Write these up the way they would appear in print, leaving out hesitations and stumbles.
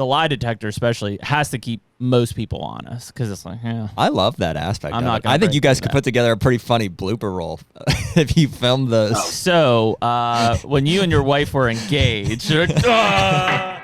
the lie detector especially has to keep most people honest because it's like, yeah. I love that aspect. I think you guys could put together a pretty funny blooper roll if you filmed those. So when you and your wife were engaged, you're like,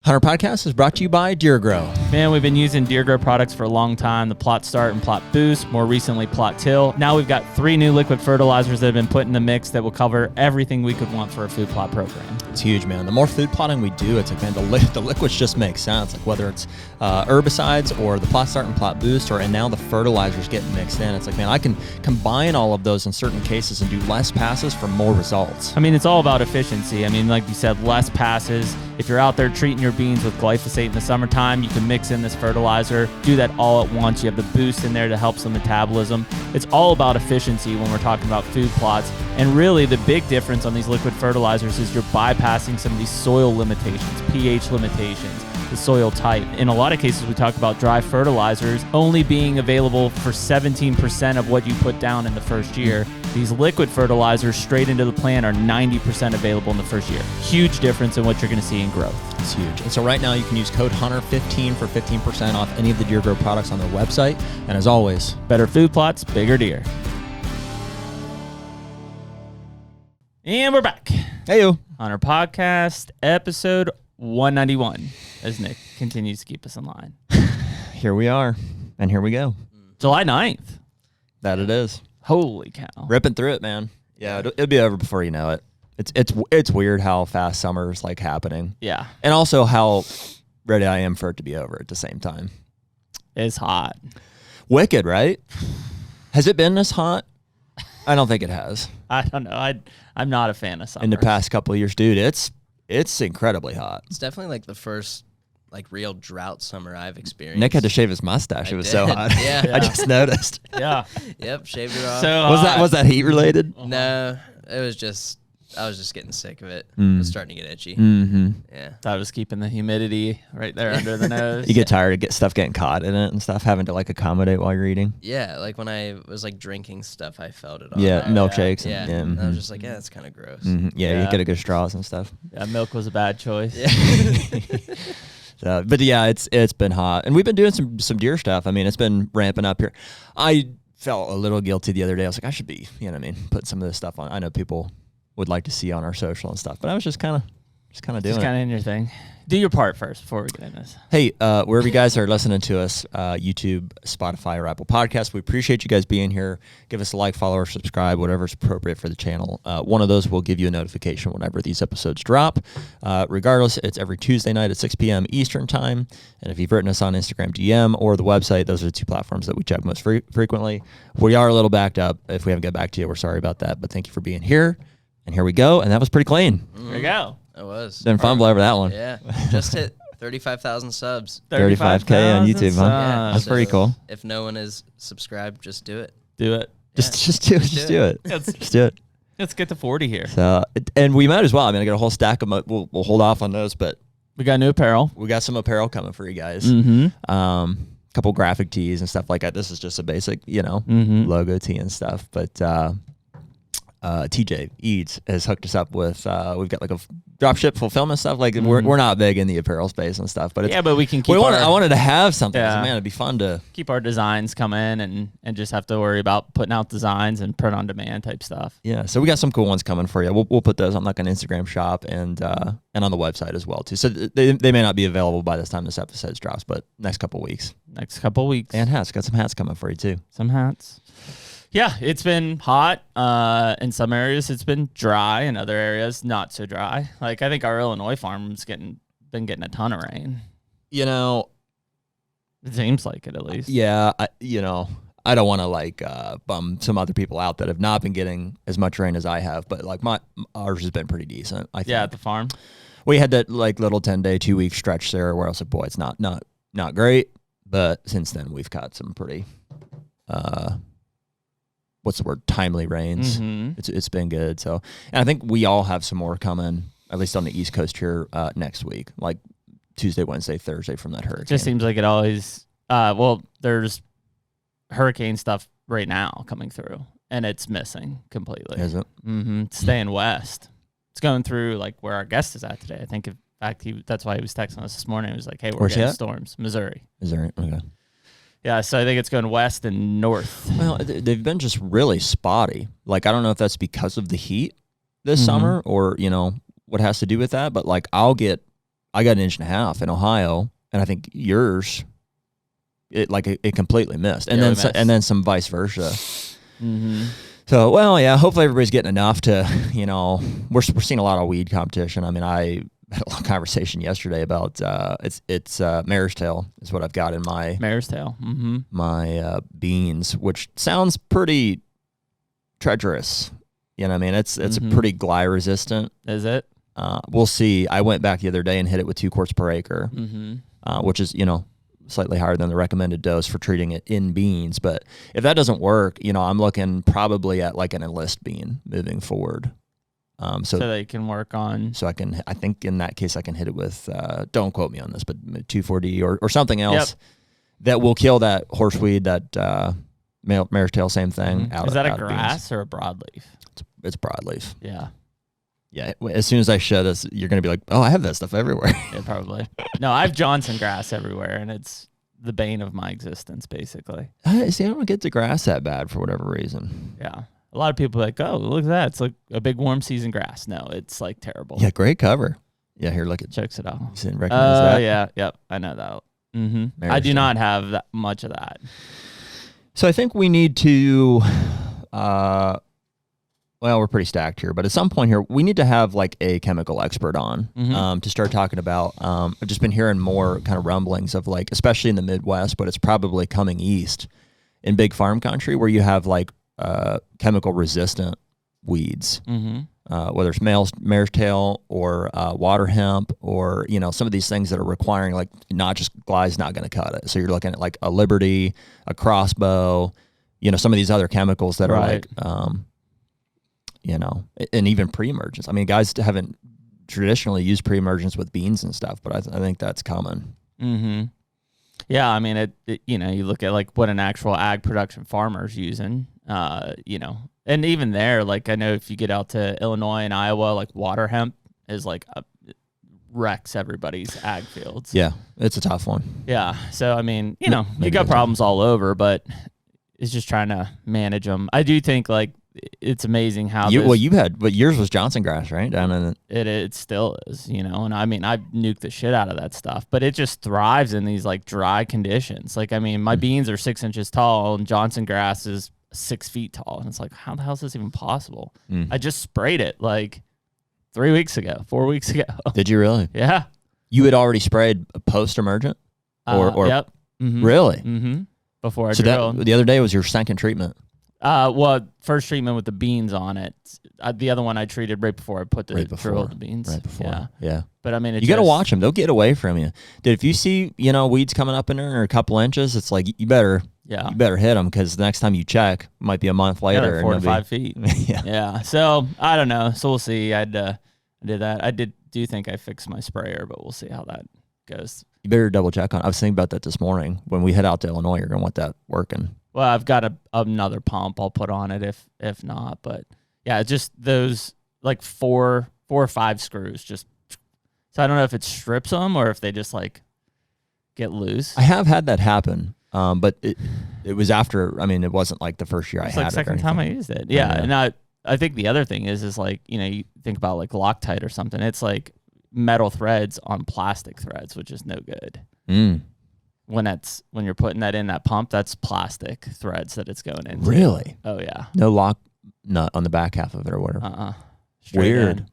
HUNTR Podcast is brought to you by Deer Grow. Man, we've been using Deer Grow products for a long time. The Plot Start and Plot Boost, more recently Plot Till. Now we've got 3 new liquid fertilizers that have been put in the mix that will cover everything we could want for a food plot program. It's huge, man. The more food plotting we do, it's like, man, the liquids just make sense. Like whether it's herbicides or the Plot Start and Plot Boost, and now the fertilizers getting mixed in. It's like, man, I can combine all of those in certain cases and do less passes for more results. I mean, it's all about efficiency. I mean, like you said, less passes. If you're out there treating your beans with glyphosate in the summertime, you can mix in this fertilizer, do that all at once. You have the boost in there that helps the metabolism. It's all about efficiency when we're talking about food plots. And really the big difference on these liquid fertilizers is you're bypassing some of these soil limitations, pH limitations, the soil type. In a lot of cases, we talk about dry fertilizers only being available for 17% of what you put down in the first year. These liquid fertilizers straight into the plant are 90% available in the first year. Huge difference in what you're going to see in growth. It's huge. And so right now you can use code HUNTR15 for 15% off any of the Deer Grow products on their website. And as always, better food plots, bigger deer. And we're back. Hey, you. HUNTR Podcast, episode 191, as Nick continues to keep us in line. Here we are, and here we go. July 9th. That it is. Holy cow. Ripping through it, man. Yeah, it'll be over before you know it. It's weird how fast summer's like happening. Yeah. And also how ready I am for it to be over at the same time. It's hot. Wicked, right? Has it been this hot? I don't think it has. I don't know. I'm not a fan of summer. In the past couple of years, dude, it's incredibly hot. It's definitely like the first like real drought summer I've experienced. Nick had to shave his mustache. It was so hot. Yeah. I just noticed. Yeah. Yep, shaved it off. So was that heat related? No, it was just I was just getting sick of it. It was starting to get itchy. Mm-hmm. Yeah. I was keeping the humidity right there under the nose. You get tired of stuff getting caught in it and stuff, having to like accommodate while you're eating. Yeah, like when I was like drinking stuff, I felt it all. Yeah, milkshakes. Yeah. And And I was just like, yeah, that's kind of gross. mm-hmm. Yeah, you gotta go straws and stuff. Yeah, milk was a bad choice. Yeah. But yeah, it's been hot, and we've been doing some deer stuff. I mean, it's been ramping up here. I felt a little guilty the other day. I was like, I should be, putting some of this stuff on. I know people would like to see on our social and stuff, but I was just kind of doing it. Just kind of in your thing. Do your part first before we get in this. Hey, wherever you guys are listening to us, YouTube, Spotify, or Apple Podcasts, we appreciate you guys being here. Give us a like, follow, or subscribe, whatever's appropriate for the channel. One of those will give you a notification whenever these episodes drop. Regardless, it's every Tuesday night at 6 p.m. Eastern Time. And if you've written us on Instagram DM or the website, those are the 2 platforms that we check most frequently. We are a little backed up. If we haven't got back to you, we're sorry about that. But thank you for being here. And here we go. And that was pretty clean. There you go. It was. Didn't fumble over that one. Yeah. Just hit 35,000 subs. 35K on YouTube, huh? Yeah, That's pretty cool. If no one is subscribed, just do it. Do it. Just do it. Just do it. Let's get to 40 here. So, and we might as well. I mean, I got a whole stack of them. We'll hold off on those, but We got new apparel. we got some apparel coming for you guys. Mm-hmm. Couple graphic tees and stuff like that. This is just a basic, Mm-hmm. logo tee and stuff. But TJ Eads has hooked us up with. We've got like a drop ship fulfillment stuff. Like we're not big in the apparel space and stuff, but it's, Yeah, but we can keep I wanted to have something. Yeah. Man, it'd be fun to. keep our designs coming and just have to worry about putting out designs and print on demand type stuff. Yeah, so we got some cool ones coming for you. We'll put those on like an Instagram shop and on the website as well too. So they may not be available by this time this episode drops, but next couple weeks. Next couple weeks. And hats, got some hats coming for you too. Some hats. Yeah, it's been hot. In some areas, it's been dry. In other areas, not so dry. Like I think our Illinois farm's been getting a ton of rain. It seems like it at least. Yeah, I don't want to like bum some other people out that have not been getting as much rain as I have, but like ours has been pretty decent. I think. Yeah, at the farm. We had that like little 10-day, 2-week stretch there where I was like, boy, it's not great, but since then we've got some pretty what's the word? Timely rains. Mm-hmm. It's been good. So, and I think we all have some more coming, at least on the East Coast here next week, like Tuesday, Wednesday, Thursday from that hurricane. It just seems like it always. There's hurricane stuff right now coming through. and it's missing completely. Is it? Mm-hmm. It's staying west. It's going through like where our guest is at today. I think, in fact, that's why he was texting us this morning. He was like, "Hey, we're Where's he getting at? storms, Missouri." Missouri. Okay. Yeah, so I think it's going west and north. Well, they've been just really spotty. Like, I don't know if that's because of the heat this summer or, what has to do with that. But, like, I got an inch and a half in Ohio, and I think yours, it completely missed. And and then some vice versa. Mm-hmm. So, well, yeah, hopefully everybody's getting enough to, we're seeing a lot of weed competition. I mean, I had a long conversation yesterday about it's mare's tail is what I've got in my mare's tail. Mm-hmm. My beans, which sounds pretty treacherous. You know what I mean? It's a pretty gly resistant. Is it? We'll see. I went back the other day and hit it with 2 quarts per acre, which is, slightly higher than the recommended dose for treating it in beans. But if that doesn't work, I'm looking probably at like an enlist bean moving forward. So they can work on. So I think in that case I can hit it with, don't quote me on this, but 2,4-D or something else that will kill that horseweed, that mare's tail, same thing. Is that a grass or a broadleaf? It's broadleaf. Yeah. Yeah. As soon as I show this, you're going to be like, oh, I have that stuff everywhere. Yeah, probably. No, I have Johnson grass everywhere, and it's the bane of my existence, basically. See, I don't get the grass that bad for whatever reason. Yeah. A lot of people are like, oh, look at that. It's like a big warm season grass. No, it's like terrible. Yeah, great cover. Yeah, here, look at. Checks it out. You didn't recognize that? Yeah, yep. I know that. Mm-hmm. I do not have that much of that. So I think we need to, we're pretty stacked here, but at some point here, we need to have like a chemical expert on to start talking about. I've just been hearing more kind of rumblings of like, especially in the Midwest, but it's probably coming east in big farm country where you have like chemical resistant weeds, whether it's mare's tail or water hemp or, some of these things that are requiring like not just gly's not going to cut it. So you're looking at like a Liberty, a Crossbow, some of these other chemicals that are like, and even pre-emergence. I mean, guys haven't traditionally used pre-emergence with beans and stuff, but I think that's common. Mm-hmm. Yeah, I mean, you look at like what an actual ag production farmer's using, and even there, like I know if you get out to Illinois and Iowa, like water hemp is like wrecks everybody's ag fields. Yeah, it's a tough one. Yeah, so I mean, you got problems all over, but it's just trying to manage them. I do think like it's amazing how yours was Johnson grass, right? Down in it still is, and I mean, I nuked the shit out of that stuff, but it just thrives in these like dry conditions. Like, I mean, my beans are 6 inches tall and Johnson grass is 6 feet tall. And it's like, how the hell is this even possible? I just sprayed it like 4 weeks ago. Did you really? Yeah. You had already sprayed post-emergent? Or yep. Mm-hmm. Really? Mm-hmm. Before I drilled. The other day was your second treatment. First treatment with the beans on it. The other one I treated right before I put drilled the beans. Right before. Yeah. But I mean, you got to watch them. They'll get away from you. Dude, if you see, weeds coming up in there or a couple inches, it's like, you better hit them because the next time you check, it might be a month later. Yeah, 4 to 5 feet. Yeah. So I don't know. So we'll see. I did that. I do think I fixed my sprayer, but we'll see how that goes. You better double check on it. I was thinking about that this morning. When we head out to Illinois, you're going to want that working. Well, I've got another pump I'll put on it if not. But yeah, just those like 4 or 5 screws. Just so I don't know if it strips them or if they just like get loose. I have had that happen, but it was after. I mean, it wasn't like the first year I had it. It's like second time I used it. Yeah, and I think the other thing is like you think about like Loctite or something. It's like metal threads on plastic threads, which is no good. When you're putting that in that pump, that's plastic threads that it's going into. Really? Oh yeah. No lock nut on the back half of it or whatever. Weird. In.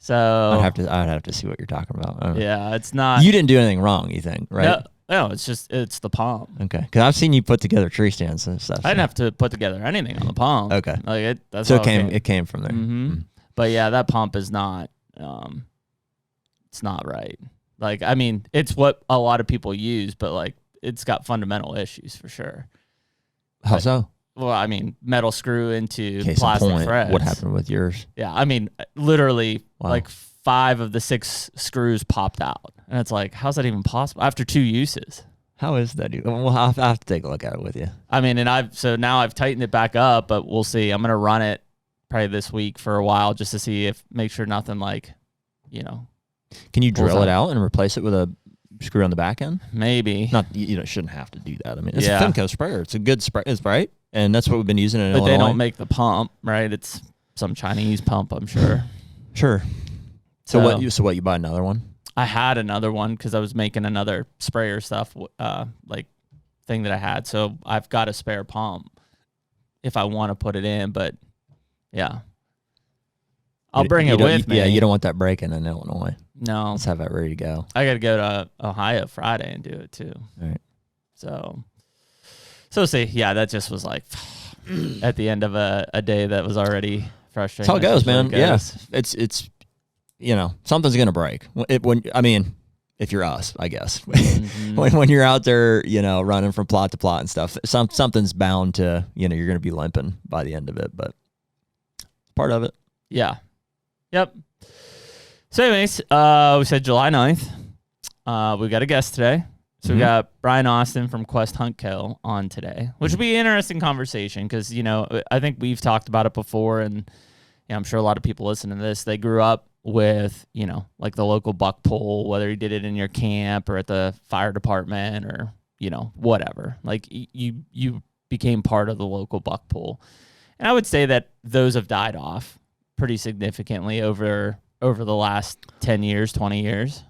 So I'd have to see what you're talking about. Yeah, it's not. You didn't do anything wrong, you think, right? No, it's the pump. Okay, because I've seen you put together tree stands and stuff. I didn't have to put together anything on the pump. Okay, like that's so it came from there. Mm-hmm. But yeah, that pump is not. It's not right. Like, I mean, it's what a lot of people use, but like, it's got fundamental issues for sure. How so? Well, I mean, metal screw into plastic threads. What happened with yours? Yeah, I mean, literally, like 5 of the 6 screws popped out, and it's like, how's that even possible after 2 uses? How is that? Well, I'll have to take a look at it with you. I mean, and now I've tightened it back up, but we'll see. I'm gonna run it probably this week for a while just to see make sure nothing like, Can you drill it out and replace it with a screw on the back end? Maybe. Not shouldn't have to do that. I mean, it's a Femco sprayer. It's a good spray, right? And that's what we've been using in Illinois. But they don't make the pump, right? It's some Chinese pump, I'm sure. Sure. So what you buy another one? I had another one because I was making another sprayer stuff, thing that I had. So I've got a spare pump if I want to put it in. But yeah, I'll bring it with me. Yeah, you don't want that breaking in Illinois. No, let's have that ready to go. I got to go to Ohio Friday and do it too. All right. So see, yeah, that just was like at the end of a day that was already frustrating. That's how it goes, man. Yeah, it's something's gonna break. If you're us, I guess. when you're out there, running from plot to plot and stuff, something's bound to, you're gonna be limping by the end of it. But part of it. Yeah. Yep. So anyways, we said July 9th. We got a guest today. So we got Brian Austin from Quest Hunt Kill on today, which will be an interesting conversation because, I think we've talked about it before, and I'm sure a lot of people listening to this, they grew up with, like the local buck pull, whether you did it in your camp or at the fire department or, whatever. Like you became part of the local buck pull. And I would say that those have died off pretty significantly over the last 10 years, 20 years.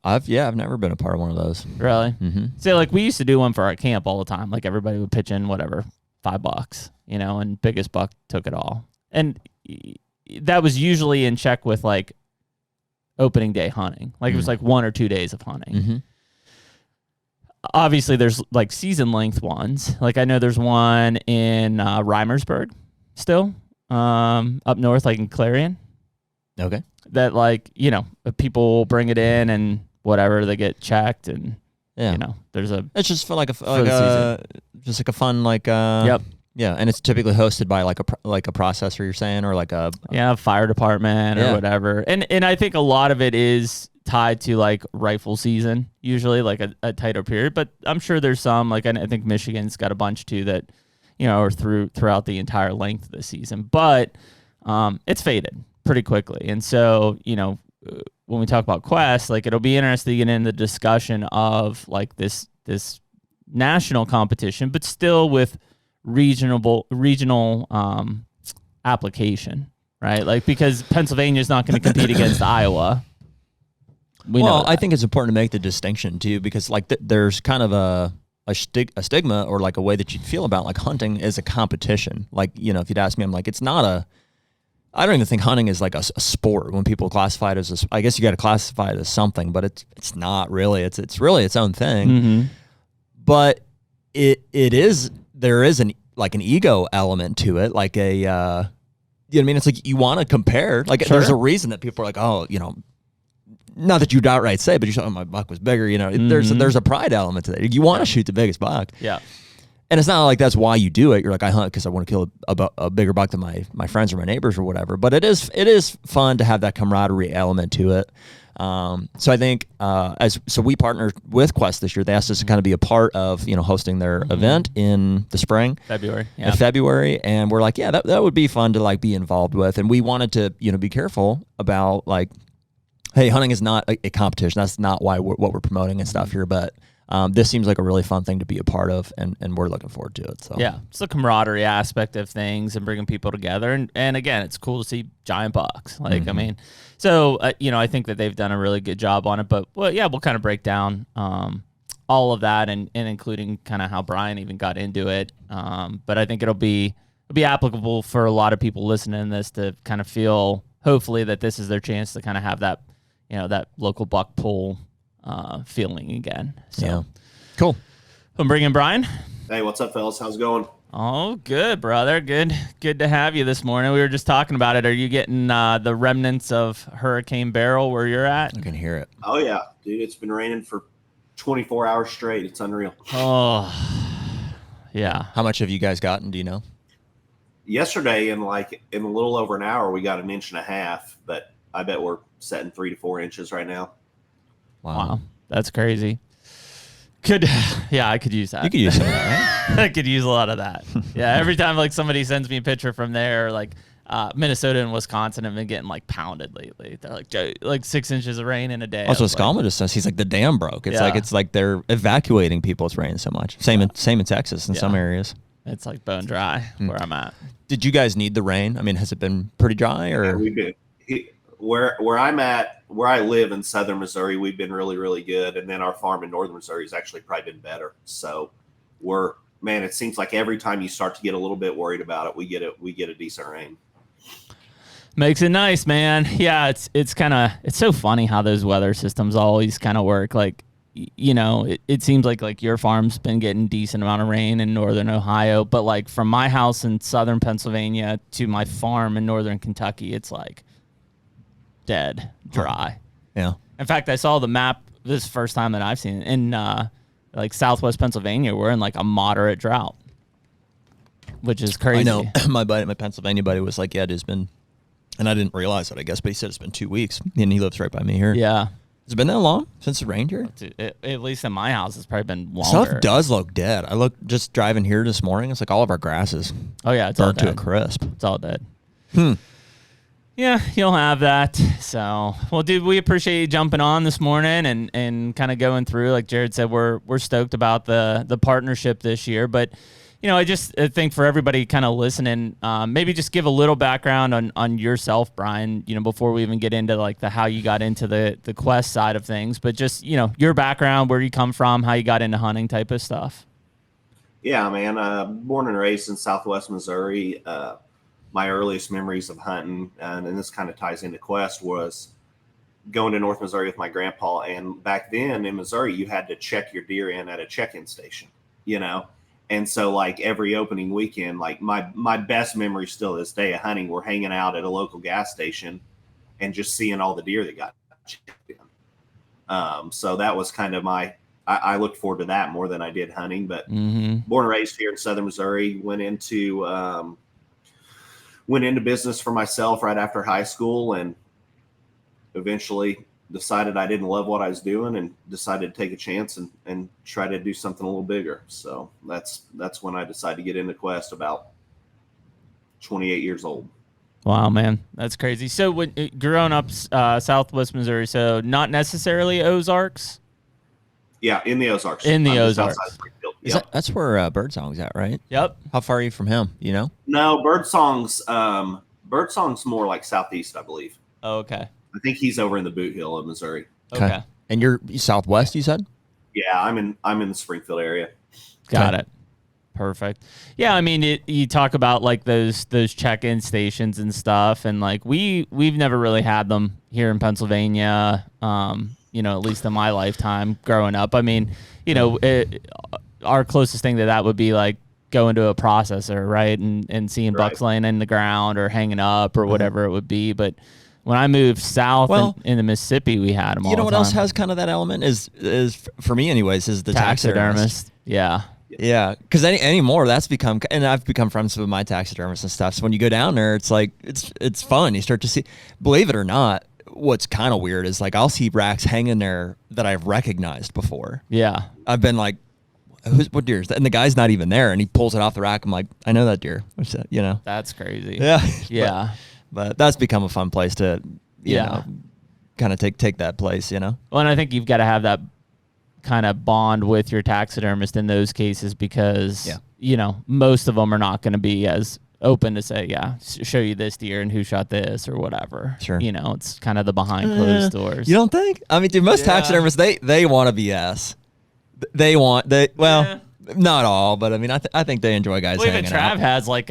I've never been a part of one of those. Really? Mm-hmm. So like we used to do one for our camp all the time. Like everybody would pitch in whatever, $5, and biggest buck took it all. And that was usually in check with like opening day hunting. Like it was like 1 or 2 days of hunting. Mm-hmm. Obviously there's like season length ones. Like I know there's one in Reimersburg still, up north, like in Clarion. Okay. That like, people bring it in and whatever, they get checked and there's it's just for just like a fun yep. Yeah, and it's typically hosted by like a processor, you're saying, or like a fire department or whatever. And I think a lot of it is tied to like rifle season, usually like a tighter period. But I'm sure there's some, like I think Michigan's got a bunch too that are throughout the entire length of the season. But it's faded pretty quickly, and so when we talk about Quest, like it'll be interesting to get in the discussion of like this national competition, but still with regional application, right? Like because Pennsylvania is not going to compete against Iowa. I think it's important to make the distinction too, because like there's kind of a stigma or like a way that you'd feel about like hunting as a competition. Like if you'd ask me, I'm like, it's not a. I don't even think hunting is like a sport. When people classify it as I guess you got to classify it as something, but it's not really. It's really its own thing. Mm-hmm. But it is. There is an ego element to it, like a, you know what I mean? It's like you want to compare. Like sure. There's a reason that people are like, oh, not that you'd outright say, but you're saying, oh, my buck was bigger. There's a pride element to that. You want to shoot the biggest buck. Yeah. And it's not like that's why you do it. You're like, I hunt because I want to kill a bigger buck than my friends or my neighbors or whatever. But it is fun to have that camaraderie element to it. So I think so we partnered with Quest this year. They asked us to kind of be a part of hosting their event in the spring, February, and we're like, that would be fun to like be involved with. And we wanted to be careful about like, hey, hunting is not a competition. That's not why what we're promoting and stuff here, but. This seems like a really fun thing to be a part of, and we're looking forward to it. So yeah, it's the camaraderie aspect of things and bringing people together, and again, it's cool to see giant bucks. Like I mean, so I think that they've done a really good job on it. But we'll kind of break down all of that and including kind of how Brian even got into it. But I think it'll be applicable for a lot of people listening to this to kind of feel hopefully that this is their chance to kind of have that that local buck pull. Feeling again. So. Yeah. Cool. I'm bringing Brian. Hey, what's up, fellas? How's it going? Oh, good, brother. Good to have you this morning. We were just talking about it. Are you getting the remnants of Hurricane Beryl where you're at? I can hear it. Oh, yeah. Dude, it's been raining for 24 hours straight. It's unreal. Oh, yeah. How much have you guys gotten? Do you know? Yesterday, in a little over an hour, we got 1.5 inches, but I bet we're setting 3 to 4 inches right now. Wow. That's crazy. Yeah, I could use that. You could use some of that, right? I could use a lot of that. Yeah, every time like somebody sends me a picture from there, like Minnesota and Wisconsin have been getting like pounded lately. They're like 6 inches of rain in a day. Also, Scalma just says he's like the dam broke. It's like they're evacuating people. It's raining so much. Same in Texas in some areas. It's like bone dry where I'm at. Did you guys need the rain? I mean, has it been pretty dry or? Yeah, we did. Where I'm at, where I live in southern Missouri, we've been really, really good. And then our farm in northern Missouri has actually probably been better. So it seems like every time you start to get a little bit worried about it, we get a decent rain. Makes it nice, man. Yeah, it's so funny how those weather systems always kind of work. Like, you know, it seems like your farm's been getting decent amount of rain in northern Ohio, but like from my house in southern Pennsylvania to my farm in northern Kentucky, it's like dead dry. Yeah. In fact, I saw the map this first time that I've seen it in like southwest Pennsylvania. We're in like a moderate drought, which is crazy. I know. My Pennsylvania buddy was like, yeah, it has been, and I didn't realize it, I guess, but he said it's been 2 weeks, and he lives right by me here. Yeah. Has it been that long since it rained here? At least in my house, it's probably been longer. Stuff does look dead. I looked just driving here this morning. It's like all of our grasses. Oh yeah, it's all burnt to dead. a crisp. It's all dead. Yeah, you'll have that. So, well, dude, we appreciate you jumping on this morning and kind of going through. Like Jared said, we're stoked about the partnership this year. But, you know, I think for everybody kind of listening, maybe just give a little background on yourself, Brian, you know, before we even get into like how you got into the quest side of things. But just, you know, your background, where you come from, how you got into hunting type of stuff. Yeah, man. Born and raised in southwest Missouri. My earliest memories of hunting, and this kind of ties into quest, was going to North Missouri with my grandpa. And back then in Missouri, you had to check your deer in at a check-in station, you know? And so like every opening weekend, like my best memory still this day of hunting, we're hanging out at a local gas station and just seeing all the deer that got checked in. So that was kind of I looked forward to that more than I did hunting, but born and raised here in southern Missouri, went into business for myself right after high school, and eventually decided I didn't love what I was doing and decided to take a chance and try to do something a little bigger. So that's when I decided to get into quest, about 28 years old. Wow, man. That's crazy. So when growing up southwest Missouri, so not necessarily Ozarks? Yeah, in the Ozarks. In the Ozarks. Yep. That's where Birdsong's at, right? Yep. How far are you from him? You know? No, Birdsong's more like southeast, I believe. Oh, okay. I think he's over in the Boot Hill of Missouri. Okay. And you're southwest, you said? Yeah, I'm in the Springfield area. Got it. Perfect. Yeah, I mean, you talk about like those check-in stations and stuff, and like we've never really had them here in Pennsylvania. You know, at least in my lifetime growing up. I mean, you know, our closest thing to that would be like going to a processor, right, and seeing bucks laying in the ground or hanging up or whatever it would be. But when I moved south in the Mississippi, we had them all the time. You know what else has kind of that element is for me anyways, is the taxidermist. Yeah. Yeah, because anymore that's become, and I've become friends with my taxidermists and stuff. So when you go down there, it's like it's fun. You start to see, believe it or not, what's kind of weird is like I'll see racks hanging there that I've recognized before. Yeah, I've been like, what deer is that? And the guy's not even there, and he pulls it off the rack. I'm like, I know that deer. What's that? You know, that's crazy. Yeah, yeah. But that's become a fun place to, you know, kind of take that place. You know. Well, and I think you've got to have that kind of bond with your taxidermist in those cases because, you know, most of them are not going to be as open to say, show you this deer and who shot this or whatever. Sure. You know, it's kind of the behind closed doors. You don't think? I mean, dude, most taxidermists, they want to BS. Not all, but I mean, I think they enjoy guys hanging even Trav out. has like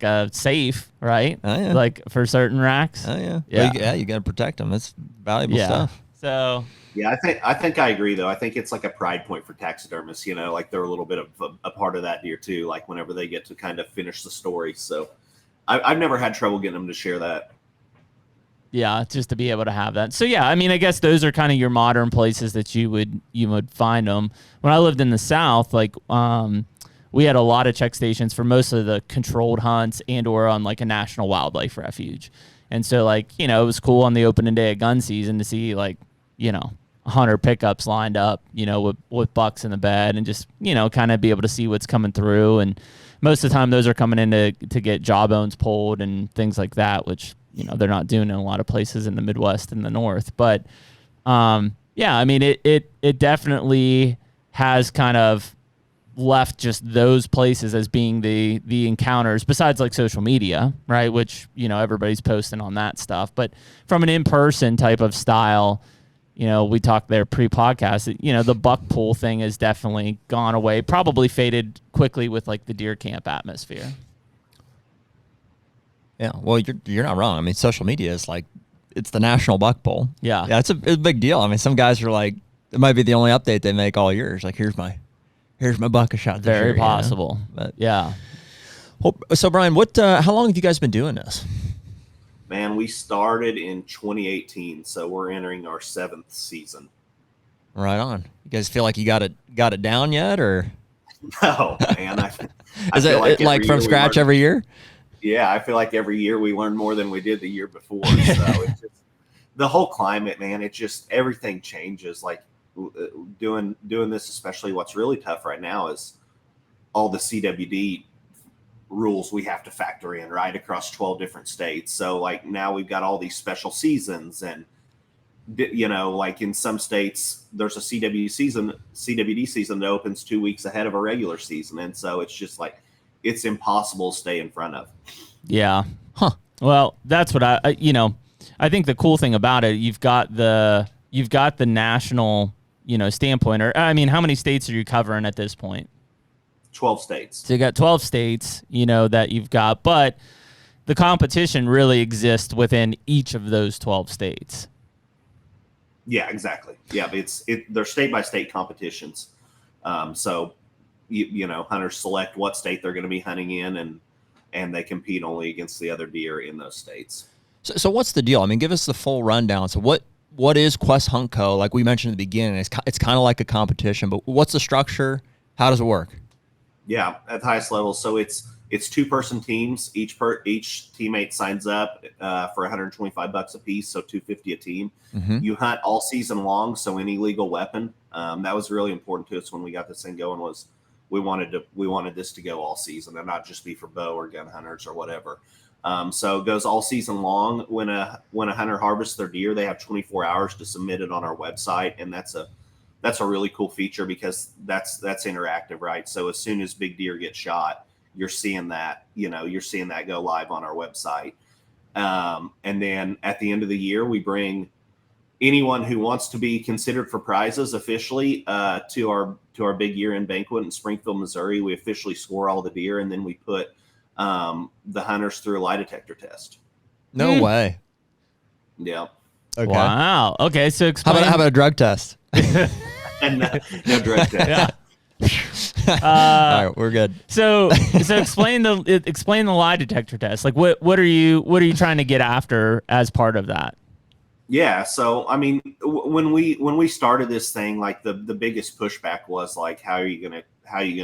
a safe, right? Oh, yeah. Like for certain racks. Oh, yeah. Yeah. Well, you got to protect them. It's valuable stuff. So... Yeah, I think I agree though. I think it's like a pride point for taxidermists, you know, like they're a little bit of a part of that deer too, like whenever they get to kind of finish the story. So I've never had trouble getting them to share that. Yeah, just to be able to have that. So yeah, I mean, I guess those are kind of your modern places that you would find them. When I lived in the South, like we had a lot of check stations for most of the controlled hunts and or on like a national wildlife refuge. And so like, you know, it was cool on the opening day of gun season to see like, you know, hunter pickups lined up, with bucks in the bed, and just, kind of be able to see what's coming through. And most of the time those are coming in to get jawbones pulled and things like that, which, they're not doing in a lot of places in the Midwest and the North. But, yeah, I mean, it definitely has kind of left just those places as being the encounters, besides like social media, right? Which, everybody's posting on that stuff. But from an in-person type of style, we talked there pre-podcast, the buck pull thing has definitely gone away, probably faded quickly with like the deer camp atmosphere. Yeah, well, you're not wrong. I mean, social media is like, it's the national buck pull. Yeah. Yeah, it's a big deal. I mean, some guys are like, it might be the only update they make all year. It's like, here's my buck I shot this year. Very possible. But yeah. So Brian, how long have you guys been doing this? Man, we started in 2018, so we're entering our 7th season. Right on. You guys feel like you got it down yet, or? No, man. I Is feel it like from scratch every year? Yeah, I feel like every year we learn more than we did the year before. So it's just the whole climate, man. It just, everything changes. Like doing this, especially what's really tough right now is all the CWD rules we have to factor in, right, across 12 different states. So like now we've got all these special seasons, and like in some states there's a CWD season that opens 2 weeks ahead of a regular season, and so it's just like it's impossible to stay in front of. Yeah. Huh. Well, that's what I think the cool thing about it, you've got the national, standpoint, or I mean, how many states are you covering at this point? 12 states. So you got 12 states, that you've got, but the competition really exists within each of those 12 states. Yeah, exactly. Yeah, they're state by state competitions. So hunters select what state they're going to be hunting in, and they compete only against the other deer in those states. So what's the deal? I mean, give us the full rundown. So what is Quest Hunt Co? Like we mentioned at the beginning, it's kind of like a competition, but what's the structure? How does it work? Yeah, at the highest level. So it's 2-person teams. Each teammate signs up for $125 a piece, so $250 a team. Mm-hmm. You hunt all season long, so any legal weapon. That was really important to us when we got this thing going. Was we wanted this to go all season and not just be for bow or gun hunters or whatever. So it goes all season long. When a hunter harvests their deer, they have 24 hours to submit it on our website, and that's a really cool feature because that's interactive, right? So as soon as big deer get shot, you're seeing that go live on our website. And then at the end of the year, we bring anyone who wants to be considered for prizes officially to our big year-end banquet in Springfield, Missouri. We officially score all the deer, and then we put the hunters through a lie detector test. No way. Yeah. Okay. Wow. Okay. So explain. How about a drug test? And no drug test. Yeah. All right, we're good. So explain the lie detector test. Like what are you trying to get after as part of that? Yeah. So, I mean, when we started this thing, like the biggest pushback was like, how are you going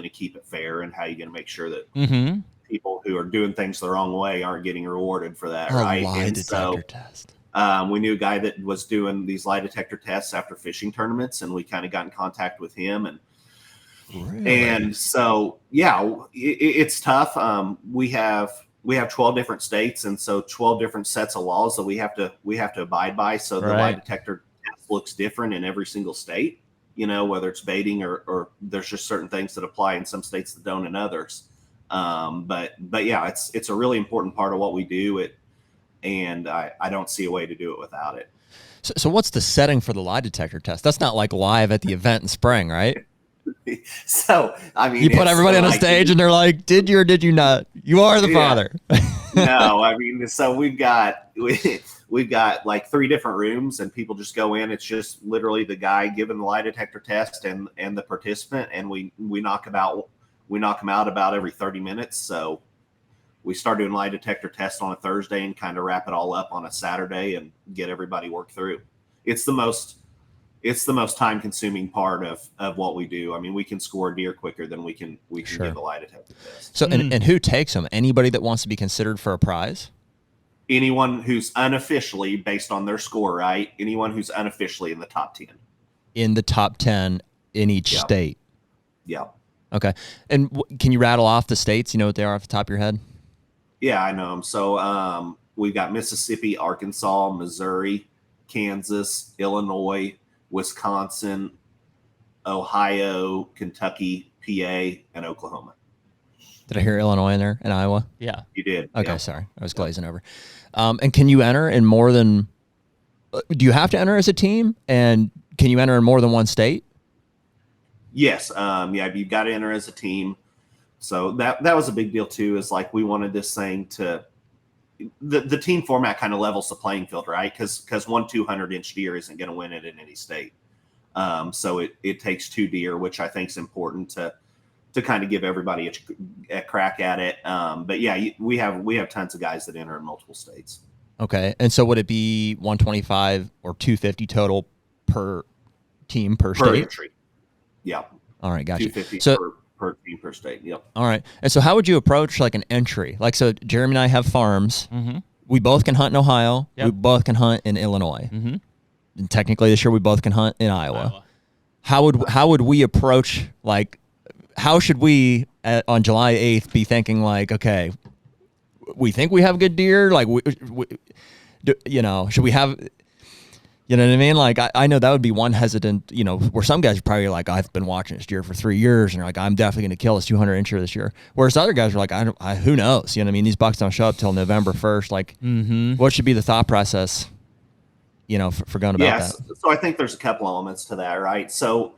to keep it fair, and how are you going to make sure that people who are doing things the wrong way aren't getting rewarded for that. Right. Lie detector test. We knew a guy that was doing these lie detector tests after fishing tournaments, and we kind of got in contact with him. And so, yeah, it's tough. We have 12 different states, and so 12 different sets of laws that we have to abide by. So the lie detector test looks different in every single state, whether it's baiting or there's just certain things that apply in some states that don't in others. But yeah, it's a really important part of what we do. And I don't see a way to do it without it. So what's the setting for the lie detector test? That's not like live at the event in spring, right? So, I mean, you put everybody on a stage and they're like, did you or did you not? You are the father. No, I mean, so we've got like 3 different rooms, and people just go in. It's just literally the guy giving the lie detector test and the participant, and we knock them out about every 30 minutes. So we start doing lie detector tests on a Thursday and kind of wrap it all up on a Saturday and get everybody worked through. It's the most time consuming part of what we do. I mean, we can score a deer quicker than we can Sure. get the lie detector test. So, and who takes them? Anybody that wants to be considered for a prize? Anyone who's unofficially, based on their score, right? Anyone who's unofficially in the top 10. in the top 10 in each state. Yeah. Okay. And can you rattle off the states? You know what they are off the top of your head? Yeah, I know them. So we've got Mississippi, Arkansas, Missouri, Kansas, Illinois, Wisconsin, Ohio, Kentucky, PA, and Oklahoma. Did I hear Illinois in there and Iowa? Yeah. You did. Okay, sorry. I was glazing over. And can you enter in more than do you have to enter as a team? And can you enter in more than one state? Yes. You've got to enter as a team. So that was a big deal too, is like we wanted this thing to the team format kind of levels the playing field, right? Because one 200-inch deer isn't going to win it in any state. So it takes 2 deer, which I think is important to kind of give everybody a crack at it. But yeah, we have tons of guys that enter in multiple states. Okay. And so would it be 125 or 250 total per team per state? Entry. Yeah. All right. Gotcha. 250 per team per state. Yep. All right. And so how would you approach like an entry? Like, so Jeremy and I have farms. Mm-hmm. We both can hunt in Ohio. Yep. We both can hunt in Illinois. Mm-hmm. And technically this year we both can hunt in Iowa. How would we approach, like, how should we on July 8th be thinking like, okay, we think we have good deer. Like, should we have, you know what I mean? Like, I know that would be one hesitant, where some guys are probably like, I've been watching this deer for 3 years and they're like, I'm definitely going to kill this 200-incher this year. Whereas other guys are like, who knows? You know what I mean? These bucks don't show up till November 1st. Like, what should be the thought process, for going about that? So I think there's a couple elements to that, right? So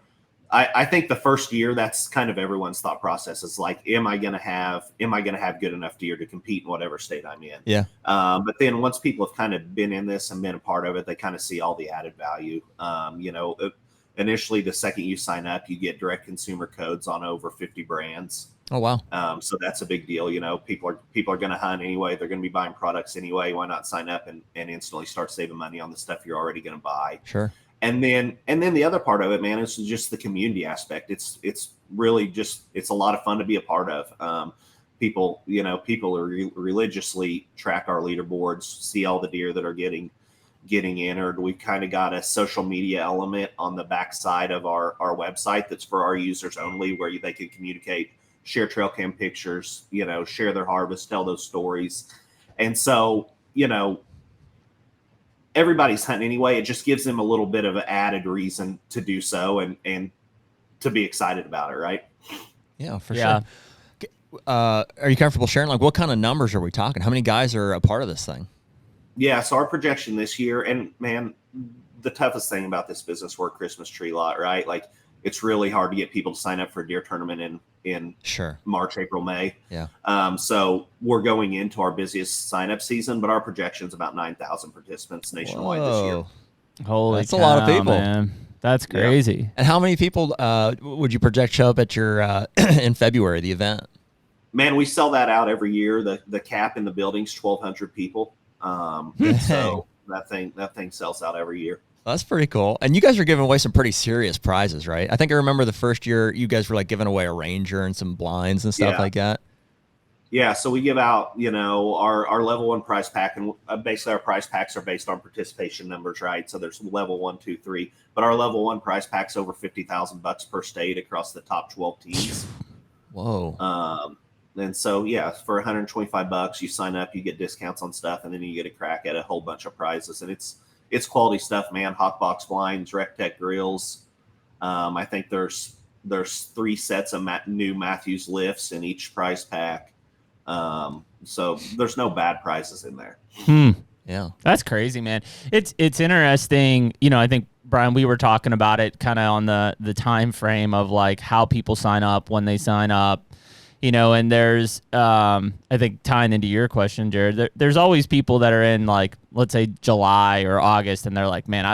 I think the first year, that's kind of everyone's thought process is like, am I going to have good enough deer to compete in whatever state I'm in? Yeah. But then once people have kind of been in this and been a part of it, they kind of see all the added value. Initially, the second you sign up, you get direct consumer codes on over 50 brands. Oh, wow. So that's a big deal. People are going to hunt anyway. They're going to be buying products anyway. Why not sign up and instantly start saving money on the stuff you're already going to buy? Sure. And then the other part of it, man, is just the community aspect. It's really it's a lot of fun to be a part of. People religiously track our leaderboards, see all the deer that are getting entered. We've kind of got a social media element on the backside of our website that's for our users only, where they can communicate, share trail cam pictures, share their harvest, tell those stories. And so, everybody's hunting anyway. It just gives them a little bit of an added reason to do so and to be excited about it, right? Yeah, for sure. Are you comfortable sharing, like, what kind of numbers are we talking? How many guys are a part of this thing? Yeah, so our projection this year, and man, the toughest thing about this business, we're a Christmas tree lot, right? Like, it's really hard to get people to sign up for a deer tournament in sure March, April, May. Yeah. So we're going into our busiest sign-up season, but our projection is about 9,000 participants nationwide this year. Holy That's cow, a lot of people, man. That's crazy. Yeah. And how many people would you project show up at your in February, the event? Man, we sell that out every year. The cap in the building's 1,200 people. So that thing sells out every year. That's pretty cool. And you guys are giving away some pretty serious prizes, right? I think I remember the first year you guys were like giving away a Ranger and some blinds and stuff like that. Yeah, so we give out, our level 1 prize pack, and basically our prize packs are based on participation numbers, right? So there's level 1, 2, 3, but our level 1 prize pack's over $50,000 per state across the top 12 teams. Whoa. And so, yeah, for $125, you sign up, you get discounts on stuff, and then you get a crack at a whole bunch of prizes. And it's quality stuff, man. Hot box blinds, Rectech grills. I think there's 3 sets of new Matthews lifts in each prize pack. So there's no bad prizes in there. Yeah, that's crazy, man. It's interesting. I think, Brian, we were talking about it kind of on the time frame of like how people sign up, when they sign up. And there's, I think tying into your question, Jared, there's always people that are in like, let's say July or August, and they're like, man,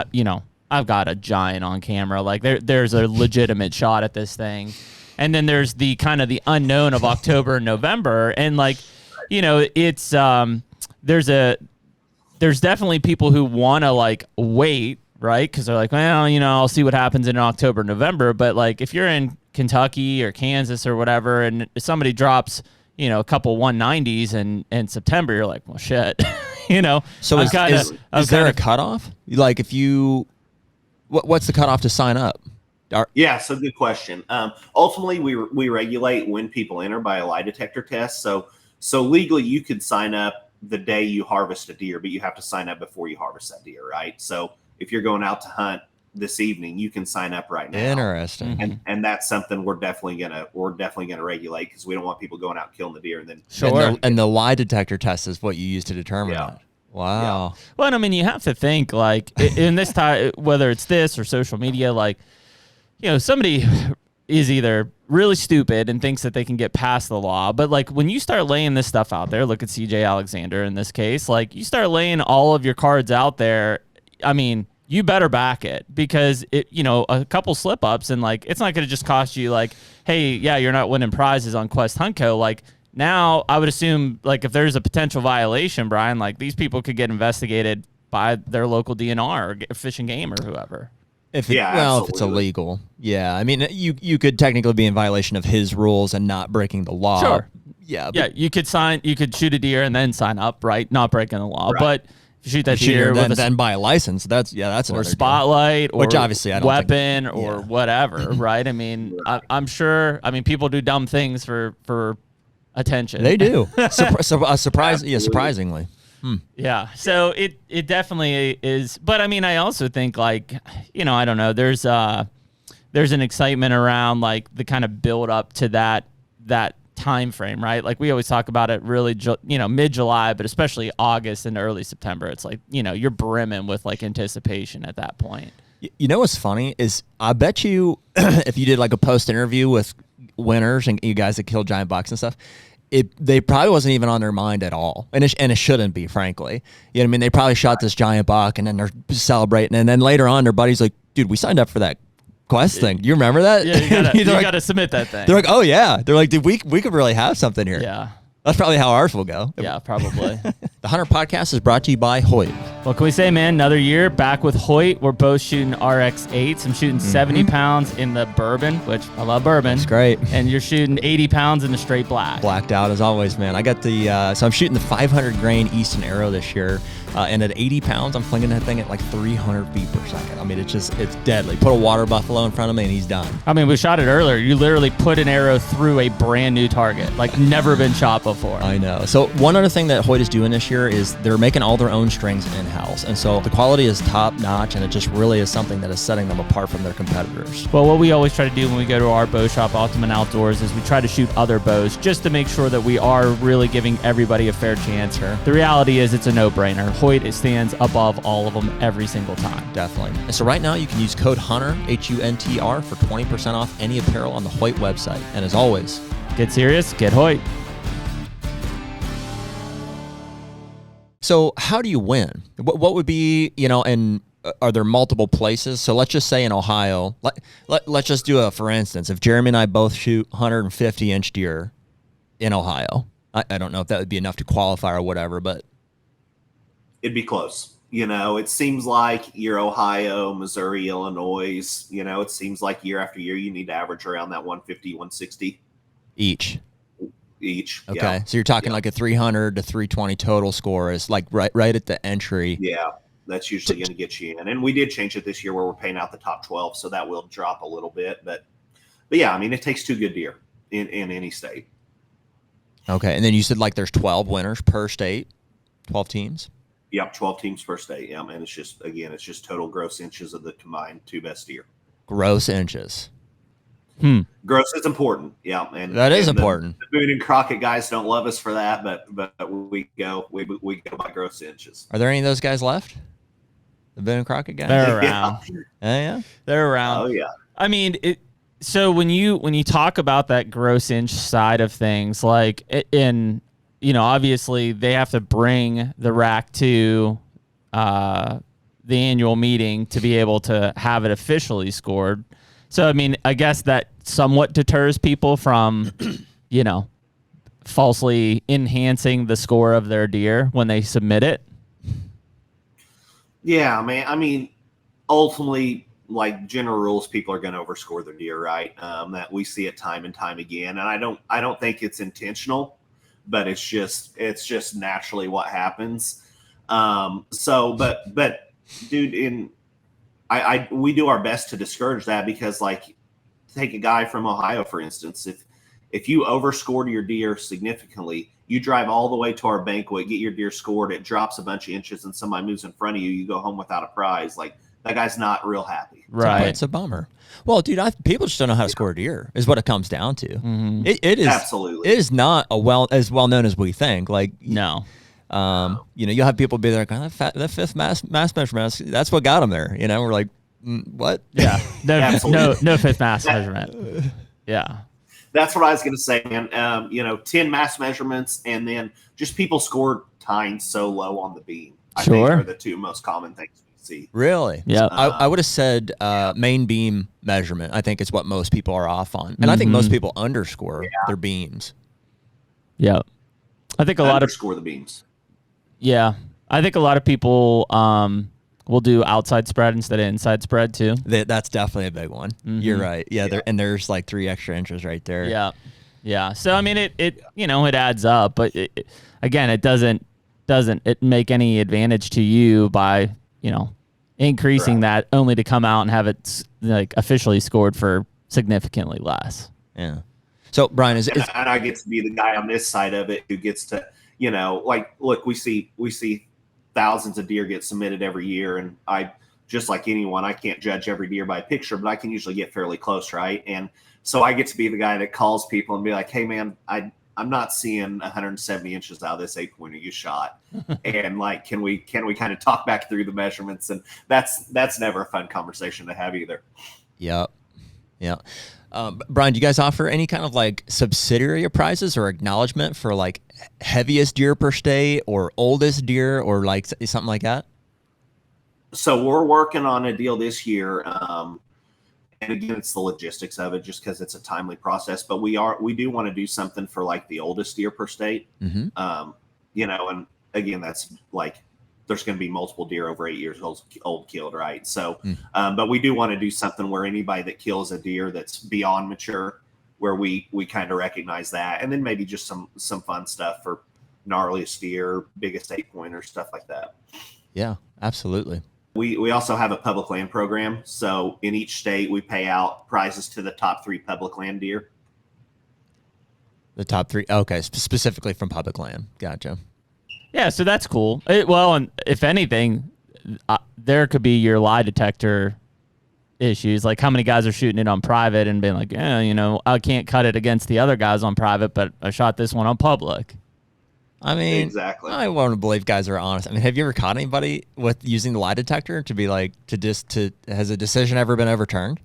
I've got a giant on camera. Like there's a legitimate shot at this thing. And then there's the kind of the unknown of October and November. And like, it's, there's definitely people who want to like wait, right? Cause they're like, well, I'll see what happens in October, November. But like, if you're in Kentucky or Kansas or whatever, and if somebody drops, a couple 190s in September, you're like, well, shit, So is there a cutoff? Like if you What's the cutoff to sign up? Yeah, so good question. Ultimately, we regulate when people enter by a lie detector test. So legally, you could sign up the day you harvest a deer, but you have to sign up before you harvest that deer, right? So if you're going out to hunt this evening, you can sign up right now. Interesting. And that's something we're definitely gonna regulate, because we don't want people going out and killing the deer and then And the lie detector test is what you use to determine that. Wow. Yeah. Well, I mean, you have to think, like, in this time, whether it's this or social media, like, somebody is either really stupid and thinks that they can get past the law, but like when you start laying this stuff out there, look at CJ Alexander in this case, like you start laying all of your cards out there. I mean, you better back it, because a couple slip ups and like, it's not going to just cost you like, hey, yeah, you're not winning prizes on Quest Hunt Co. Like now I would assume, like, if there's a potential violation, Brian, like these people could get investigated by their local DNR or Fish and Game or whoever. If it's illegal. Yeah. I mean, you could technically be in violation of his rules and not breaking the law. Sure. Yeah. Yeah. You could shoot a deer and then sign up, right? Not breaking the law. Right. But if you shoot that deer with then buy a license, that's or spotlight, or which obviously I don't weapon or whatever, right? I mean, I'm sure. I mean, people do dumb things for attention. They do. Surprisingly. Yeah. So it definitely is. But I mean, I also think, like, I don't know, there's an excitement around like the kind of build up to that time frame, right? Like we always talk about it really, mid-July, but especially August and early September. It's like, you're brimming with like anticipation at that point. You know what's funny is I bet you if you did like a post interview with winners and you guys that killed giant bucks and stuff, they probably wasn't even on their mind at all, and it shouldn't be, frankly. You know what I mean? They probably shot this giant buck, and then they're celebrating, and then later on, their buddy's like, "Dude, we signed up for that Quest thing. Do you remember that? Yeah, you gotta submit that thing." They're like, "Oh yeah." They're like, "Dude, we could really have something here." Yeah, that's probably how ours will go. Yeah, probably. The HUNTR Podcast is brought to you by Hoyt. What can we say, man? Another year back with Hoyt. We're both shooting RX8s. I'm shooting 70 pounds in the bourbon, which I love bourbon. It's great. And you're shooting 80 pounds in the straight black. Blacked out as always, man. I got so I'm shooting the 500 grain Easton Arrow this year. And at 80 pounds, I'm flinging that thing at like 300 feet per second. I mean, it's deadly. Put a water buffalo in front of me and he's done. I mean, we shot it earlier. You literally put an arrow through a brand new target, like never been shot before. I know. So one other thing that Hoyt is doing this year is they're making all their own strings in-house. And so the quality is top notch, and it just really is something that is setting them apart from their competitors. Well, what we always try to do when we go to our bow shop, Ultimate Outdoors, is we try to shoot other bows just to make sure that we are really giving everybody a fair chance. Sure. The reality is it's a no-brainer. Hoyt stands above all of them every single time. Definitely. And so right now you can use code HUNTR, HUNTR, for 20% off any apparel on the Hoyt website. And as always, get serious, get Hoyt. So how do you win? What would be, and are there multiple places? So let's just say in Ohio, let's just do for instance, if Jeremy and I both shoot 150-inch deer in Ohio, I don't know if that would be enough to qualify or whatever, but it'd be close. It seems like you're Ohio, Missouri, Illinois. It seems like year after year you need to average around that 150, 160 each. Okay, yeah. So you're talking like a 300 to 320 total score is like right at the entry. Yeah, that's usually going to get you in. And we did change it this year where we're paying out the top 12, so that will drop a little bit. But yeah, I mean, it takes 2 good deer in any state. Okay, and then you said like there's 12 winners per state, 12 teams. Yep, 12 teams per state. Yeah, man, it's just total gross inches of the combined 2 best deer. Gross inches. Gross is important. Yeah, and that is important. The Boone and Crockett guys don't love us for that, but we go by gross inches. Are there any of those guys left? The Boone and Crockett guys? They're around. Yeah. They're around. Oh yeah. I mean, so when you talk about that gross inch side of things, like obviously they have to bring the rack to the annual meeting to be able to have it officially scored. So, I mean, I guess that somewhat deters people from, falsely enhancing the score of their deer when they submit it. Yeah, man. I mean, ultimately, like general rules, people are going to overscore their deer, right? That we see it time and time again. And I don't think it's intentional, but it's just naturally what happens. But dude, we do our best to discourage that, because like, take a guy from Ohio, for instance. If you overscored your deer significantly, you drive all the way to our banquet, get your deer scored, it drops a bunch of inches, and somebody moves in front of you, you go home without a prize. Like, that guy's not real happy. Right. It's a bummer. Well, dude, people just don't know how to score a deer, is what it comes down to. Mm-hmm. It is absolutely. It is not as well known as we think. Like, no. You'll have people be like, oh, that fifth mass measurement, that's what got them there. We're like, what? Yeah. No fifth mass measurement. Yeah. That's what I was going to say, man. 10 mass measurements, and then just people scored tines so low on the beam. I think are the two most common things we see. Really? Yeah. I would have said main beam measurement. I think is what most people are off on, and I think most people underscore their beams. Yeah. I think a lot of underscore the beams. Yeah. I think a lot of people will do outside spread instead of inside spread too. That's definitely a big one. Mm-hmm. You're right. Yeah. And there's like 3 extra inches right there. Yeah. Yeah. So I mean, it adds up, but again, it doesn't make any advantage to you by increasing that, only to come out and have it like officially scored for significantly less. Yeah. So Brian, and I get to be the guy on this side of it who gets to, like, look, we see thousands of deer get submitted every year, and I, just like anyone, I can't judge every deer by a picture, but I can usually get fairly close, right? And so I get to be the guy that calls people and be like, hey man, I'm not seeing 170 inches out of this 8-pointer you shot. And like, can we kind of talk back through the measurements? And that's never a fun conversation to have either. Yep. Yeah. Brian, do you guys offer any kind of like subsidiary prizes or acknowledgement for like heaviest deer per state or oldest deer or like something like that? So we're working on a deal this year. And again, it's the logistics of it, just because it's a timely process. But we do want to do something for like the oldest deer per state. Mm-hmm. And again, that's like, there's going to be multiple deer over 8 years old killed, right? So, but we do want to do something where anybody that kills a deer that's beyond mature, where we kind of recognize that, and then maybe just some fun stuff for gnarliest deer, biggest 8-pointer, stuff like that. Yeah, absolutely. We also have a public land program. So in each state, we pay out prizes to the top 3 public land deer. The top 3, okay, specifically from public land. Gotcha. Yeah, so that's cool. And if anything, there could be your lie detector issues. Like, how many guys are shooting it on private and being like, I can't cut it against the other guys on private, but I shot this one on public. I mean, exactly. I want to believe guys are honest. I mean, have you ever caught anybody with using the lie detector to be like, has a decision ever been overturned?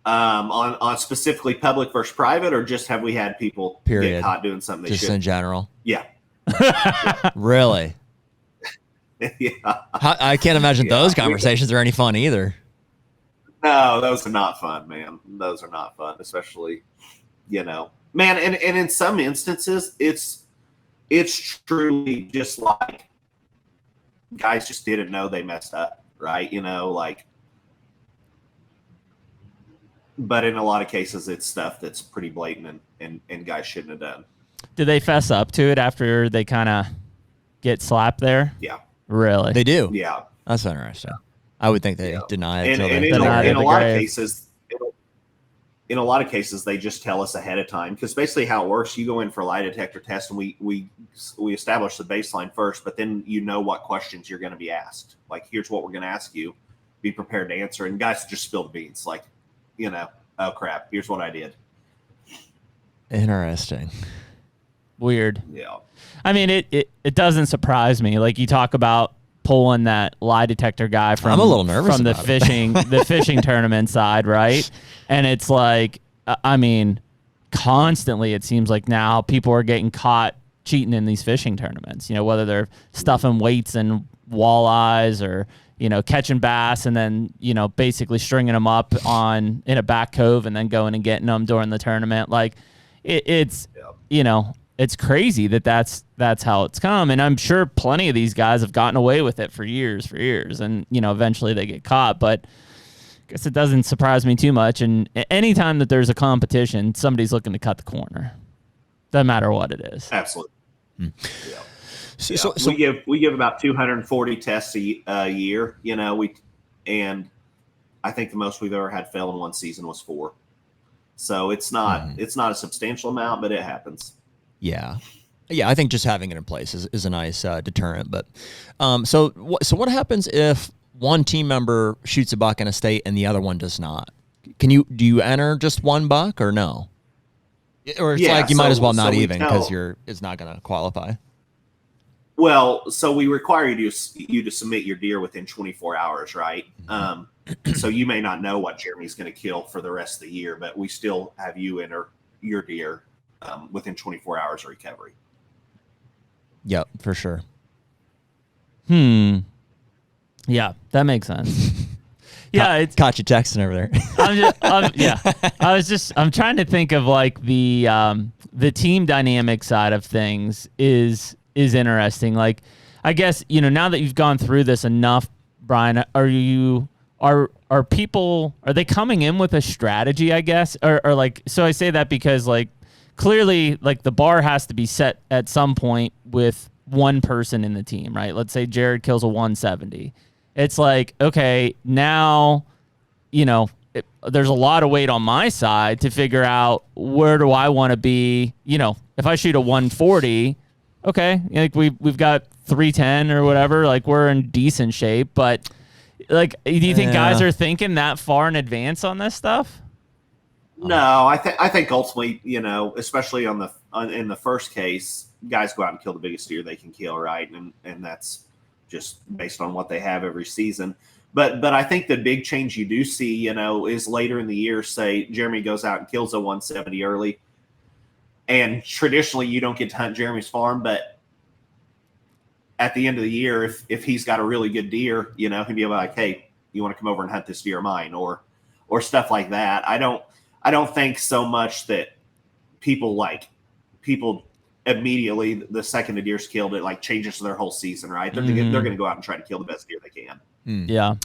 On specifically public versus private, or just have we had people get caught doing something they just shouldn't? In general? Yeah. Really? Yeah. I can't imagine those conversations are any fun either. No, those are not fun, man. Those are not fun, especially, man. And in some instances, it's truly just like guys just didn't know they messed up, right? But in a lot of cases, it's stuff that's pretty blatant and guys shouldn't have done. Do they fess up to it after they kind of get slapped there? Yeah. Really? They do? Yeah. That's interesting. I would think they deny it. And in a lot of cases, they just tell us ahead of time, because basically how it works, you go in for a lie detector test, and we establish the baseline first, but then what questions you're going to be asked. Like, here's what we're going to ask you. Be prepared to answer. And guys just spill the beans. Like, oh crap, here's what I did. Interesting. Weird. Yeah. I mean, it doesn't surprise me. Like, you talk about pulling that lie detector guy from, I'm a little nervous from the fishing tournament side, right? And it's like, I mean, constantly it seems like now people are getting caught cheating in these fishing tournaments, whether they're stuffing weights and walleyes or, catching bass and then, basically stringing them up in a back cove and then going and getting them during the tournament. Like, it's crazy that's how it's come. And I'm sure plenty of these guys have gotten away with it for years. And, eventually they get caught, but I guess it doesn't surprise me too much. And anytime that there's a competition, somebody's looking to cut the corner. Doesn't matter what it is. Absolutely. Hmm. Yeah. So we give about 240 tests a year. And I think the most we've ever had fail in one season was 4. So it's not a substantial amount, but it happens. Yeah. Yeah, I think just having it in place is a nice deterrent. But so what happens if one team member shoots a buck in a state and the other one does not? Do you enter just one buck or no? Or it's like you might as well not even because it's not going to qualify. Well, so we require you to submit your deer within 24 hours, right? So you may not know what Jeremy's going to kill for the rest of the year, but we still have you enter your deer within 24 hours of recovery. Yep, for sure. Yeah, that makes sense. Yeah, it's caught you texting over there. I'm trying to think of like the team dynamic side of things is interesting. Like, I guess, now that you've gone through this enough, Brian, are people, are they coming in with a strategy, I guess? Or like, so I say that because like, clearly like the bar has to be set at some point with one person in the team, right? Let's say Jared kills a 170. It's like, okay, now, there's a lot of weight on my side to figure out where do I want to be. If I shoot a 140, okay, like we've got 310 or whatever, like we're in decent shape. But like, do you think guys are thinking that far in advance on this stuff? No, I think ultimately, especially in the first case, guys go out and kill the biggest deer they can kill, right? And that's just based on what they have every season. But I think the big change you do see, is later in the year, say Jeremy goes out and kills a 170 early. And traditionally you don't get to hunt Jeremy's farm, but at the end of the year, if he's got a really good deer, he'd be like, hey, you want to come over and hunt this deer of mine or stuff like that. I don't think so much that people immediately the second the deer's killed, it like changes their whole season, right? They're going to go out and try to kill the best deer they can. Yeah.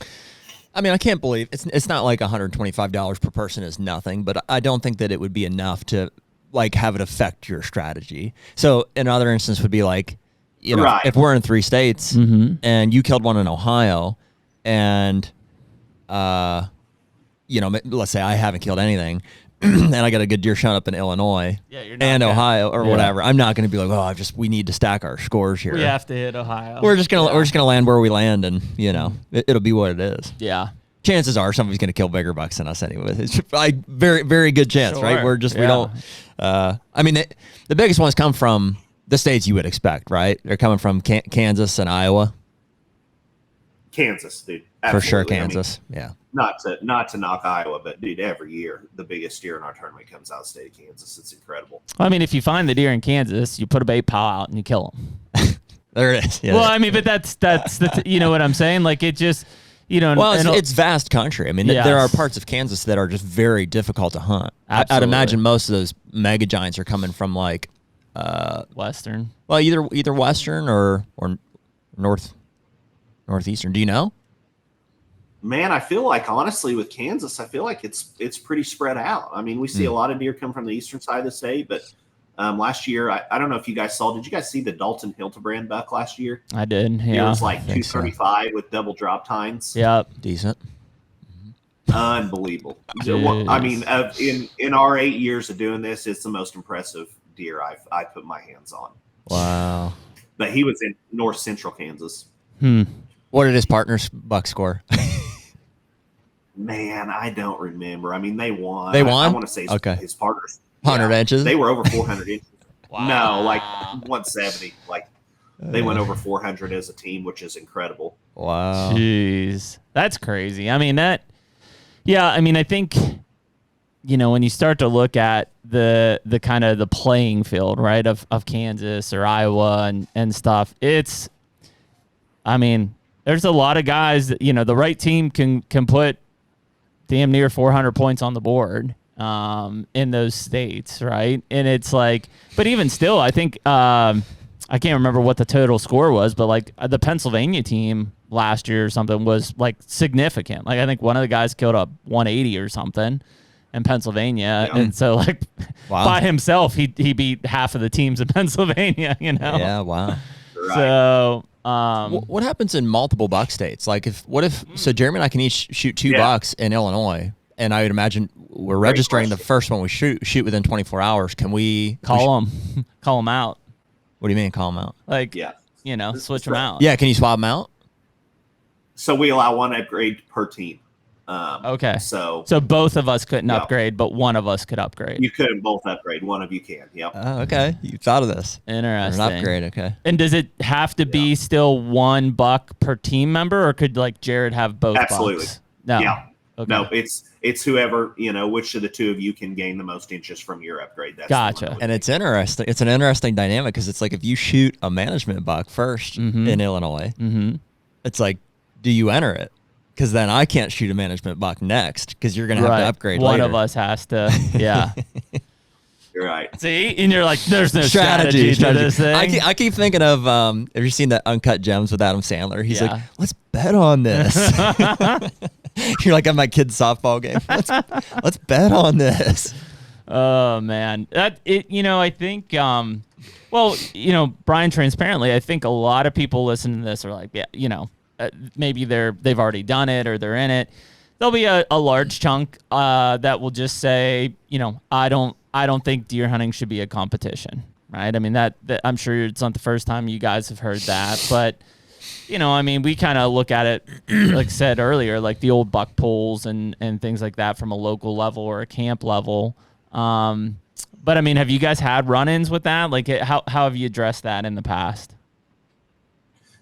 I mean, I can't believe it's not like $125 per person is nothing, but I don't think that it would be enough to like have it affect your strategy. So another instance would be like, right. If we're in 3 states and you killed one in Ohio and, let's say I haven't killed anything and I got a good deer shot up in Illinois and Ohio or whatever, I'm not going to be like, we need to stack our scores here. We have to hit Ohio. We're just gonna land where we land, and it'll be what it is. Yeah. Chances are somebody's gonna kill bigger bucks than us anyway. It's like very, very good chance, right? We don't. I mean, the biggest ones come from the states you would expect, right? They're coming from Kansas and Iowa. Kansas, dude. Absolutely. For sure, Kansas. I mean, not to knock Iowa, but dude, every year the biggest deer in our tournament comes out of the state of Kansas. It's incredible. Well, I mean, if you find the deer in Kansas, you put a bait pile out and you kill them. There it is. Yeah, well, I mean, but that's you know what I'm saying? Like it just, Well, it's vast country. I mean, there are parts of Kansas that are just very difficent to hunt. I'd imagine most of those mega giants are coming from like Western. Well, either Western or northeastern. Do you know? Man, I feel like honestly with Kansas, I feel like it's pretty spread out. I mean, we see a lot of deer come from the eastern side of the state, but last year, I don't know if you guys saw. Did you guys see the Dalton Hildebrand buck last year? I did. Yeah, it was like 235 with double drop tines. Yep, decent. Unbelievable. I mean, in our 8 years of doing this, it's the most impressive deer I've put my hands on. Wow. But he was in north central Kansas. What did his partner's buck score? Man, I don't remember. I mean, they won. They won? I want to say his partners. 100 inches? They were over 400 inches. Wow. No, like 170. Like they went over 400 as a team, which is incredible. Wow. Jeez. That's crazy. I mean, I think, when you start to look at the kind of the playing field, right, of Kansas or Iowa and stuff, there's a lot of guys that, the right team can put damn near 400 points on the board in those states, right? And it's like, but even still, I think I can't remember what the total score was, but like the Pennsylvania team last year or something was like significant. Like I think one of the guys killed a 180 or something in Pennsylvania, and so like by himself, he beat half of the teams in Pennsylvania. Yeah, wow. So, what happens in multiple buck states? Like, so Jeremy and I can each shoot 2 bucks in Illinois, and I would imagine we're registering the first one we shoot within 24 hours. Can we call them out? What do you mean call them out? Like, switch them out. Yeah, can you swap them out? So we allow 1 upgrade per team. Okay. So both of us couldn't upgrade, but one of us could upgrade. You couldn't both upgrade. One of you can. Yep. Oh, okay. You thought of this. Interesting. An upgrade. Okay. And does it have to be still 1 buck per team member, or could like Jared have both? Absolutely. Bucks? No. Yeah. Okay. No, it's whoever, which of the 2 of you can gain the most interest from your upgrade. That's gotcha. And it's interesting. It's an interesting dynamic because it's like if you shoot a management buck first in Illinois, it's like, do you enter it? Because then I can't shoot a management buck next because you're going to have to upgrade One later. of us has to, yeah. You're right. See? And you're like, there's no strategy to this thing. I keep thinking of, have you seen that Uncut Gems with Adam Sandler? He's like, let's bet on this. You're like, at my kid's softball game. Let's bet on this. Oh, man. I think, Brian, transparently, I think a lot of people listening to this are like, maybe they've already done it or they're in it. There'll be a large chunk that will just say, I don't think deer hunting should be a competition, right? I mean that I'm sure it's not the first time you guys have heard that, but we kind of look at it, like I said earlier, like the old buck pools and things like that from a local level or a camp level. But I mean, have you guys had run-ins with that? Like, how have you addressed that in the past?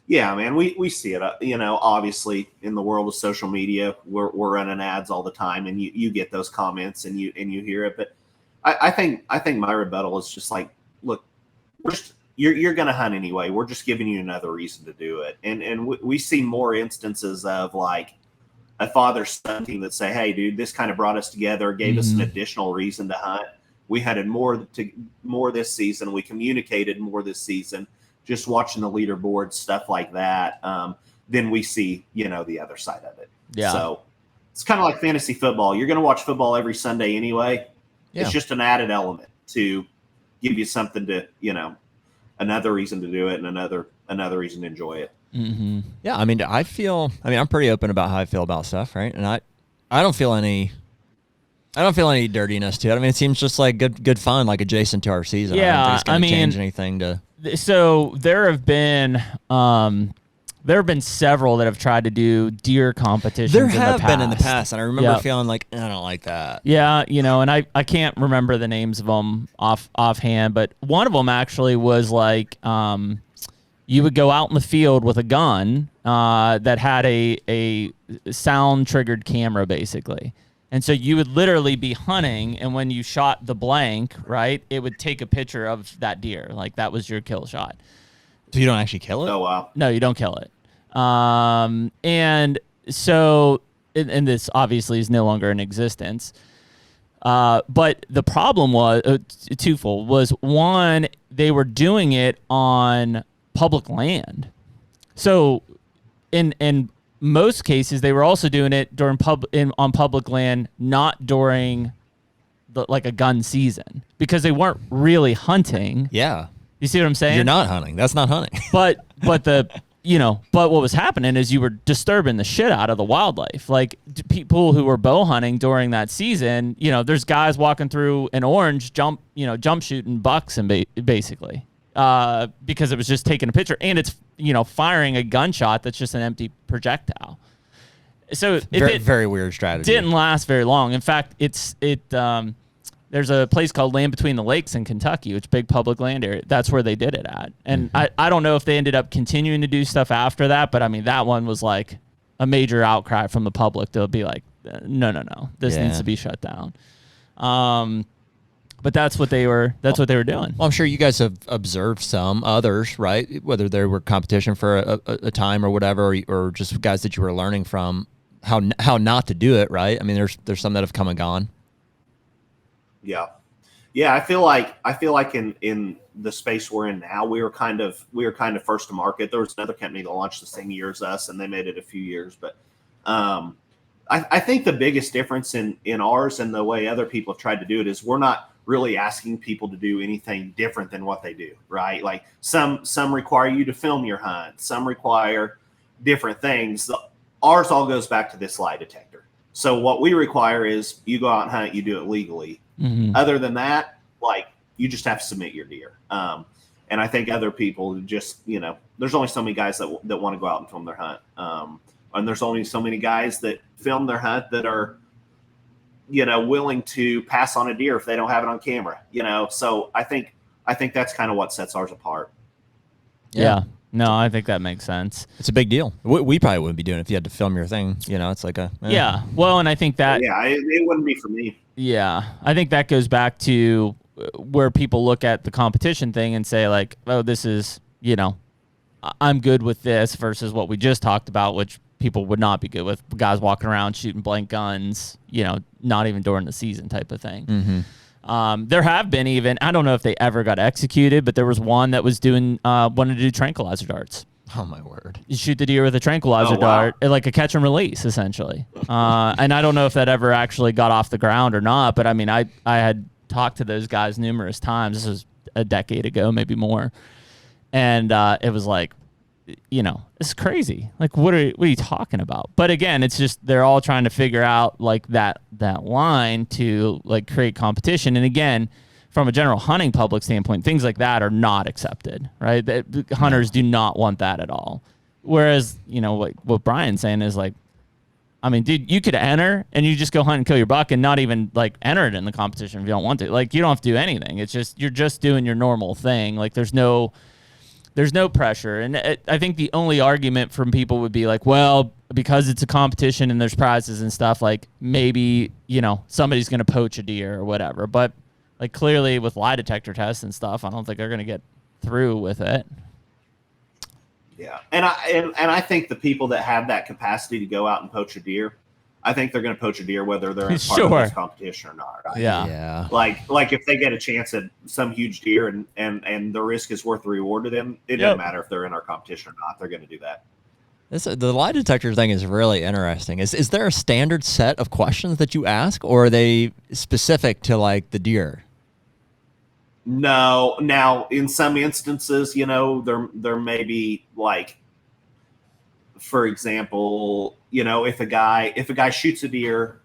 Yeah, man, we see it. Obviously, in the world of social media, we're running ads all the time, and you get those comments and you hear it. But I think my rebuttal is just like, look, you're going to hunt anyway. We're just giving you another reason to do it, and we see more instances of like a father-son team that say, hey, dude, this kind of brought us together, gave us an additional reason to hunt. We hunted more this season. We communicated more this season. Just watching the leaderboard, stuff like that, then we see, the other side of it. Yeah. So it's kind of like fantasy football. You're going to watch football every Sunday anyway. Yeah. It's just an added element to give you something to, another reason to do it and another reason to enjoy it. Mm-hmm. Yeah. I mean, I'm pretty open about how I feel about stuff, right? And I don't feel any dirtiness to it. I mean, it seems just like good fun, like adjacent to our season. Yeah. I don't think it's going to change anything to. So there have been several that have tried to do deer competitions. There have been in the past, and I remember feeling like I don't like that. Yeah, and I can't remember the names of them offhand, but one of them actually was like you would go out in the field with a gun that had a sound triggered camera, basically. And so you would literally be hunting, and when you shot the blank, right, it would take a picture of that deer. Like, that was your kill shot. So you don't actually kill it? Oh, wow. No, you don't kill it. And so, and this obviously is no longer in existence. But the problem was twofold. Was one, they were doing it on public land. So in most cases, they were also doing it during on public land, not during like a gun season, because they weren't really hunting. Yeah. You see what I'm saying? You're not hunting. That's not hunting. But what was happening is you were disturbing the shit out of the wildlife. Like people who were bow hunting during that season, there's guys walking through an orange jump shooting bucks and basically because it was just taking a picture, and it's firing a gunshot that's just an empty projectile. So it very weird strategy. Didn't last very long. In fact, there's a place called Land Between the Lakes in Kentucky, which big public land area. That's where they did it at. And I don't know if they ended up continuing to do stuff after that, but I mean, that one was like a major outcry from the public to be like, no, this needs to be shut down. But that's what they were doing. Well, I'm sure you guys have observed some others, right? Whether they were competition for a time or whatever, or just guys that you were learning from how not to do it, right? I mean, there's some that have come and gone. Yeah. I feel like in the space we're in now, we were kind of first to market. There was another company that launched the same year as us, and they made it a few years. But I think the biggest difference in ours and the way other people have tried to do it is we're really asking people to do anything different than what they do, right? Like some require you to film your hunt, some require different things. Ours all goes back to this lie detector. So what we require is you go out and hunt, you do it legally. Other than that, like you just have to submit your deer. And I think other people just, there's only so many guys that want to go out and film their hunt. And there's only so many guys that film their hunt that are, willing to pass on a deer if they don't have it on camera, So I think that's kind of what sets ours apart. Yeah. No, I think that makes sense. It's a big deal. We probably wouldn't be doing it if you had to film your thing. It's like Yeah. Well, and I think that. Yeah, it wouldn't be for me. Yeah. I think that goes back to where people look at the competition thing and say like, oh, this is, I'm good with this versus what we just talked about, which people would not be good with. Guys walking around shooting blank guns, not even during the season type of thing. There have been even, I don't know if they ever got executed, but there was one that was wanted to do tranquilizer darts. Oh my word. You shoot the deer with a tranquilizer dart, like a catch and release essentially. And I don't know if that ever actually got off the ground or not, but I mean, I had talked to those guys numerous times. This was a decade ago, maybe more. And it was like, it's crazy. Like, what are you talking about? But again, it's just they're all trying to figure out like that line to like create competition. And again, from a general hunting public standpoint, things like that are not accepted, right? Hunters do not want that at all. Whereas, what Brian's saying is like, I mean, dude, you could enter and you just go hunt and kill your buck and not even like enter it in the competition if you don't want to. Like, you don't have to do anything. It's just you're just doing your normal thing. Like, there's no pressure. And I think the only argument from people would be like, well, because it's a competition and there's prizes and stuff, like maybe, somebody's going to poach a deer or whatever. But like clearly with lie detector tests and stuff, I don't think they're going to get through with it. Yeah. And I think the people that have that capacity to go out and poach a deer, I think they're going to poach a deer whether they're in part of this competition or not. Right? Yeah. Like if they get a chance at some huge deer and the risk is worth the reward to them, it doesn't matter if they're in our competition or not. They're going to do that. The lie detector thing is really interesting. Is there a standard set of questions that you ask, or are they specific to like the deer? No. Now, in some instances, there may be like, for example, if a guy shoots a deer,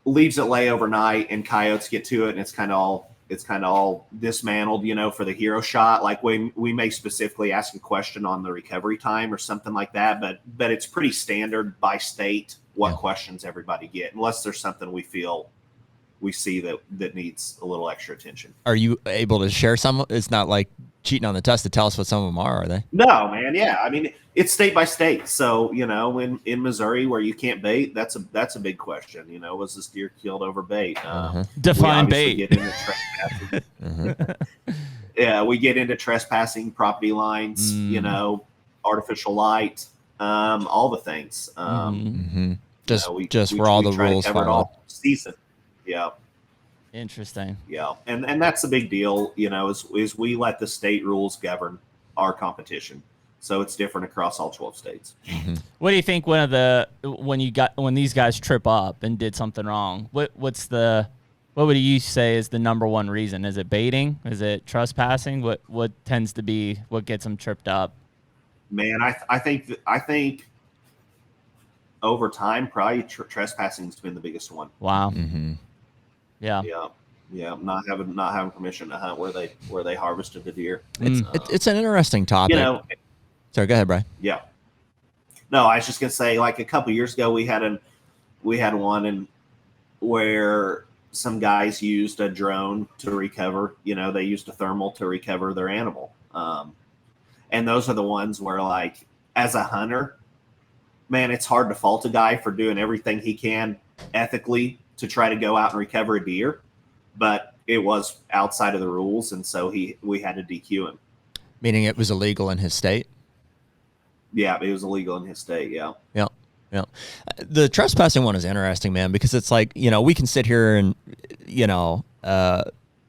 leaves it lay overnight, and coyotes get to it, and it's kind of all dismantled, for the hero shot. Like we may specifically ask a question on the recovery time or something like that, but it's pretty standard by state what questions everybody get, unless there's something we see that needs a little extra attention. Are you able to share some? It's not like cheating on the test to tell us what some of them are they? No, man. Yeah. I mean, it's state by state. So, in Missouri where you can't bait, that's a big question. Was this deer killed over bait? Define bait. Get into trespassing. Yeah. We get into trespassing, property lines, artificial light, all the things. Just where all the rules follow. Season. Yeah. Interesting. Yeah. And that's the big deal, is we let the state rules govern our competition. So it's different across all 12 states. What do you think when these guys trip up and did something wrong? What would you say is the number one reason? Is it baiting? Is it trespassing? What tends to be what gets them tripped up? Man, I think over time probably trespassing has been the biggest one. Wow. Mm-hmm. Yeah. Yeah. Not having permission to hunt where they harvested the deer. It's an interesting topic. Sorry, go ahead, Brian. Yeah. No, I was just gonna say, like a couple years ago, we had one and where some guys used a drone to recover. They used a thermal to recover their animal. And those are the ones where, like, as a hunter, man, it's hard to fault a guy for doing everything he can ethically to try to go out and recover a deer, but it was outside of the rules, and so we had to DQ him. Meaning it was illegal in his state? Yeah, it was illegal in his state, yeah. Yeah. Yeah. The trespassing one is interesting, man, because it's like, we can sit here and,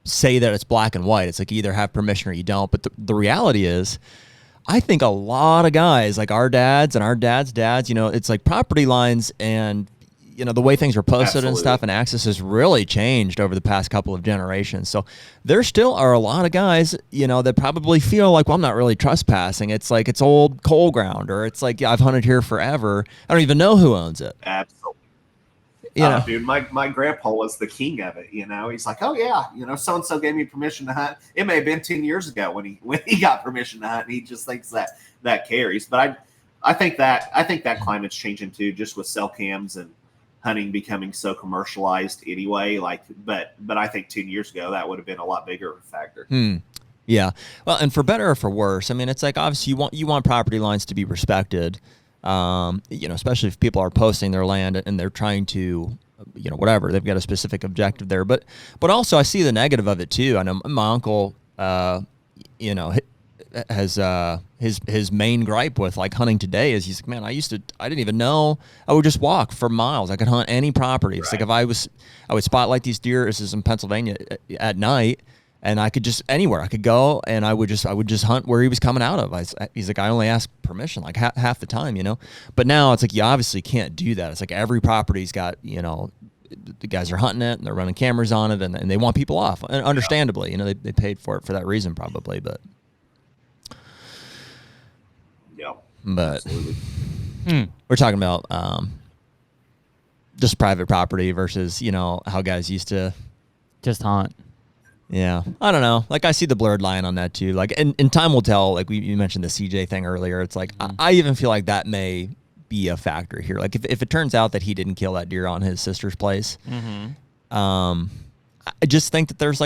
say that it's black and white. It's like you either have permission or you don't. But the reality is, I think a lot of guys, like our dads and our dads' dads, it's like property lines and, the way things are posted Absolutely. and stuff, and access has really changed over the past couple of generations. So there still are a lot of guys, that probably feel like, well, I'm not really trespassing. It's like it's old coal ground, or it's like, yeah, I've hunted here forever. I don't even know who owns it. Absolutely. Yeah, Dude, my grandpa was the king of it. He's like, oh yeah, so and so gave me permission to hunt. It may have been 10 years ago when he got permission to hunt, and he just thinks that carries. But I think that climate's changing too, just with cell cams and hunting becoming so commercialized anyway. But I think 10 years ago that would have been a lot bigger of a factor. Yeah. Well, and for better or for worse, I mean, it's like, obviously you want property lines to be respected. Especially if people are posting their land and they're trying to, whatever, they've got a specific objective there. But also I see the negative of it too. I know my uncle, has his main gripe with like hunting today is he's like, man, I didn't even know I would just walk for miles. I could hunt any property. It's like if I would spotlight these deer. This is in Pennsylvania at night. And I could just anywhere I could go, and I would just hunt where he was coming out of. He's like, I only ask permission like half the time, But now it's like you obviously can't do that. It's like every property's got, the guys are hunting it and they're running cameras on it, and they want people off. And understandably, they paid for it for that reason probably, but Yeah, but absolutely. we're talking about just private property versus how guys used to Just hunt. Yeah, I don't know. Like I see the blurred line on that too. Like, and time will tell. Like you mentioned the CJ thing earlier. It's like I even feel like that may be a factor here. Like if it turns out that he didn't kill that deer on his sister's place, I just think that there's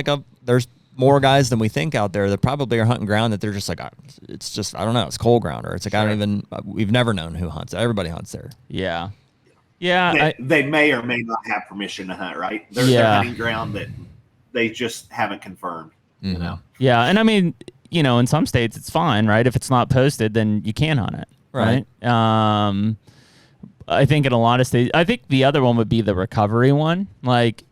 more guys than we think out there that probably are hunting ground that they're just like, it's just, I don't know, it's coal ground, or it's like, sure. We've never known who hunts. Everybody hunts there. Yeah. Yeah. They may or may not have permission to hunt, right? They're hunting ground that they just haven't confirmed, Yeah. And I mean, in some states it's fine, right? If it's not posted, then you can hunt it. Right. I think in a lot of states, I think the other one would be the recovery one. Like,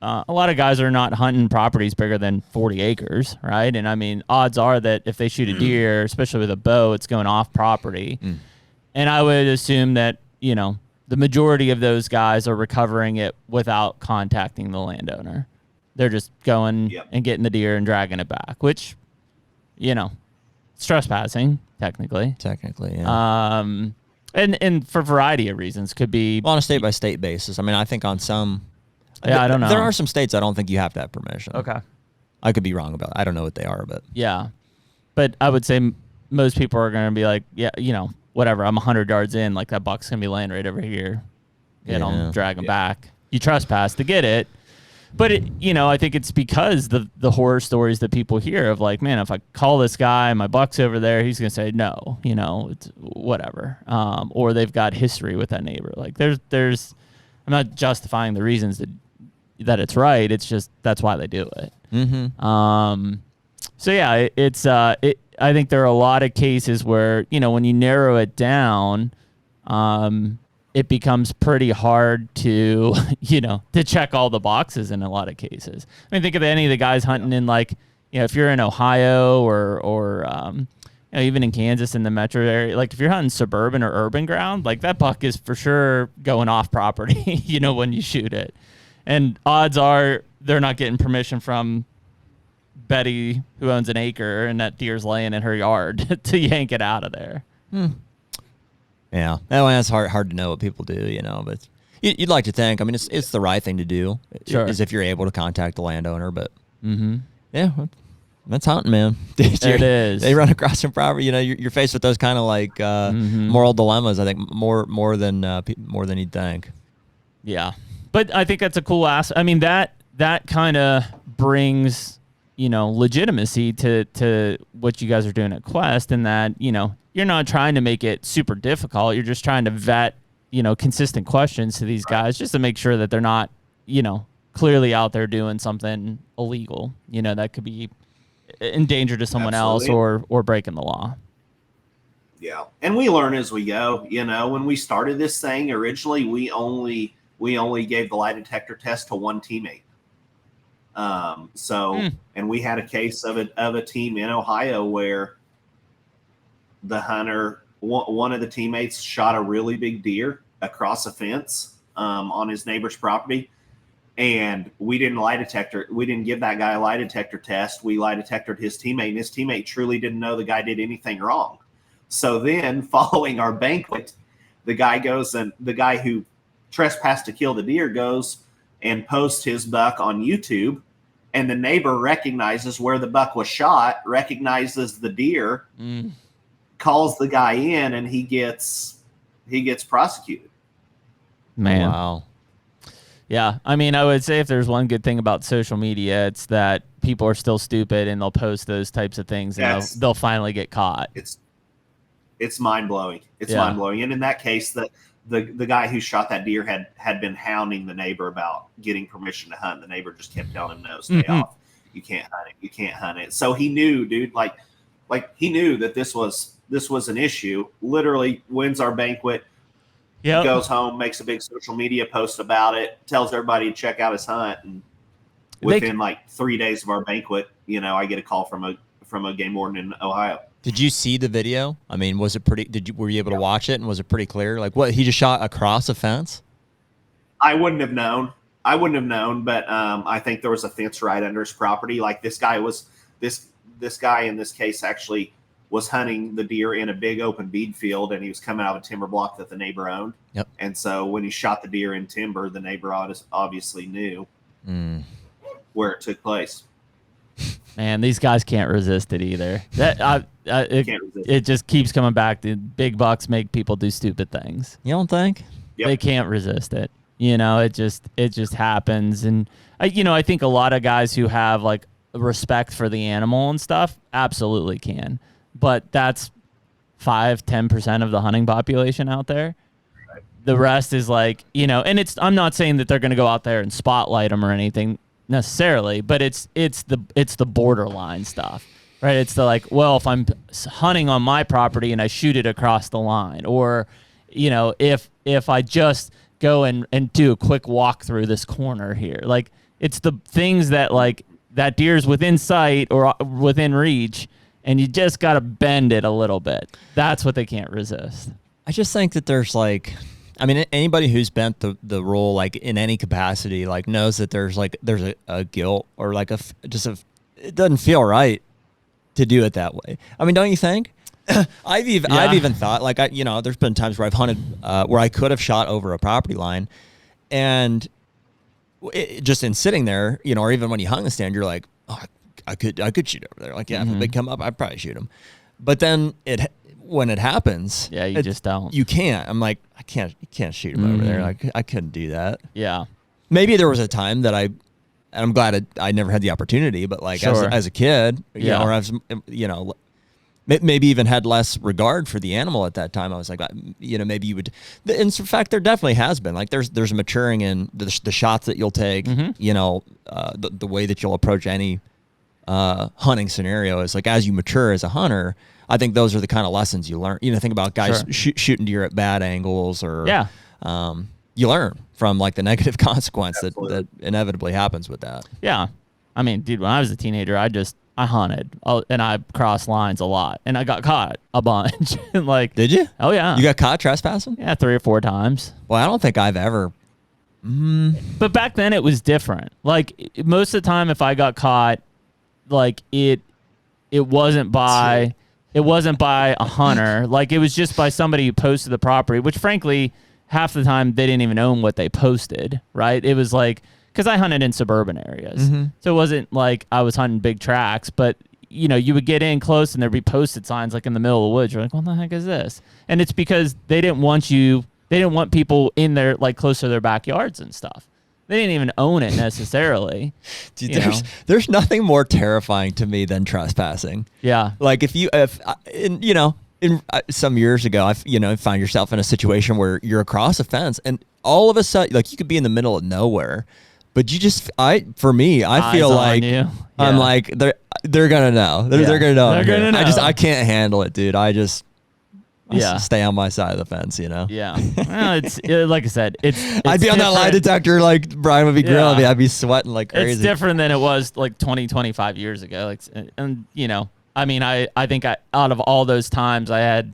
a lot of guys are not hunting properties bigger than 40 acres, right? And I mean, odds are that if they shoot a deer, especially with a bow, it's going off property. And I would assume that, the majority of those guys are recovering it without contacting the landowner. They're just going and getting the deer and dragging it back, which, it's trespassing, technically. Yeah. And for a variety of reasons, could be on a state-by-state basis. I mean, I think on some... I don't know. There are some states I don't think you have to have permission. Okay. I could be wrong about it. I don't know what they are, but... Yeah. But I would say most people are going to be like, whatever, I'm 100 yards in, like that buck's going to be laying right over here. Drag him back. You trespass to get it. But, I think it's because the horror stories that people hear of like, man, if I call this guy, my buck's over there, he's going to say no, it's whatever. Or they've got history with that neighbor. Like there's I'm not justifying the reasons that it's right. It's just that's why they do it. So yeah, I think there are a lot of cases where, when you narrow it down, it becomes pretty hard to, to check all the boxes in a lot of cases. I mean, think of any of the guys hunting in like, if you're in Ohio or even in Kansas in the metro area, like if you're hunting suburban or urban ground, like that buck is for sure going off property, when you shoot it. And odds are they're not getting permission from Betty, who owns an acre, and that deer's laying in her yard to yank it out of there. Yeah, that's hard to know what people do, but you'd like to think. I mean, it's the right thing to do, is if you're able to contact the landowner. But yeah, that's hunting, man. It is. They run across some property. You're faced with those kind of like moral dilemmas. I think more than you'd think. Yeah, but I think that's a cool aspect. I mean, that kind of brings legitimacy to what you guys are doing at Quest, and that you're not trying to make it super difficult. You're just trying to vet, consistent questions to these guys just to make sure that they're not, clearly out there doing something illegal, that could be in danger to someone else or breaking the law. Yeah. And we learn as we go. When we started this thing originally, we only gave the lie detector test to one teammate. And we had a case of a team in Ohio where the hunter, one of the teammates shot a really big deer across a fence, on his neighbor's property. And we didn't give that guy a lie detector test. We lie detectored his teammate, and his teammate truly didn't know the guy did anything wrong. So then following our banquet, the guy who trespassed to kill the deer goes and posts his buck on YouTube, and the neighbor recognizes where the buck was shot, recognizes the deer, calls the guy in, and he gets prosecuted. Man. Wow. Yeah, I mean, I would say if there's one good thing about social media, it's that people are still stupid and they'll post those types of things, and they'll finally get caught. It's mind blowing. It's mind blowing. And in that case, the guy who shot that deer had been hounding the neighbor about getting permission to hunt. The neighbor just kept telling him, "No, stay off. You can't hunt it. You can't hunt it." So he knew, dude. Like he knew that this was an issue. Literally wins our banquet. Yep. Goes home, makes a big social media post about it, tells everybody to check out his hunt, and within 3 days of our banquet, I get a call from a game warden in Ohio. Did you see the video? I mean, was it pretty? Were you able to watch it, and was it pretty clear? Like, what, he just shot across a fence? I wouldn't have known, but I think there was a fence right under his property. Like this guy in this case actually was hunting the deer in a big open bead field, and he was coming out of a timber block that the neighbor owned. Yep. And so when he shot the deer in timber, the neighbor obviously knew where it took place. Man, these guys can't resist it either. It just keeps coming back. The big bucks make people do stupid things. You don't think? Yep. They can't resist it. It just happens. And I think a lot of guys who have like respect for the animal and stuff absolutely can. But that's 5-10% of the hunting population out there. Right. The rest is like, and I'm not saying that they're going to go out there and spotlight them or anything necessarily, but it's the borderline stuff, right? It's the like, well, if I'm hunting on my property and I shoot it across the line, or, if I just go and do a quick walk through this corner here, like it's the things that like that deer's within sight or within reach, and you just got to bend it a little bit. That's what they can't resist. I just think that there's anybody who's bent the rule like in any capacity, like knows that there's a guilt or like it doesn't feel right to do it that way. I mean, don't you think? I've even thought like there's been times where I've hunted where I could have shot over a property line, and just in sitting there, or even when you hung the stand, you're like, oh, I could shoot over there. Like, if they come up, I'd probably shoot them. But then when it happens, you just don't. You can't. I'm like, you can't shoot them over there. Like, I couldn't do that. Yeah. Maybe there was a time that I'm glad I never had the opportunity, but like as a kid, or as maybe even had less regard for the animal at that time. I was like, maybe you would. In fact, there definitely has been. Like, there's a maturing in the shots that you'll take. The way that you'll approach any hunting scenario is like, as you mature as a hunter, I think those are the kind of lessons you learn. Think about guys shooting deer at bad angles, or you learn from like the negative consequence that inevitably happens with that. Yeah, I mean, dude, when I was a teenager, I hunted and I crossed lines a lot, and I got caught a bunch. Like, did you? Oh yeah, you got caught trespassing? Yeah, 3 or 4 times. Well, I don't think I've ever. But back then it was different. Like most of the time, if I got caught, like it wasn't by a hunter. Like it was just by somebody who posted the property, which frankly, half the time they didn't even own what they posted, right? It was like, because I hunted in suburban areas. So it wasn't like I was hunting big tracts, but you would get in close and there'd be posted signs like in the middle of the woods. You're like, what the heck is this? And it's because they didn't want people in there like close to their backyards and stuff. They didn't even own it necessarily. Dude, there's nothing more terrifying to me than trespassing. Yeah. Like some years ago, I find yourself in a situation where you're across a fence and all of a sudden, like you could be in the middle of nowhere, but I feel like I'm like, they're going to know. They're going to know. They're going to know. I can't handle it, dude. I stay on my side of the fence, Yeah. Well, it's like I said, it's I'd be on that lie detector, like Brian would be grilling me. I'd be sweating like crazy. It's different than it was like 25 years ago. Like, and I mean, I think out of all those times I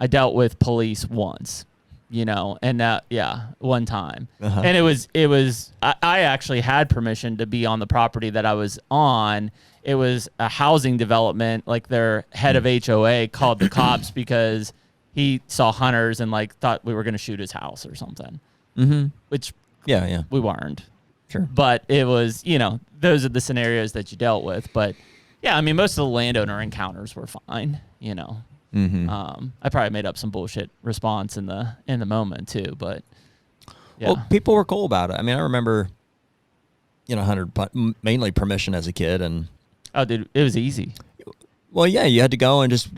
dealt with police once. and one time. Uh-huh. And I actually had permission to be on the property that I was on. It was a housing development, like their head of HOA called the cops because he saw hunters and like thought we were going to shoot his house or something, which we weren't. Sure. But it was, those are the scenarios that you dealt with. But yeah, I mean, most of the landowner encounters were fine, I probably made up some bullshit response in the moment too, but yeah. Well, people were cool about it. I mean, I remember, hunted mainly permission as a kid, and dude, it was easy. Well, yeah, you had to go and just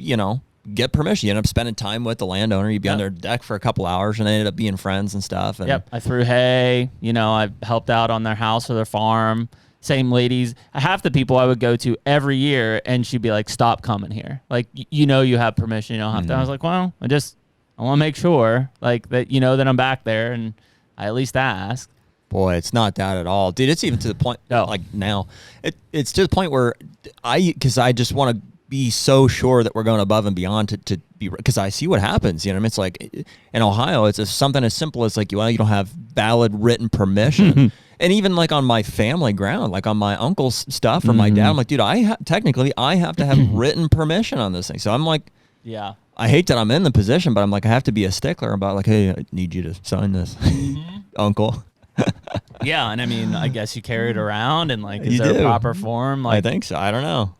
get permission. You end up spending time with the landowner. You'd be on their deck for a couple hours, and they ended up being friends and stuff. And I threw hay. I helped out on their house or their farm. Same ladies. Half the people I would go to every year, and she'd be like, "Stop coming here. Like, you have permission. You don't have to." I was like, "Well, I want to make sure, like, that that I'm back there, and I at least ask." Boy, it's not that at all, dude. It's even to the point, like now, it's to the point where because I just want to be so sure that we're going above and beyond to be, because I see what happens. I mean, it's like in Ohio, it's something as simple as like, you don't have valid written permission. And even like on my family ground, like on my uncle's stuff or my dad, I'm like, dude, technically I have to have written permission on this thing. So I'm like, I hate that I'm in the position, but I'm like, I have to be a stickler about like, hey, I need you to sign this, uncle. Yeah, and I mean, I guess you carry it around, and like, is there a proper form? Like, I think so. I don't know.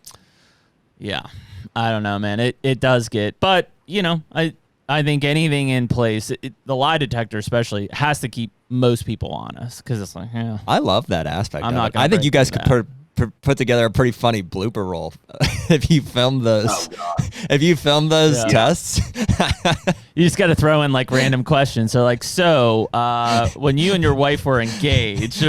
Yeah, I don't know, man. It does get, but I think anything in place, the lie detector especially, has to keep most people honest, because it's like, I love that aspect. I think you guys could put together a pretty funny blooper roll if you film those. If you film those tests, you just got to throw in like random questions. So like, when you and your wife were engaged,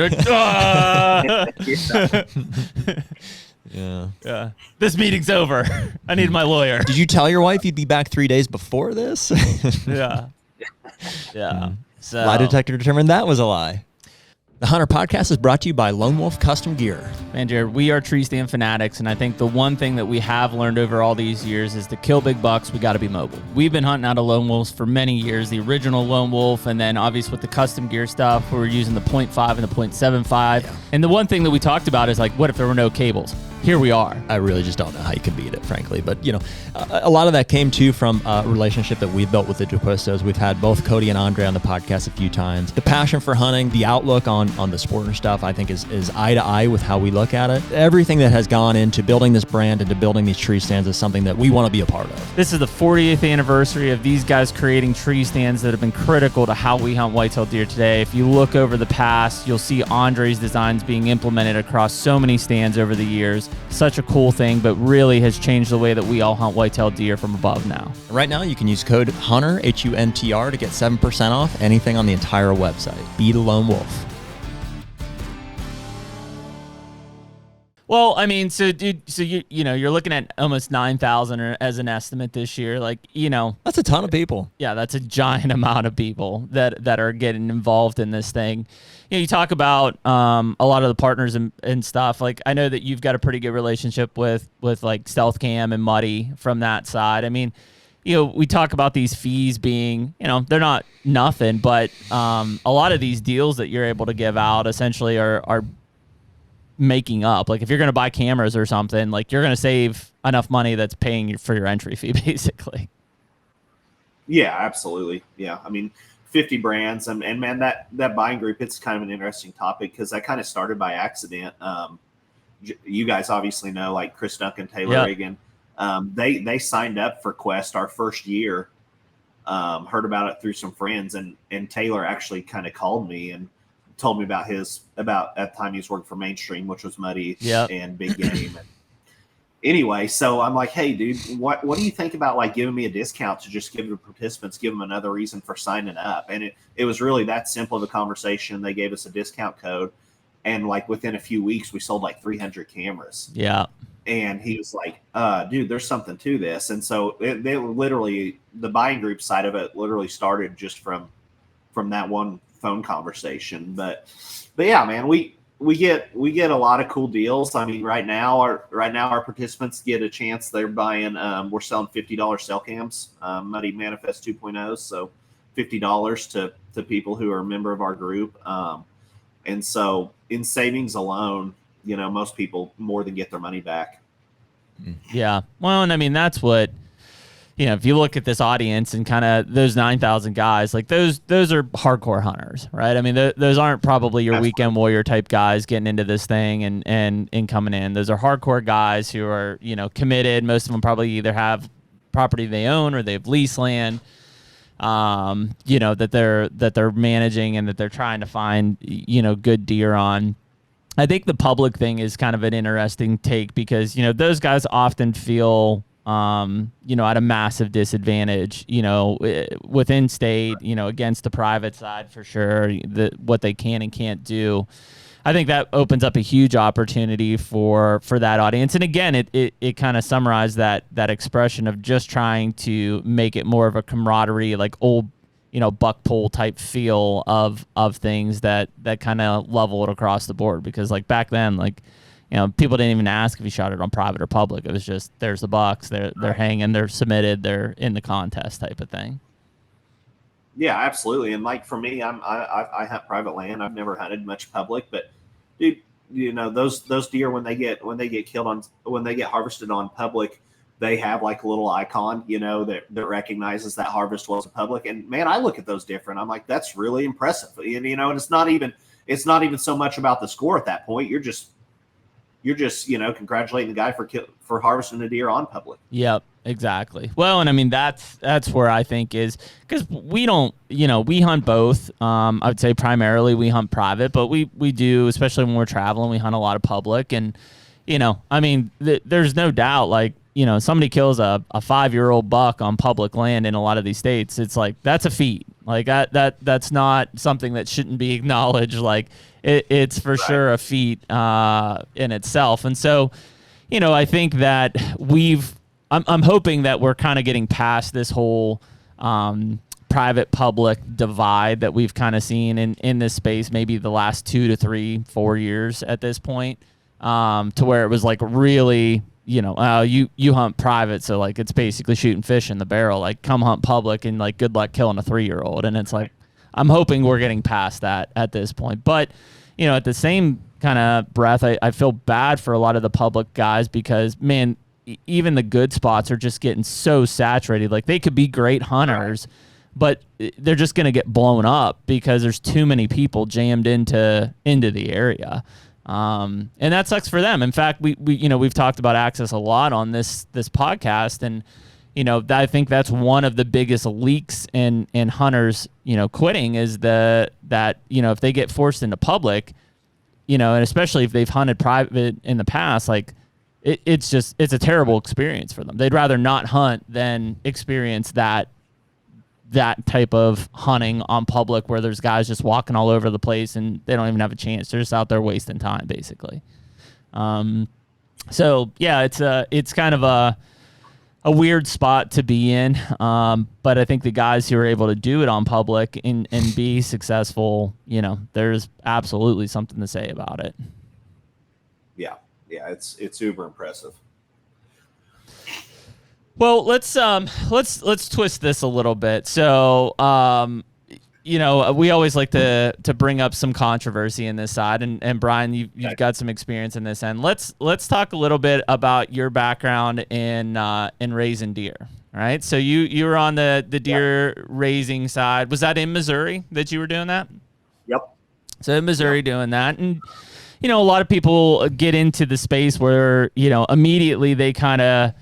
yeah. This meeting's over. I need my lawyer. Did you tell your wife you'd be back 3 days before this? Yeah. So lie detector determined that was a lie. The HUNTR Podcast is brought to you by Lone Wolf Custom Gear. Man, Jared, we are tree stand fanatics, and I think the one thing that we have learned over all these years is to kill big bucks, we got to be mobile. We've been hunting out of Lone Wolves for many years, the original Lone Wolf, and then obviously with the custom gear stuff, we're using the 0.5 and the 0.75. Yeah. And the one thing that we talked about is like, what if there were no cables? Here we are. I really just don't know how you can beat it, frankly. But, a lot of that came, too, from a relationship that we've built with the DeQuistos. We've had both Cody and Andre on the podcast a few times. The passion for hunting, the outlook on the sport and stuff, I think is eye to eye with how we look at it. Everything that has gone into building this brand and to building these tree stands is something that we want to be a part of. This is the 40th anniversary of these guys creating tree stands that have been critical to how we hunt whitetail deer today. If you look over the past, you'll see Andre's designs being implemented across so many stands over the years. Such a cool thing, but really has changed the way that we all hunt whitetail deer from above now. Right now, you can use code HUNTR, HUNTR, to get 7% off anything on the entire website. Be the lone wolf. Well, I mean, so dude, you're looking at almost 9,000 as an estimate this year. Like, that's a ton of people. Yeah, that's a giant amount of people that are getting involved in this thing. You talk about a lot of the partners and stuff. Like, I know that you've got a pretty good relationship with like Stealth Cam and Muddy from that side. I mean, we talk about these fees being, they're not nothing, but a lot of these deals that you're able to give out essentially are making up. Like, if you're going to buy cameras or something, like, you're going to save enough money that's paying for your entry fee, basically. Yeah, absolutely. Yeah, I mean, 50 brands, and man, that buying group, it's kind of an interesting topic because I kind of started by accident. You guys obviously know, like Chris Duncan, Taylor Reagan. They signed up for Quest our first year. Heard about it through some friends, and Taylor actually kind of called me and told me about at the time he was working for Mainstream, which was Muddy and Big Game. And anyway, so I'm like, hey, dude, what do you think about like giving me a discount to just give the participants, give them another reason for signing up? And it was really that simple of a conversation. They gave us a discount code, and like within a few weeks, we sold like 300 cameras. Yeah. And he was like, dude, there's something to this. And so they literally, the buying group side of it literally started just from that one phone conversation. But yeah, man, we get a lot of cool deals. I mean, right now our participants get a chance. They're buying we're selling $50 cell cams, Muddy Manifest 2.0, so $50 to people who are a member of our group. And so in savings alone, most people more than get their money back. Yeah. Well, and I mean, that's what, if you look at this audience and kind of those 9,000 guys, like those are hardcore hunters, right? I mean, those aren't probably your weekend warrior type guys getting into this thing and coming in. Those are hardcore guys who are, committed. Most of them probably either have property they own or they have lease land, that they're managing and that they're trying to find, good deer on. I think the public thing is kind of an interesting take because, those guys often feel, at a massive disadvantage, within state, against the private side for sure, what they can and can't do. I think that opens up a huge opportunity for that audience. And again, it kind of summarized that expression of just trying to make it more of a camaraderie, like old, buck pull type feel of things that kind of level it across the board. Because like back then, like, people didn't even ask if you shot it on private or public. It was just, there's the bucks, they're hanging, they're submitted, they're in the contest type of thing. Yeah, absolutely. And like for me, I hunt private land. I've never hunted much public, but dude, those deer when they get killed when they get harvested on public, they have like a little icon, that recognizes that harvest was public. And man, I look at those different. I'm like, that's really impressive. And and it's not even so much about the score at that point. You're just congratulating the guy for harvesting a deer on public. Yep, exactly. Well, and I mean, that's where I think is, because we don't, we hunt both. I would say primarily we hunt private, but we do, especially when we're traveling, we hunt a lot of public. And, I mean, there's no doubt, like, somebody kills a 5-year-old buck on public land in a lot of these states. It's like, that's a feat. Like that's not something that shouldn't be acknowledged. Like it's for sure a feat in itself. And so, I think that I'm hoping that we're kind of getting past this whole private public divide that we've kind of seen in this space, maybe the last 2 to 3, 4 years at this point, to where it was like really, you hunt private, so like it's basically shooting fish in the barrel. Like come hunt public and like good luck killing a 3-year-old. And it's like, I'm hoping we're getting past that at this point. But at the same kind of breath, I feel bad for a lot of the public guys because man, even the good spots are just getting so saturated. Like they could be great hunters, but they're just going to get blown up because there's too many people jammed into the area. And that sucks for them. In fact, we've talked about access a lot on this podcast, and I think that's one of the biggest leaks in hunters, quitting is that if they get forced into public, and especially if they've hunted private in the past, like it's a terrible experience for them. They'd rather not hunt than experience that type of hunting on public where there's guys just walking all over the place and they don't even have a chance. They're just out there wasting time, basically. So yeah, it's kind of a weird spot to be in. But I think the guys who are able to do it on public and be successful, there's absolutely something to say about it. Yeah. Yeah. It's uber impressive. Well, let's twist this a little bit. So, we always like to bring up some controversy in this side, and Brian, you've got some experience in this end. Let's talk a little bit about your background in raising deer. All right, so you were on the deer raising side. Was that in Missouri that you were doing that? Yep. So in Missouri doing that, and a lot of people get into the space where immediately they kind of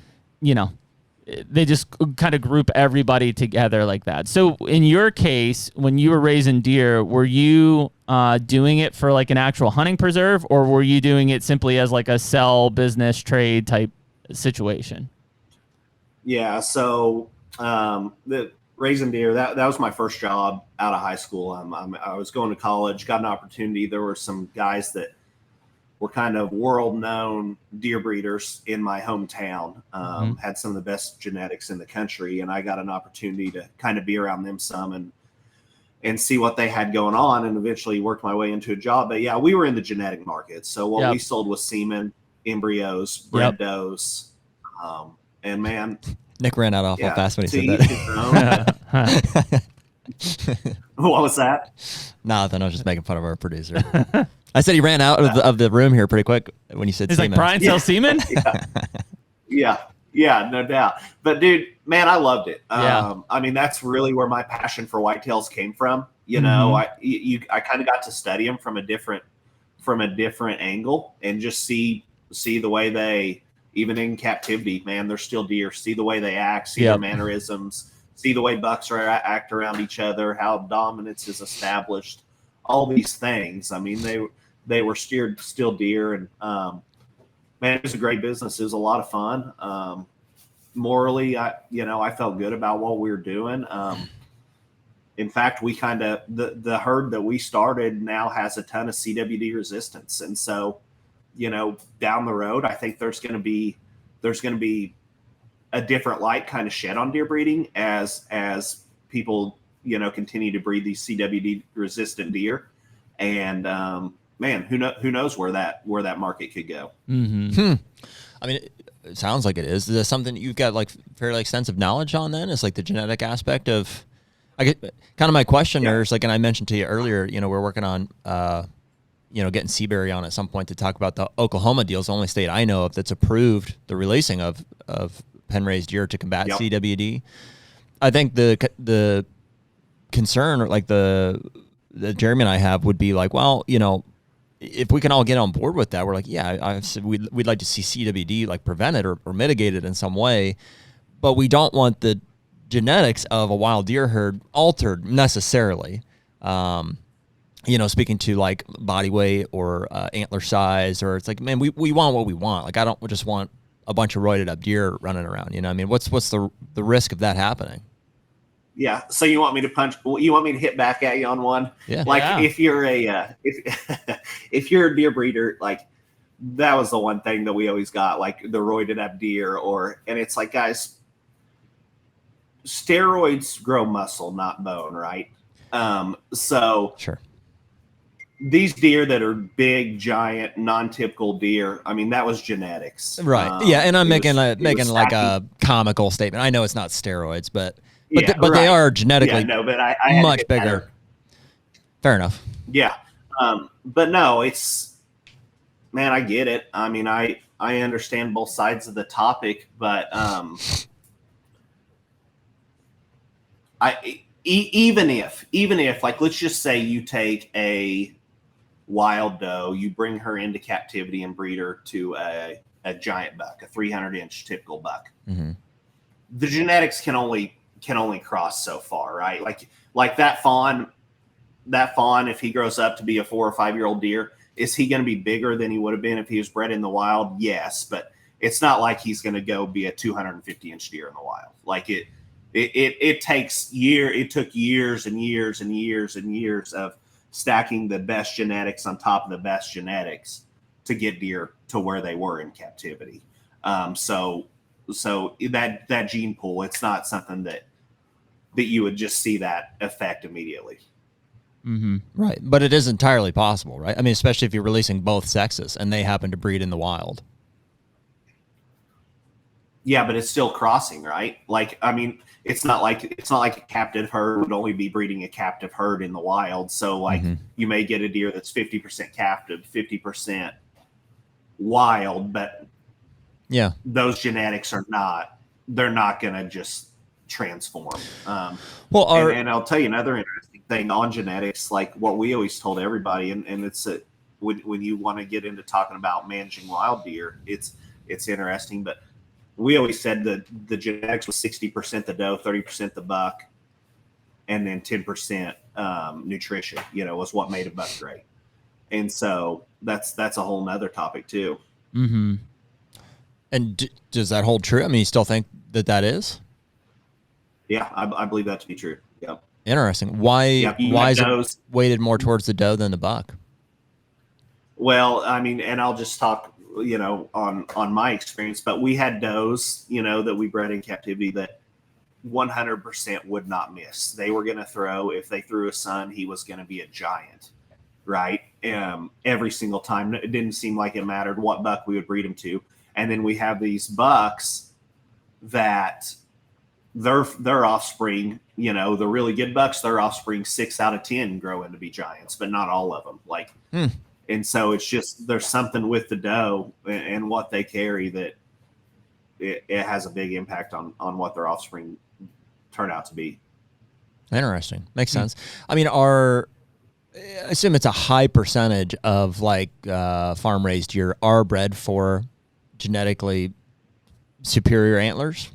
they just kind of group everybody together like that. So in your case, when you were raising deer, were you doing it for like an actual hunting preserve, or were you doing it simply as like a sell business trade type situation? Yeah. So the raising deer, that was my first job out of high school. I was going to college, got an opportunity. There were some guys that were kind of world-known deer breeders in my hometown, had some of the best genetics in the country, and I got an opportunity to kind of be around them some and see what they had going on, and eventually worked my way into a job. But yeah, we were in the genetic market. So what we sold was semen, embryos, bred does, and man, Nick ran out awful fast when he said that. What was that? Nothing. I was just making fun of our producer. I said he ran out of the room here pretty quick when you said He's semen. like, Brian sells semen? Yeah, no doubt. But dude, man, I loved it. Yeah. I mean, that's really where my passion for whitetails came from. You know, I kind of got to study them from a different angle and just see the way they, even in captivity, man, they're still deer. See the way they act, see their mannerisms, see the way bucks act around each other, how dominance is established, all these things. I mean, they were still deer, and man, it was a great business. It was a lot of fun. Morally, I felt good about what we were doing. In fact, we kind of the herd that we started now has a ton of CWD resistance, and so, down the road, I think there's going to be a different light kind of shed on deer breeding as people continue to breed these CWD resistant deer, and man, who knows where that market could go. Mm-hmm. I mean, it sounds like it is. Is that something you've got like fairly extensive knowledge on? Then it's like the genetic aspect of. I get kind of my question there is like, and I mentioned to you earlier, we're working on, getting Seabury on at some point to talk about the Oklahoma deal. It's the only state I know of that's approved the releasing of pen raised deer to combat CWD. I think the concern, or like the Jeremy and I have, would be like, well, if we can all get on board with that, we're like, yeah, we'd like to see CWD like prevented or mitigated in some way, but we don't want the genetics of a wild deer herd altered necessarily. Speaking to like body weight or antler size, or it's like, man, we want what we want. Like, I don't just want a bunch of roided up deer running around. I mean, what's the risk of that happening? Yeah. So you want me to hit back at you on one? Yeah. Like if you're if you're a deer breeder, like that was the one thing that we always got, like the roided up deer, and it's like, guys, steroids grow muscle, not bone, right? So sure, these deer that are big, giant, non-typical deer, I mean, that was genetics, right? Yeah, and I'm making like a comical statement. I know it's not steroids, but they are genetically but I much bigger. Fair enough. Yeah, but no, it's, man, I get it. I mean, I understand both sides of the topic, but even if like, let's just say you take a wild doe, you bring her into captivity and breed her to a giant buck, a 300-inch typical buck. Mm-hmm. The genetics can only cross so far, right? Like that fawn, if he grows up to be a 4 or 5 year old deer, is he going to be bigger than he would have been if he was bred in the wild? Yes, but it's not like he's going to go be a 250-inch deer in the wild. Like it took years and years and years and years of stacking the best genetics on top of the best genetics to get deer to where they were in captivity. So that gene pool, it's not something that you would just see that effect immediately. Mm-hmm. Right. But it is entirely possible, right? I mean, especially if you're releasing both sexes and they happen to breed in the wild. Yeah, but it's still crossing, right? Like, I mean, it's not like a captive herd would only be breeding a captive herd in the wild. So like, you may get a deer that's 50% captive, 50% wild, but yeah, those genetics they're not going to just transform. And I'll tell you another interesting thing on genetics, like what we always told everybody, and it's when you want to get into talking about managing wild deer, it's interesting, but we always said that the genetics was 60% the doe, 30% the buck, and then 10% nutrition, was what made a buck great. And so that's a whole nother topic too. Mm-hmm. And does that hold true? I mean, you still think that is? Yeah, I believe that to be true. Yeah. Interesting. Why is it weighted more towards the doe than the buck? Well, I mean, and I'll just talk, on my experience, but we had does, that we bred in captivity that 100% would not miss. They were going to throw, if they threw a son, he was going to be a giant, right? Every single time. It didn't seem like it mattered what buck we would breed him to. And then we have these bucks that their offspring, you know, the really good bucks, their offspring 6 out of 10 grow into be giants, but not all of them. Like, and so it's just there's something with the doe and what they carry that it has a big impact on what their offspring turn out to be. Interesting. Makes sense. I mean, I assume it's a high percentage of like farm raised deer are bred for genetically superior antlers.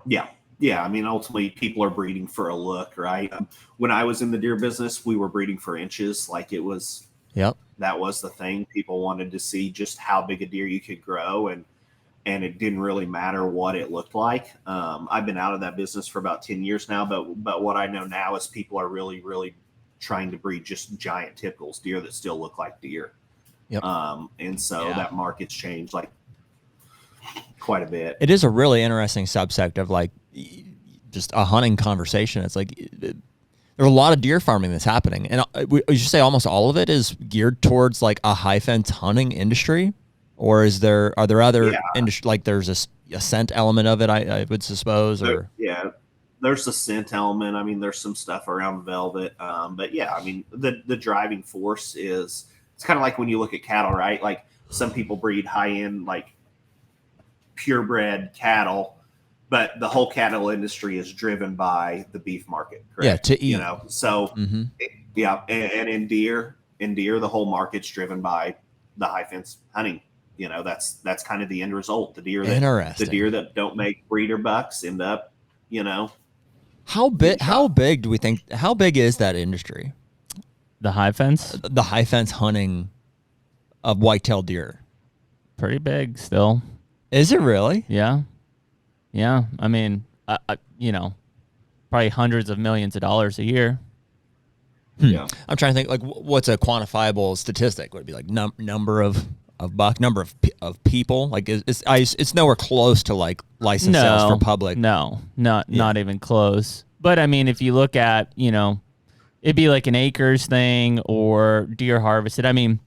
Yeah. Yeah. I mean, ultimately people are breeding for a look, right? When I was in the deer business, we were breeding for inches. Like it was, that was the thing. People wanted to see just how big a deer you could grow. And it didn't really matter what it looked like. I've been out of that business for about 10 years now, but what I know now is people are really, really trying to breed just giant typicals, deer that still look like deer. And so that market's changed like quite a bit. It is a really interesting subsect of like just a hunting conversation. It's like there's a lot of deer farming that's happening. And you should say almost all of it is geared towards like a high fence hunting industry. Or are there other industry, like there's a scent element of it, I would suppose, or there's a scent element. I mean, there's some stuff around velvet, but yeah, I mean, the driving force is it's kind of like when you look at cattle, right? Like some people breed high end, like purebred cattle, but the whole cattle industry is driven by the beef market, correct? Yeah, to eat, you know. So and in deer, the whole market's driven by the high fence hunting. You know, that's kind of the end result. The deer that don't make breeder bucks end up, you know. How big do we think? How big is that industry? The high fence? The high fence hunting of white-tailed deer. Pretty big still. Is it really? Yeah. Yeah. I mean, you know, probably hundreds of millions of dollars a year. Yeah. I'm trying to think, like, what's a quantifiable statistic? Would it be like number of people? Like, it's nowhere close to like license sales for public. No, not even close. But I mean, if you look at, you know, it'd be like an acres thing or deer harvested. I mean,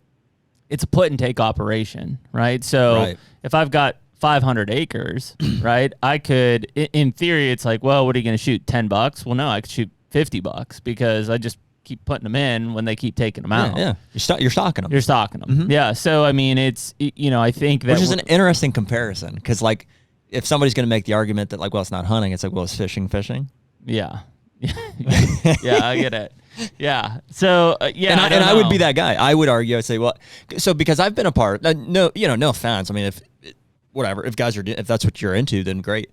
it's a put and take operation, right? So if I've got 500 acres, right, I could, in theory, it's like, well, what are you going to shoot? $10? Well, no, I could shoot $50 because I just keep putting them in when they keep taking them out. Yeah. You're stocking them. You're stocking them. Mm-hmm. Yeah. So, I mean, it's, you know, I think that. Which is an interesting comparison because, like, if somebody's going to make the argument that, like, well, it's not hunting, it's like, well, it's fishing. Yeah. Yeah, I get it. Yeah. So, yeah. And I would be that guy. I would argue, I'd say, well, so because I've been a part, no offense. I mean, if guys if that's what you're into, then great.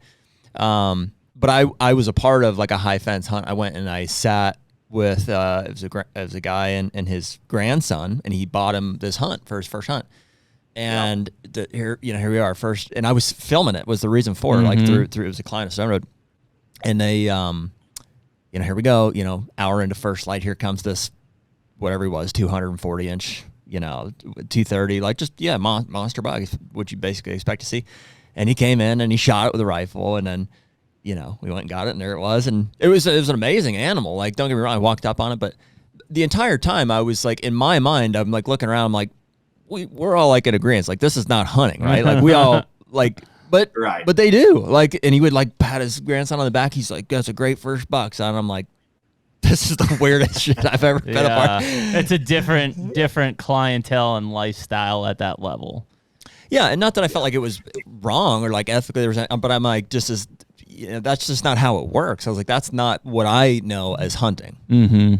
But I was a part of like a high fence hunt. I went and I sat with it was a guy and his grandson, and he bought him this hunt for his first hunt. And here we are first, and I was filming it was the reason for it, like through it was a client of Stone Road, and they here we go, hour into first light, here comes this whatever he was, 240 inch, 230, like just monster buck, what you basically expect to see. And he came in and he shot it with a rifle, and then we went and got it, and there it was. And it was an amazing animal. Like, don't get me wrong, I walked up on it, but the entire time I was like, in my mind, I'm like looking around, I'm like, we're all like in agreement. Like, this is not hunting, right? Like, we all like, but they do. Like, and he would like pat his grandson on the back. He's like, that's a great first buck, son. I'm like, this is the weirdest shit I've ever been a part. It's a different clientele and lifestyle at that level. Yeah, and not that I felt like it was wrong or like ethically there was, but I'm like, just as that's just not how it works. I was like, that's not what I know as hunting. Mm-hmm.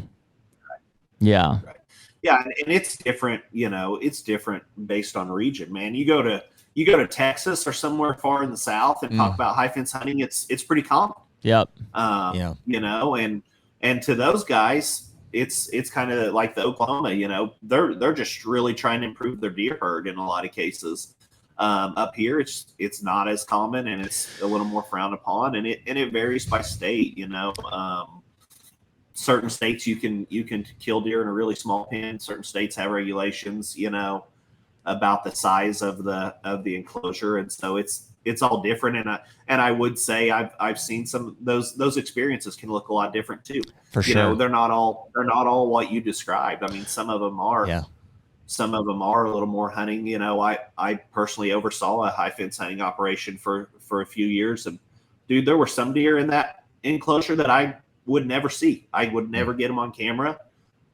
Yeah. Right. Yeah, and it's different. It's different based on region. Man, you go to Texas or somewhere far in the South and talk about high fence hunting. It's pretty common. Yep. And to those guys, it's kind of like the Oklahoma. They're just really trying to improve their deer herd in a lot of cases. Up here, it's not as common, and it's a little more frowned upon, and it varies by state. Certain states you can kill deer in a really small pen. Certain states have regulations, about the size of the enclosure, and so it's all different. And I would say I've seen some those experiences can look a lot different too. For sure, they're not all what you described. I mean, some of them are. Yeah. Some of them are a little more hunting. I personally oversaw a high fence hunting operation for a few years, and dude, there were some deer in that enclosure that I would never see. I would never get them on camera.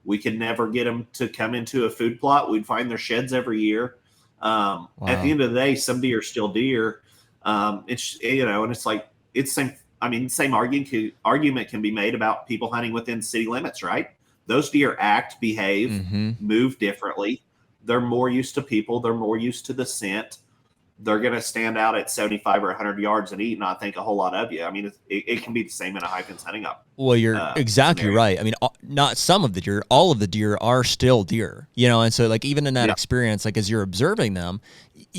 We could never get them to come into a food plot. We'd find their sheds every year. At the end of the day, some deer are still deer. It's, and it's like, it's same. I mean, same argument can be made about people hunting within city limits, right? Those deer act, behave, move differently. They're more used to people. They're more used to the scent. They're going to stand out at 75 or 100 yards and eat, not think a whole lot of you. I mean, it can be the same in a high fence hunting up. Well, you're exactly scenario. right. I mean, not some of the deer, all of the deer are still deer, and so like even in that experience, like as you're observing them,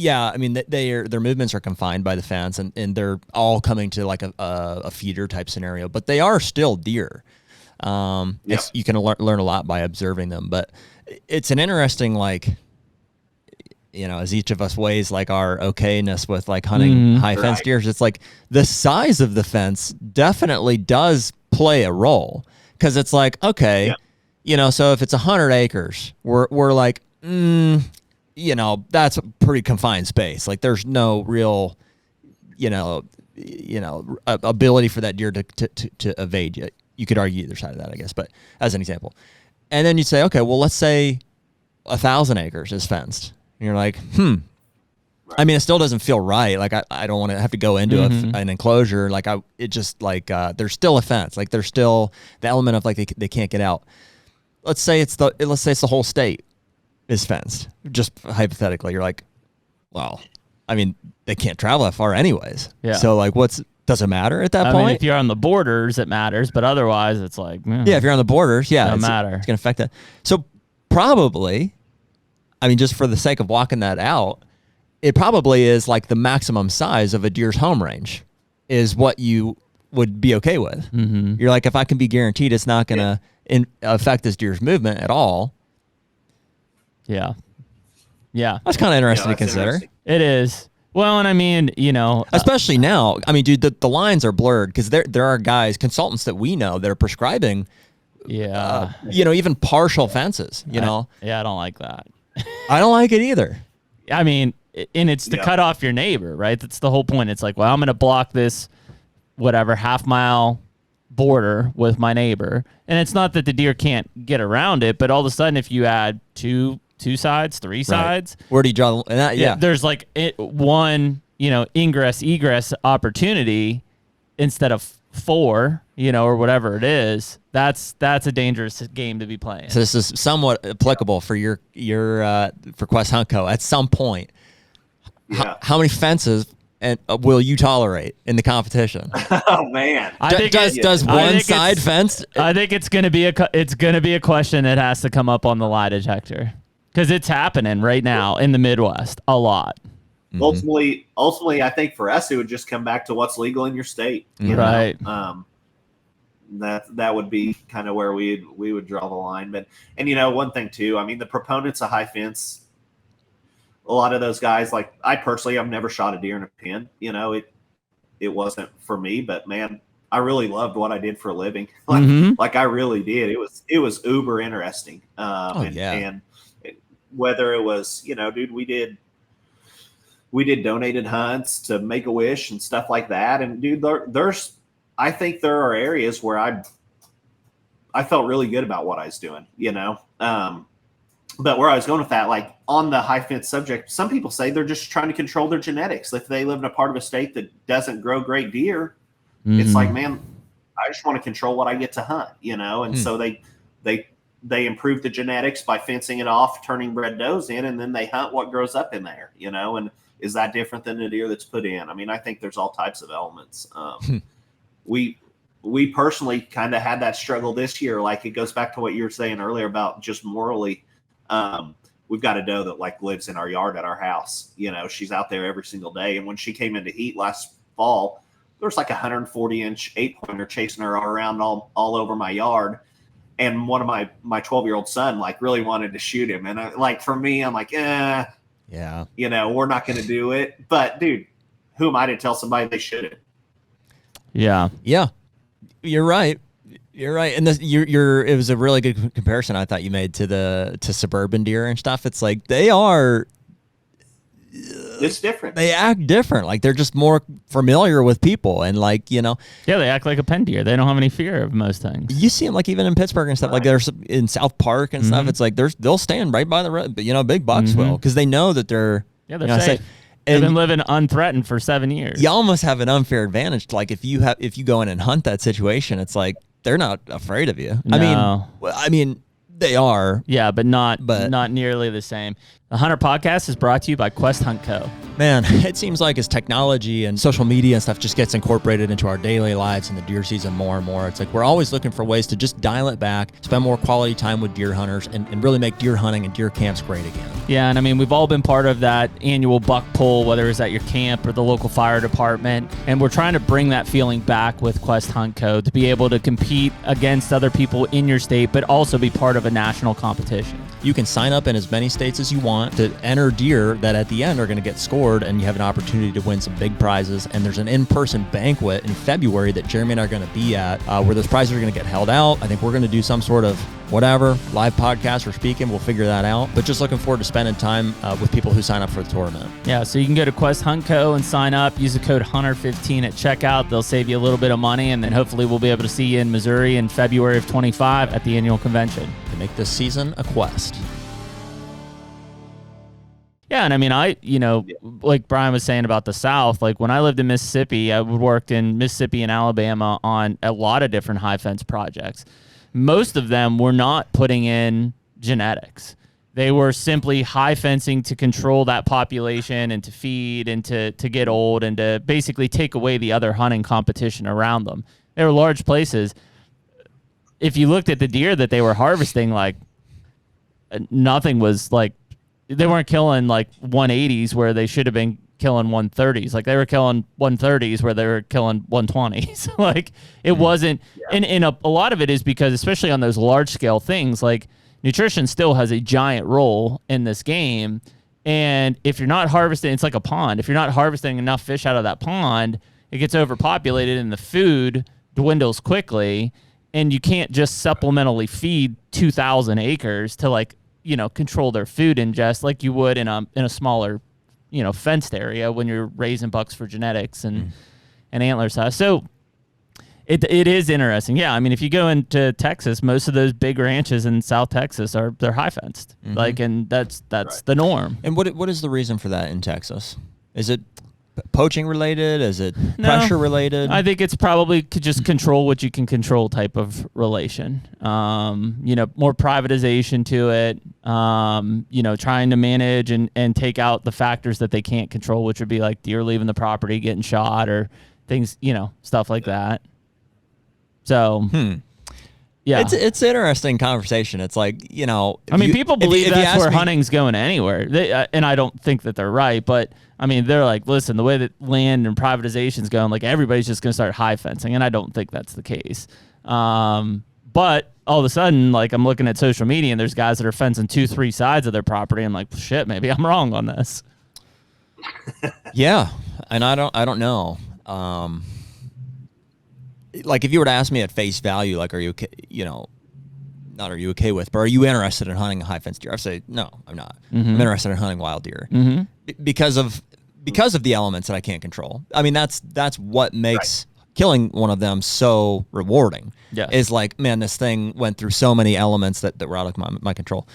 I mean, their movements are confined by the fence and they're all coming to like a feeder type scenario, but they are still deer. You can learn a lot by observing them, but it's an interesting, like, as each of us weighs like our okayness with like hunting high fence deer, it's like the size of the fence definitely does play a role, because it's like, okay, so if it's 100 acres, we're like, that's a pretty confined space. Like there's no real, ability for that deer to evade you. You could argue either side of that, I guess, but as an example. And then you say, okay, well, let's say 1,000 acres is fenced. And you're like, I mean, it still doesn't feel right. Like I don't want to have to go into an enclosure. Like there's still a fence. Like there's still the element of like they can't get out. Let's say it's the whole state is fenced. Just hypothetically, you're like, well, I mean, they can't travel that far anyways. Yeah. So like, does it matter at that point? I mean, if you're on the borders, it matters, but otherwise, it's like, if you're on the borders, doesn't matter. It's gonna affect that. So probably, I mean, just for the sake of walking that out, it probably is like the maximum size of a deer's home range is what you would be okay with. You're like, if I can be guaranteed it's not going to affect this deer's movement at all. Yeah. That's kind of interesting to consider. It is. Well, and I mean, especially now, I mean, dude, the lines are blurred because there are guys, consultants that we know that are prescribing, even partial fences, I don't like that. I don't like it either. I mean, and it's to cut off your neighbor, right? That's the whole point. It's like, well, I'm going to block this, whatever, half-mile border with my neighbor. And it's not that the deer can't get around it, but all of a sudden, if you add two sides, three sides. Where do you draw the there's like one, ingress, egress opportunity instead of 4, or whatever it is. That's a dangerous game to be playing. So this is somewhat applicable for your for Quest Hunt Co. At some point. How many fences will you tolerate in the competition? Oh man! Does one side fence? I think it's gonna be a question that has to come up on the lie detector, because it's happening right now in the Midwest a lot. Ultimately, I think for us it would just come back to what's legal in your state. Right. That would be kind of where we would draw the line. But one thing too, I mean, the proponents of high fence, a lot of those guys, like I personally, I've never shot a deer in a pen. It wasn't for me, but man, I really loved what I did for a living. Like I really did. It was uber interesting. And whether it was, dude, we did donated hunts to Make-A-Wish and stuff like that. And dude, I think there are areas where I felt really good about what I was doing, but where I was going with that, like on the high fence subject, some people say they're just trying to control their genetics. If they live in a part of a state that doesn't grow great deer, it's like, man, I just want to control what I get to hunt, and so they improve the genetics by fencing it off, turning bred does in, and then they hunt what grows up in there, and is that different than the deer that's put in? I mean, I think there's all types of elements. We personally kind of had that struggle this year. Like it goes back to what you were saying earlier about just morally. We've got a doe that like lives in our yard at our house. She's out there every single day. And when she came into heat last fall, there was like a 140-inch 8-pointer chasing her around all over my yard. And one of my 12-year-old son like really wanted to shoot him. And for me, I'm like, we're not going to do it. But dude, who am I to tell somebody they shouldn't? Yeah. You're right. And it was a really good comparison I thought you made to suburban deer and stuff. It's like they are it's different. They act different. Like they're just more familiar with people, and like Yeah, they act like a pen deer. They don't have any fear of most things. you see them like even in Pittsburgh and stuff. Like there's in South Park and stuff. It's like they'll stand right by the road, big bucks will, because they know that they're they're safe. They've been living unthreatened for 7 years. You almost have an unfair advantage. Like if you go in and hunt that situation, it's like they're not afraid of you. No. I mean, they are. Yeah, but not nearly the same. The HUNTR Podcast is brought to you by Quest Hunt Co. Man, it seems like as technology and social media and stuff just gets incorporated into our daily lives in the deer season more and more, it's like we're always looking for ways to just dial it back, spend more quality time with deer hunters, and really make deer hunting and deer camps great again. Yeah, and I mean, we've all been part of that annual buck pull, whether it's at your camp or the local fire department, and we're trying to bring that feeling back with Quest Hunt Co. to be able to compete against other people in your state, but also be part of a national competition. You can sign up in as many states as you want to enter deer that at the end are going to get scored, and you have an opportunity to win some big prizes. And there's an in-person banquet in February that Jeremy and I are going to be at, where those prizes are going to get held out. I think we're going to do some sort of whatever, live podcast or speaking. We'll figure that out. But just looking forward to spending time with people who sign up for the tournament. Yeah, so you can go to Quest Hunt Co. and sign up. Use the code HUNTR15 at checkout. They'll save you a little bit of money, and then hopefully we'll be able to see you in Missouri in February of 25 at the annual convention. To make this season a quest. Yeah, and I mean, like Brian was saying about the South, like when I lived in Mississippi, I worked in Mississippi and Alabama on a lot of different high fence projects. Most of them were not putting in genetics. They were simply high fencing to control that population and to feed and to get old and to basically take away the other hunting competition around them. They were large places. If you looked at the deer that they were harvesting, like nothing was like, they weren't killing like 180s where they should have been killing 130s. Like they were killing 130s where they were killing 120s. Like it wasn't, and a lot of it is because, especially on those large scale things, like nutrition still has a giant role in this game. And if you're not harvesting, it's like a pond. If you're not harvesting enough fish out of that pond, it gets overpopulated and the food dwindles quickly. And you can't just supplementally feed 2,000 acres to like, control their food ingest like you would in a smaller, fenced area when you're raising bucks for genetics and antler size. So it is interesting. Yeah, I mean, if you go into Texas, most of those big ranches in South Texas they're high fenced. Like, and that's right. The norm. And what is the reason for that in Texas? Is it poaching related? Is it pressure related? I think it's probably just control what you can control type of relation. More privatization to it. Trying to manage and take out the factors that they can't control, which would be like deer leaving the property, getting shot, or things, stuff like that. So, yeah, it's an interesting conversation. It's like, people believe that's where hunting's going anywhere. And I don't think that they're right, but I mean, they're like, listen, the way that land and privatization's going, like everybody's just going to start high fencing. And I don't think that's the case. But all of a sudden, like I'm looking at social media and there's guys that are fencing 2-3 sides of their property. I'm like, shit, maybe I'm wrong on this. Yeah. And I don't know. Like if you were to ask me at face value, like, are you okay, not are you okay with, but are you interested in hunting a high fence deer? I'd say, no, I'm not. I'm interested in hunting wild deer because of the elements that I can't control. I mean, that's what makes killing one of them so rewarding. Yeah. Is like, man, this thing went through so many elements that were out of my control.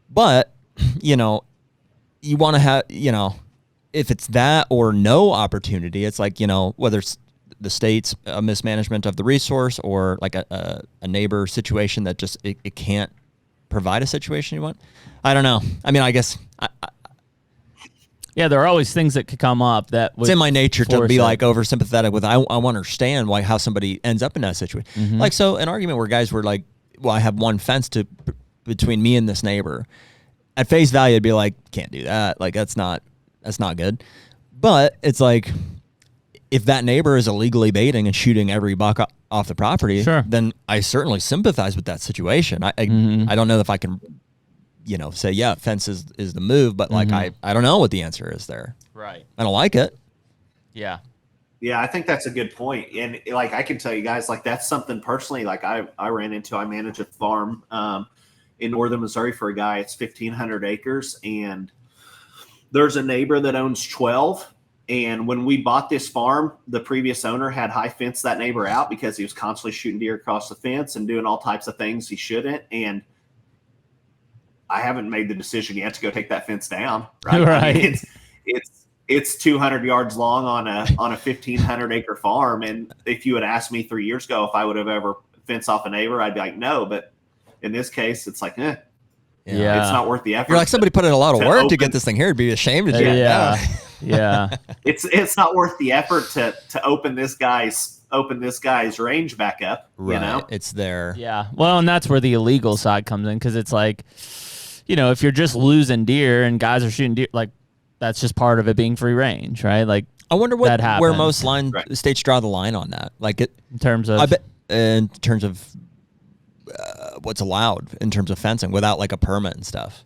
But, you want to have, if it's that or no opportunity, it's like, whether it's the state's mismanagement of the resource or like a neighbor situation that just it can't provide a situation you want. I don't know. I mean, I guess yeah, there are always things that could come up that it's in my nature to be like oversympathetic with. I want to understand how somebody ends up in that situation. Like, so an argument where guys were like, well, I have one fence between me and this neighbor. At face value, I'd be like, can't do that. Like that's not good. But it's like, if that neighbor is illegally baiting and shooting every buck off the property, then I certainly sympathize with that situation. I don't know if I can, say, yeah, fence is the move, but like, I don't know what the answer is there. Right. I don't like it. Yeah. Yeah, I think that's a good point. And like, I can tell you guys, like that's something personally, like I ran into, I manage a farm in northern Missouri for a guy. It's 1,500 acres. And There's a neighbor that owns 12. And when we bought this farm, the previous owner had high fenced that neighbor out because he was constantly shooting deer across the fence and doing all types of things he shouldn't. And I haven't made the decision yet to go take that fence down. Right. Right. I mean, it's 200 yards long on a 1,500 acre farm. And if you had asked me 3 years ago if I would have ever fenced off a neighbor, I'd be like, no. But in this case, it's like, Yeah. it's not worth the effort. You're like, somebody put in a lot of work to open- get this thing here. It'd be ashamed to do it. Yeah. Yeah. It's not worth the effort to open this guy's range back up. Right. You know, It's there. Yeah. Well, and that's where the illegal side comes in, because it's like, if you're just losing deer and guys are shooting deer, like that's just part of it being free range, right? Like I wonder that where happens. most Right. states draw the line on that. Like in terms of I bet in terms of what's allowed in terms of fencing without like a permit and stuff.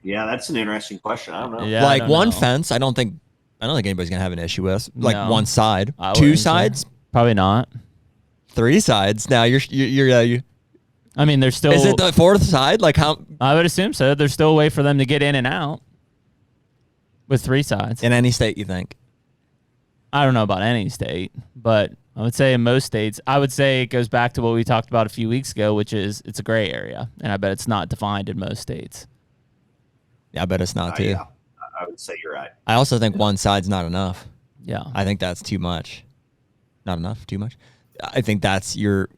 yeah, that's an interesting question. I don't know. Yeah, I like don't one know. fence, I don't think anybody's gonna have an issue with. Like No. one side, I two wouldn't say. sides, Probably not. three sides. Now you're I mean, there's still. is it the fourth side? Like how I would assume so. There's still a way for them to get in and out with three sides. in any state you think? I don't know about any state, but I would say in most states, I would say it goes back to what we talked about a few weeks ago, which is it's a gray area, and I bet it's not defined in most states. Yeah, I bet it's not too. Yeah, I would say you're right. I also think one side's not enough. Yeah. I think that's too much. Not enough, too much. I think that's you're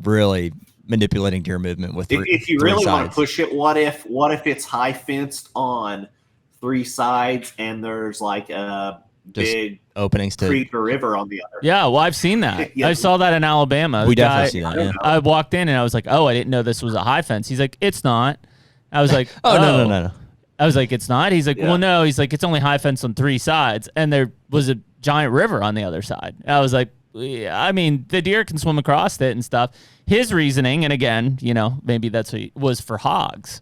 really manipulating deer movement with If you three really want to sides. push it, what if it's high fenced on three sides and there's like a Just big openings to creek or river on the other? Yeah, well, I've seen that. Yeah. I saw that in Alabama. we The definitely guy- see I that. don't Yeah. know. I walked in and I was like, oh, I didn't know this was a high fence. He's like, it's not. I was like, Oh, no. I was like, it's not. He's like, Yeah. well, no. He's like, it's only high fence on three sides, and there was a giant river on the other side. And I was like, yeah, I mean, the deer can swim across it and stuff. His reasoning, and again, maybe that's what was for hogs,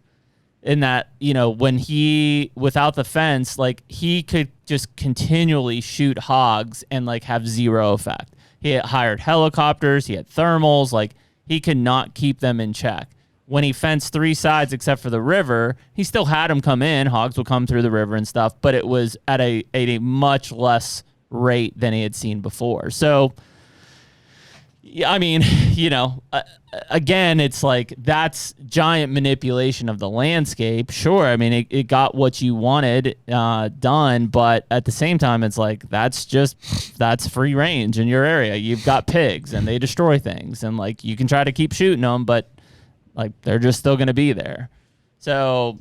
in that when he without the fence, like he could just continually shoot hogs and like have zero effect. He had hired helicopters, he had thermals, like he could not keep them in check. When he fenced three sides except for the river, he still had them come in. Hogs would come through the river and stuff, but it was at a much less rate than he had seen before. So, yeah, I mean, again, it's like that's giant manipulation of the landscape. Sure, I mean, it got what you wanted done, but at the same time, it's like that's free range in your area. You've got pigs and they destroy things, and like you can try to keep shooting them, but like they're just still going to be there. So,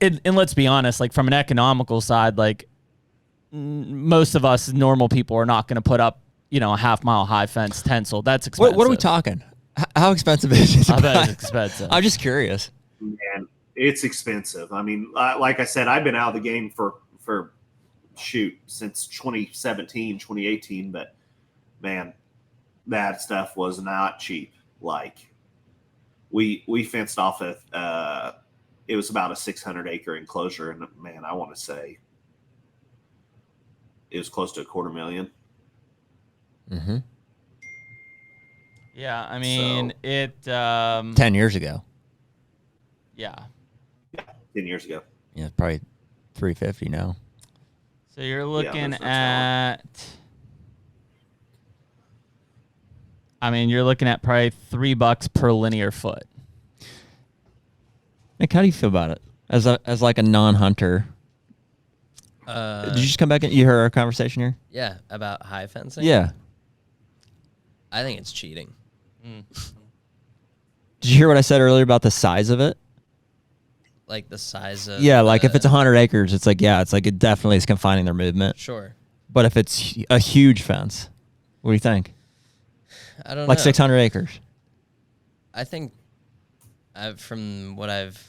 and let's be honest, like from an economical side, like most of us normal people are not going to put up, a half-mile high fence tencel. That's expensive. What are we talking? How expensive is it? I bet it's expensive. I'm just curious. Man, it's expensive. I mean, like I said, I've been out of the game for since 2017, 2018, but man, that stuff was not cheap. Like we fenced off it was about a 600 acre enclosure, and man, I want to say it was close to $250,000. Mm-hmm. Yeah, I mean, it 10 years ago. yeah. 10 years ago. Yeah, it's probably 350 now. So you're looking that's at you're looking at probably $3 per linear foot. Nick, how do you feel about it as like a non-hunter? Did you just come back and you heard our conversation here? Yeah, about high fencing. Yeah. I think it's cheating. Did you hear what I said earlier about the size of it? Like the size of Yeah, like if it's 100 acres, it's like it definitely is confining their movement. Sure. But if it's a huge fence, what do you think? I don't Like know. 600 acres. I think from what I've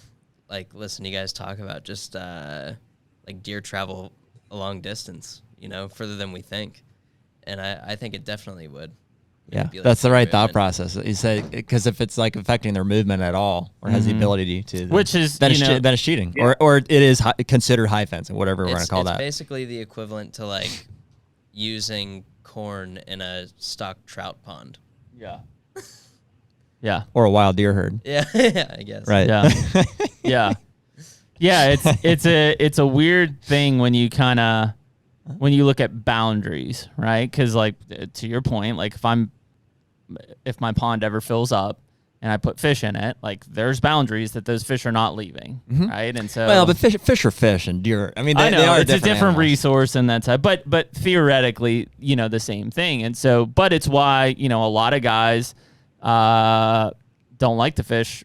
like listened to you guys talk about, just like deer travel a long distance, further than we think, and I think it definitely would. Yeah, manipulate that's the deer right thought movement. process. You said because if it's like affecting their movement at all, or has the ability to, Which is, then it's cheating, Yeah. or it is considered high fencing, whatever we're gonna call It's that. basically the equivalent to like using corn in a stock trout pond. Yeah. Yeah. Or a wild deer herd, Yeah, yeah, I guess. right? Yeah. Yeah. Yeah, it's a weird thing when you look at boundaries, right? Because like to your point, like if my pond ever fills up and I put fish in it, like there's boundaries that those fish are not leaving, right? And so, well, but fish are fish, and deer. I mean, they are it's a different animals. resource in that side, but theoretically, the same thing. And so, but it's why a lot of guys don't like to fish,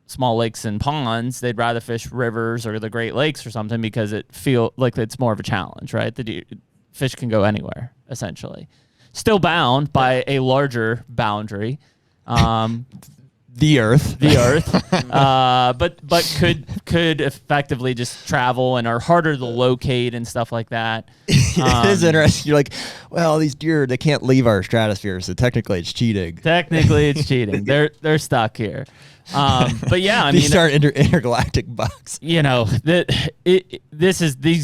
small lakes and ponds. They'd rather fish rivers or the Great Lakes or something because it feel like it's more of a challenge, right? Fish can go anywhere essentially, still bound by a larger boundary. The earth, but could effectively just travel and are harder to locate and stuff like that. It is interesting. You're like, well, these deer, they can't leave our stratosphere, so technically it's cheating. They're stuck here. But yeah, I mean, these are intergalactic bucks. These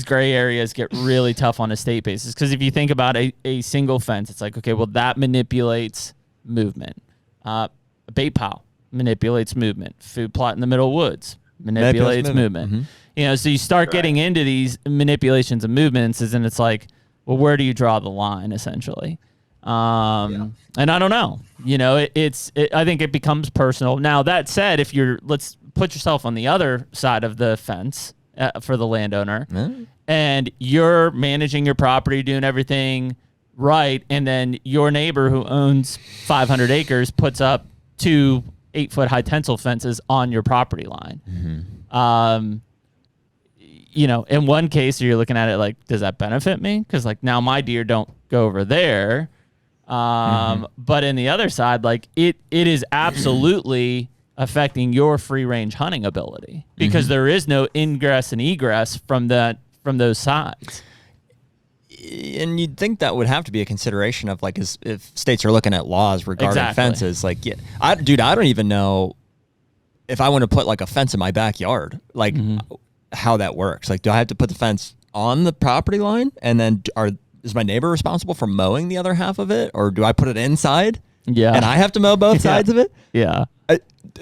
gray areas get really tough on a state basis because if you think about a single fence, it's like, okay, well, that manipulates movement. A bait pile manipulates movement. Food plot in the middle of woods manipulates movement. So you start getting into these manipulations of movements, and it's like, well, where do you draw the line, essentially? And I don't know. I think it becomes personal. Now, that said, let's put yourself on the other side of the fence for the landowner, and you're managing your property, doing everything right, and then your neighbor who owns 500 acres puts up 2 8-foot high tensile fences on your property line. In one case, you're looking at it like, does that benefit me? Because like now my deer don't go over there. But in the other side, like it is absolutely affecting your free range hunting ability because there is no ingress and egress from those sides. And you'd think that would have to be a consideration of like if states are looking at laws regarding fences. Like, I don't even know if I want to put like a fence in my backyard, like how that works. Like, do I have to put the fence on the property line, and then is my neighbor responsible for mowing the other half of it, or do I put it inside? Yeah, and I have to mow both sides of it. Yeah.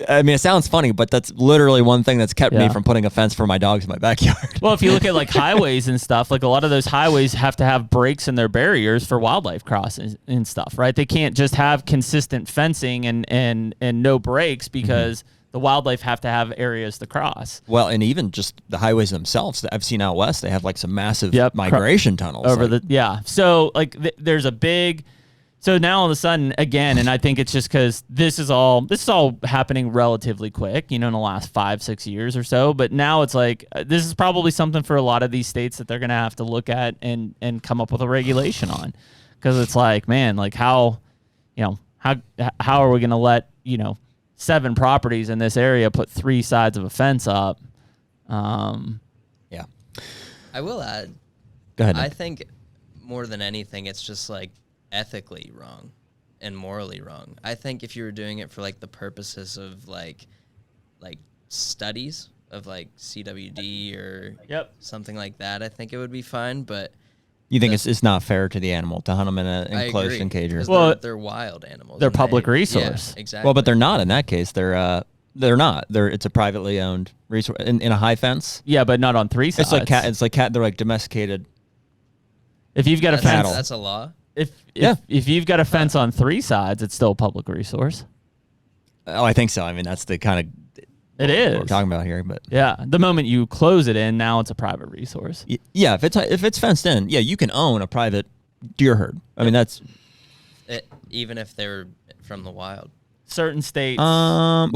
I mean, it sounds funny, but that's literally one thing that's kept me from putting a fence for my dogs in my backyard. Well, if you look at like highways and stuff, like a lot of those highways have to have breaks in their barriers for wildlife crossings and stuff, right? They can't just have consistent fencing and no breaks because the wildlife have to have areas to cross. Well, and even just the highways themselves that I've seen out west, they have like some massive migration tunnels. So like there's a big... So now all of a sudden, again, and I think it's just because this is all happening relatively quick, in the last 5-6 years or so. But now it's like this is probably something for a lot of these states that they're going to have to look at and come up with a regulation on, because it's like, man, like how are we going to let 7 properties in this area put 3 sides of a fence up? I will add. Go ahead. I think more than anything, it's just like ethically wrong and morally wrong. I think if you were doing it for like the purposes of like studies of like CWD or something like that, I think it would be fine. But you think it's not fair to the animal to hunt them in an enclosed enclosure? Well, they're wild animals. They're public resource. Yeah, exactly. Well, but they're not in that case. They're not. It's a privately owned resource in a high fence. Yeah, but not on 3 sides. It's like cat. They're like domesticated. If you've got a fence, that's a law. If you've got a fence on 3 sides, it's still a public resource. Oh, I think so. I mean, that's the kind of it is what we're talking about here. But yeah, the moment you close it in, now it's a private resource. Yeah, if it's fenced in, you can own a private deer herd. I mean, that's even if they're from the wild. Certain states. No.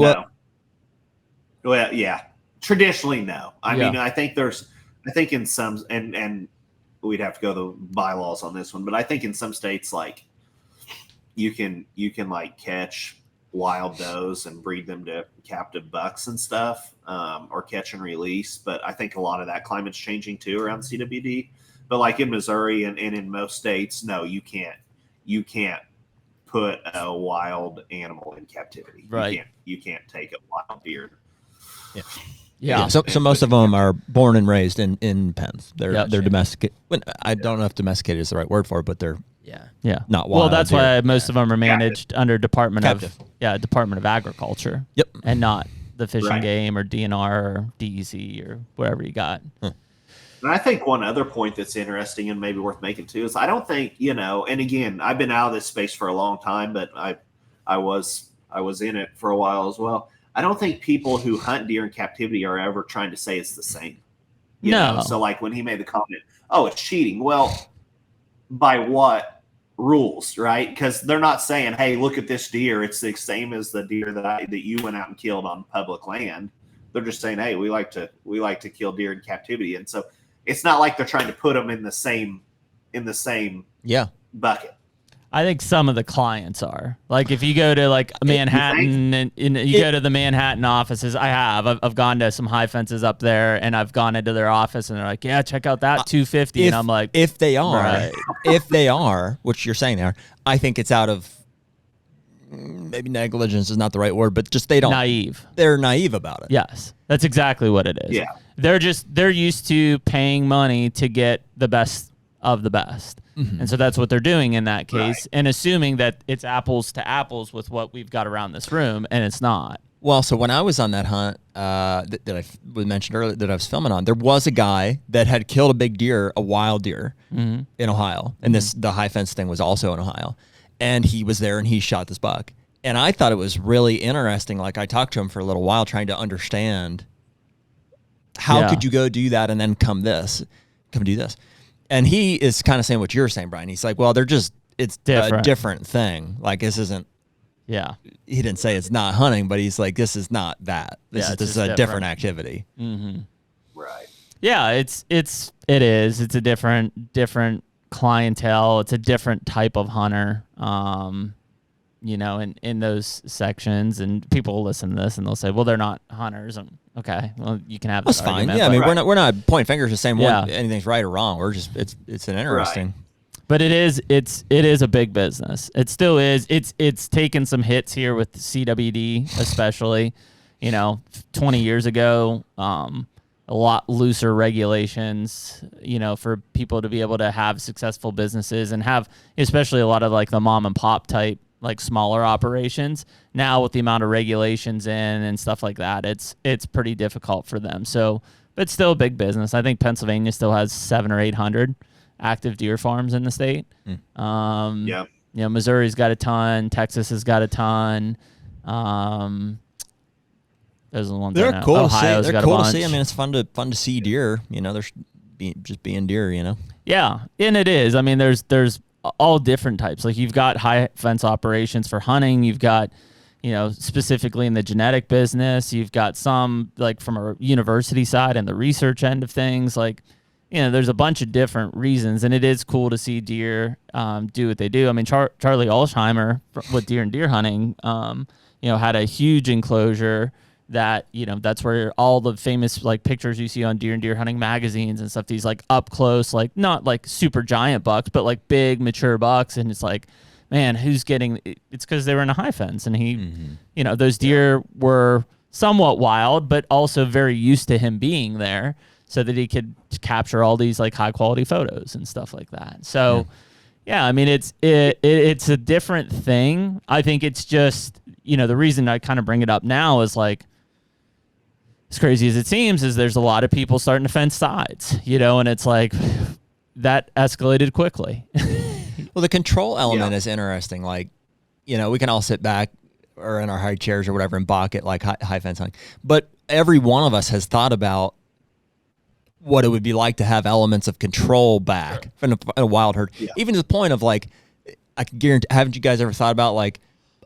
Well, yeah. Traditionally, no. I mean, I think in some and we'd have to go to the bylaws on this one, but I think in some states, like you can like catch wild does and breed them to captive bucks and stuff, or catch and release. But I think a lot of that climate's changing too around CWD. But like in Missouri and in most states, no, you can't put a wild animal in captivity. Right. You can't take a wild deer. Yeah. So most of them are born and raised in pens. They're domesticated. I don't know if domesticated is the right word for it, but they're not wild. Well, that's why most of them are managed under Department Captive. of Agriculture. Yep. And not the fishing Right. game or DNR or DEC or whatever you got. And I think one other point that's interesting and maybe worth making too is I don't think, and again, I've been out of this space for a long time, but I was in it for a while as well. I don't think people who hunt deer in captivity are ever trying to say it's the same. You know? So like when he made the comment, oh, it's cheating. Well, by what rules, right? Because they're not saying, hey, look at this deer. It's the same as the deer that you went out and killed on public land. They're just saying, hey, we like to kill deer in captivity. And so it's not like they're trying to put them in the same bucket. I think some of the clients are. Like if you go to like Manhattan and you go to the Manhattan offices, I've gone to some high fences up there, and I've gone into their office and they're like, yeah, check out that 250. And I'm like, if they are, right. if they are, which you're saying they are, I think it's out of maybe negligence is not the right word, but just they're naive about it. Yes, that's exactly what it is. Yeah. They're used to paying money to get the best of the best. Mm-hmm. And so that's what they're doing in that case, and assuming that it's apples to apples with what we've got around this room, and it's not. Well, so when I was on that hunt that I mentioned earlier that I was filming on, there was a guy that had killed a big deer, a wild deer, in Ohio. And the high fence thing was also in Ohio. And he was there and he shot this buck. And I thought it was really interesting. Like I talked to him for a little while trying to understand how could you go do that and then come do this. And he is kind of saying what you're saying, Brian. He's like, well, it's a different thing. Like this isn't. Yeah. He didn't say it's not hunting, but he's like, this is not that. This is a different activity. Mm-hmm. Right. Yeah, it is. It's a different clientele. It's a different type of hunter. In those sections, and people will listen to this and they'll say, well, they're not hunters. And okay, well, you can have that's this fine. argument, Yeah, I mean, we're not pointing fingers to saying anything's right or wrong. We're just it's an interesting. Right. But it is a big business. It still is. It's taken some hits here with CWD, especially. 20 years ago, a lot looser regulations. For people to be able to have successful businesses and have, especially a lot of like the mom and pop type, like smaller operations. Now with the amount of regulations in and stuff like that, it's pretty difficult for them. So, but still a big business. I think Pennsylvania still has 700 or 800 active deer farms in the state. Missouri's got a ton. Texas has got a ton. Those are the ones. They're cool. Ohio's They're got cool a to bunch. see. I mean, it's fun to see deer. They're just being deer. Yeah, and it is. I mean, there's all different types. Like you've got high fence operations for hunting. You've got, specifically in the genetic business. You've got some like from a university side and the research end of things. Like, there's a bunch of different reasons, and it is cool to see deer do what they do. I mean, Charlie Alsheimer with deer and deer hunting, had a huge enclosure that, that's where all the famous like pictures you see on deer and deer hunting magazines and stuff, these like up close, like not like super giant bucks, but like big mature bucks. And it's like, man, who's getting it's because they were in a high fence, and he, those deer were somewhat wild, but also very used to him being there so that he could capture all these like high quality photos and stuff like that. So I mean, it's a different thing. I think it's just, the reason I kind of bring it up now is like, as crazy as it seems, is there's a lot of people starting to fence sides, and it's like that escalated quickly. Well, the control element is interesting. Like, we can all sit back or in our high chairs or whatever and balk at like high fence hunting. But every one of us has thought about what it would be like to have elements of control back in a wild herd. Yeah. Even to the point of like, I can guarantee, haven't you guys ever thought about like,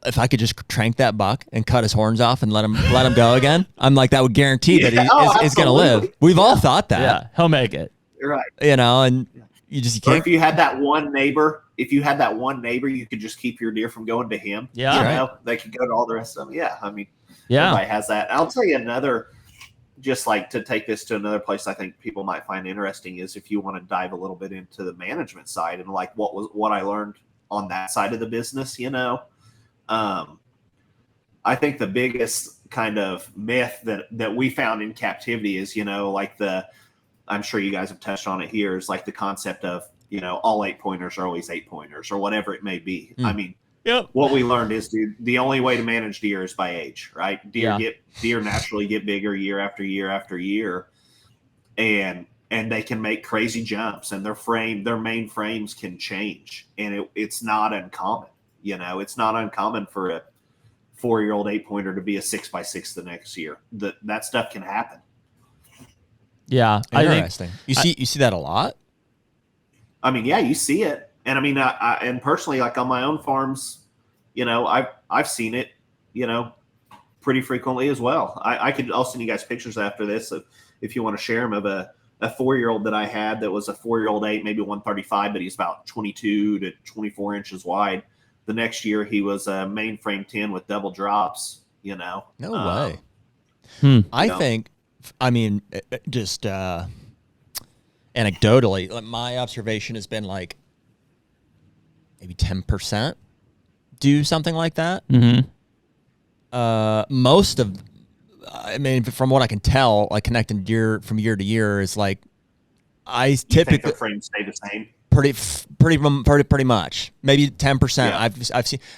if I could just trank that buck and cut his horns off and let him go again, I'm like, that would guarantee that he's going to live. We've all thought that. Yeah, he'll make it. You're right. And you can't. Or if you had that one neighbor, you could just keep your deer from going to him. Yeah. They could go to all the rest of them. Yeah. I mean, everybody has that. I'll tell you another, just like to take this to another place I think people might find interesting is if you want to dive a little bit into the management side and like what I learned on that side of the business, I think the biggest kind of myth that we found in captivity is, I'm sure you guys have touched on it here, is like the concept of, all 8-pointers are always 8-pointers or whatever it may be. I mean, Yep. what we learned is, dude, the only way to manage deer is by age, right? Deer naturally get bigger year after year after year, and they can make crazy jumps, and their main frames can change, and it's not uncommon. It's not uncommon for a 4-year-old 8-pointer to be a 6x6 the next year. That stuff can happen. Yeah, interesting. You see that a lot. I mean, yeah, you see it, and I mean, and personally, like on my own farms, I've seen it, pretty frequently as well. I'll send you guys pictures after this if you want to share them of a 4-year-old that I had that was a 4-year-old 8, maybe 135, but he's about 22 to 24 inches wide. The next year, he was a mainframe 10 with double drops. No way. I think, I mean, just anecdotally, like my observation has been like maybe 10% do something like that. Mm-hmm. Most of, I mean, from what I can tell, like connecting deer from year to year is like, I typically think the frames stay the same. Pretty much, maybe 10%. Yeah.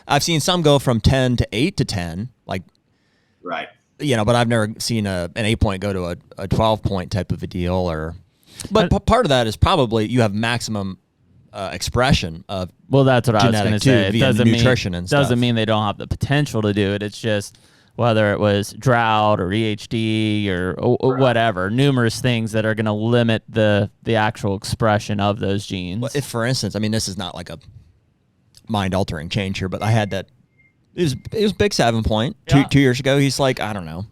I've seen some go from 10 to 8 to 10, like, right. But I've never seen an 8-point go to a 12-point type of a deal. But part of that is probably you have maximum expression of. Well, that's what I was going to say. It doesn't mean they don't have the potential to do it. It's just whether it was drought or EHD or whatever, numerous things that are going to limit the actual expression of those genes. Well, if, for instance, I mean, this is not like a mind-altering change here, but I had that. It was big 7-point 2 years ago. He's like, I don't know,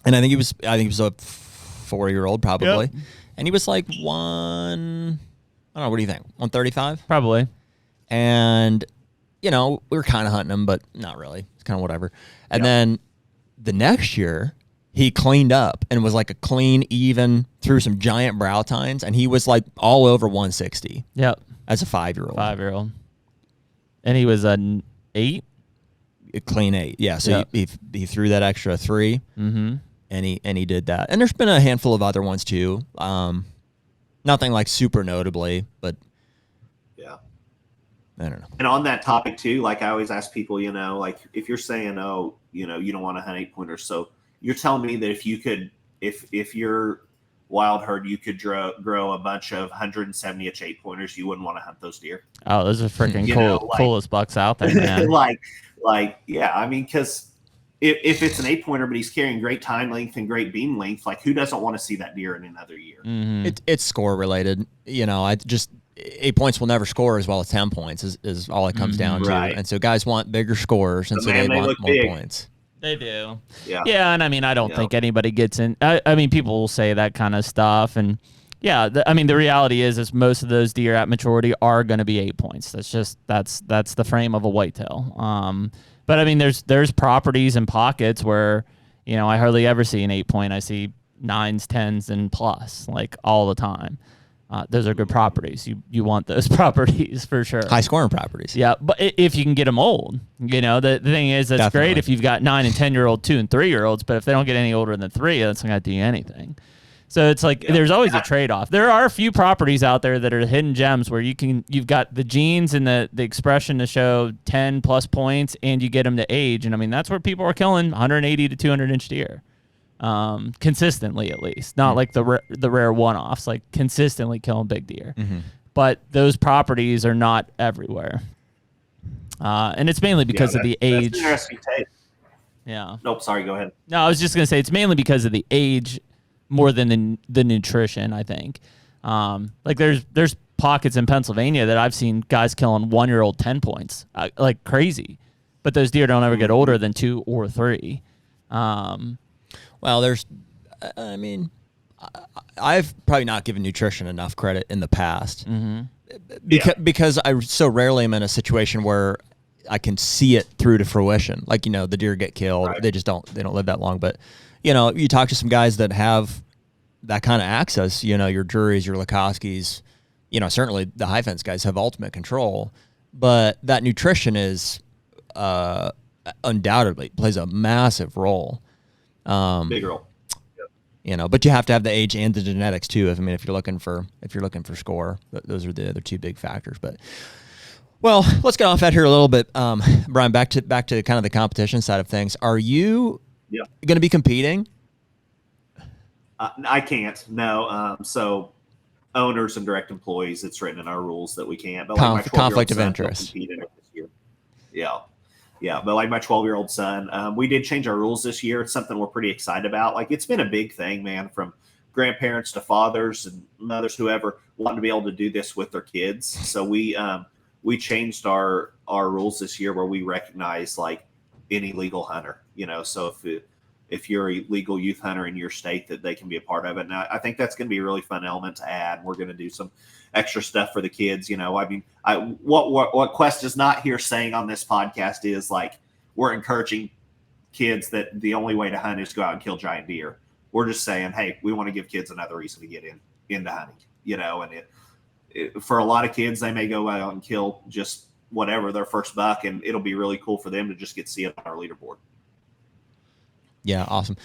and I think he was a 4-year-old probably, and he was like I don't know. What do you think? 135 probably, and we were kind of hunting him, but not really. It's kind of whatever. And then the next year, he cleaned up and was like a clean, even, threw some giant brow tines, and he was like all over 160. Yep. As a 5-year-old. And he was an 8? A clean 8, yeah. So he threw that extra 3, mm-hmm. and he did that. And there's been a handful of other ones too. Nothing like super notably, but I don't know. And on that topic too, like I always ask people, like if you're saying, you don't want to hunt 8-pointers, so you're telling me that if your wild herd, you could grow a bunch of 170-inch 8-pointers, you wouldn't want to hunt those deer? Oh, those are freaking coolest bucks out there, man. Yeah, I mean, because if it's an 8-pointer, but he's carrying great time length and great beam length, like who doesn't want to see that deer in another year? Mm-hmm. It's score related. I just 8 points will never score as well as 10 points is all it comes down to. Right. And so guys want bigger scores, and so they want more points. They do. Yeah, and I mean, I don't think anybody gets in. I mean, people will say that kind of stuff, and I mean, the reality is most of those deer at maturity are going to be 8 points. That's the frame of a whitetail. But I mean, there's properties and pockets where I hardly ever see an 8-point. I see 9s, 10s, and plus like all the time. Those are good properties. You want those properties for sure. High scoring properties. Yeah, but if you can get them old, the thing is that's Definitely. great if you've got 9 and 10-year-old, 2 and 3-year-olds. But if they don't get any older than 3, that's not going to do you anything. So it's like there's always a trade-off. There are a few properties out there that are hidden gems where you've got the genes and the expression to show 10 plus points, and you get them to age. And I mean that's where people are killing 180 to 200-inch deer. Consistently, at least, not like the rare one-offs, like consistently killing big deer. Mm-hmm. But those properties are not everywhere, and it's mainly because of the age. That's interesting take. Yeah. Nope. Sorry. Go ahead. No, I was just gonna say it's mainly because of the age more than the nutrition. I think, like there's pockets in Pennsylvania that I've seen guys killing 1-year-old 10 points, like crazy, but those deer don't ever get older than 2 or 3. Well, I've probably not given nutrition enough credit in the past, because I so rarely am in a situation where I can see it through to fruition. Like, the deer get killed. Right. They don't live that long. But, you talk to some guys that have that kind of access, your Juries, your Lukowskis, certainly the high fence guys have ultimate control, but that nutrition is undoubtedly plays a massive role. Big role. But you have to have the age and the genetics too. If you're looking for score, those are the other two big factors. But Well, let's get off that here a little bit, Brian. Back to kind of the competition side of things. Are you going to be competing? I can't. No. So owners and direct employees, it's written in our rules that we can't. But like conflict of interest. Yeah. Yeah. But like my 12-year-old son, we did change our rules this year. It's something we're pretty excited about. Like it's been a big thing, man, from grandparents to fathers and mothers, whoever, wanting to be able to do this with their kids. So we changed our rules this year where we recognize like any legal hunter, so if you're a legal youth hunter in your state, that they can be a part of it. And I think that's going to be a really fun element to add. We're going to do some extra stuff for the kids. What Quest is not here saying on this podcast is like, we're encouraging kids that the only way to hunt is to go out and kill giant deer. We're just saying, hey, we want to give kids another reason to get into hunting, and for a lot of kids, they may go out and kill just whatever, their first buck, and it'll be really cool for them to just get to see it on our leaderboard. Yeah, awesome.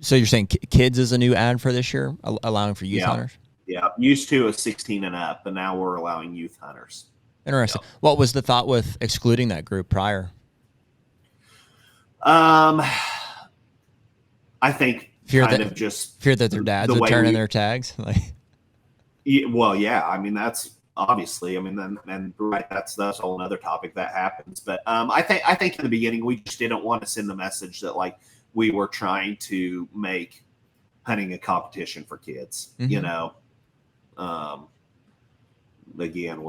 So you're saying kids is a new ad for this year, allowing for youth hunters? Yeah, used to a 16 and up, but now we're allowing youth hunters. Interesting. Yeah. What was the thought with excluding that group prior? I think fear that their dads would turn in their tags. Yeah. I mean, that's obviously. I mean, and right, that's a whole other topic that happens. But I think in the beginning we just didn't want to send the message that like we were trying to make hunting a competition for kids. Mm-hmm. Again,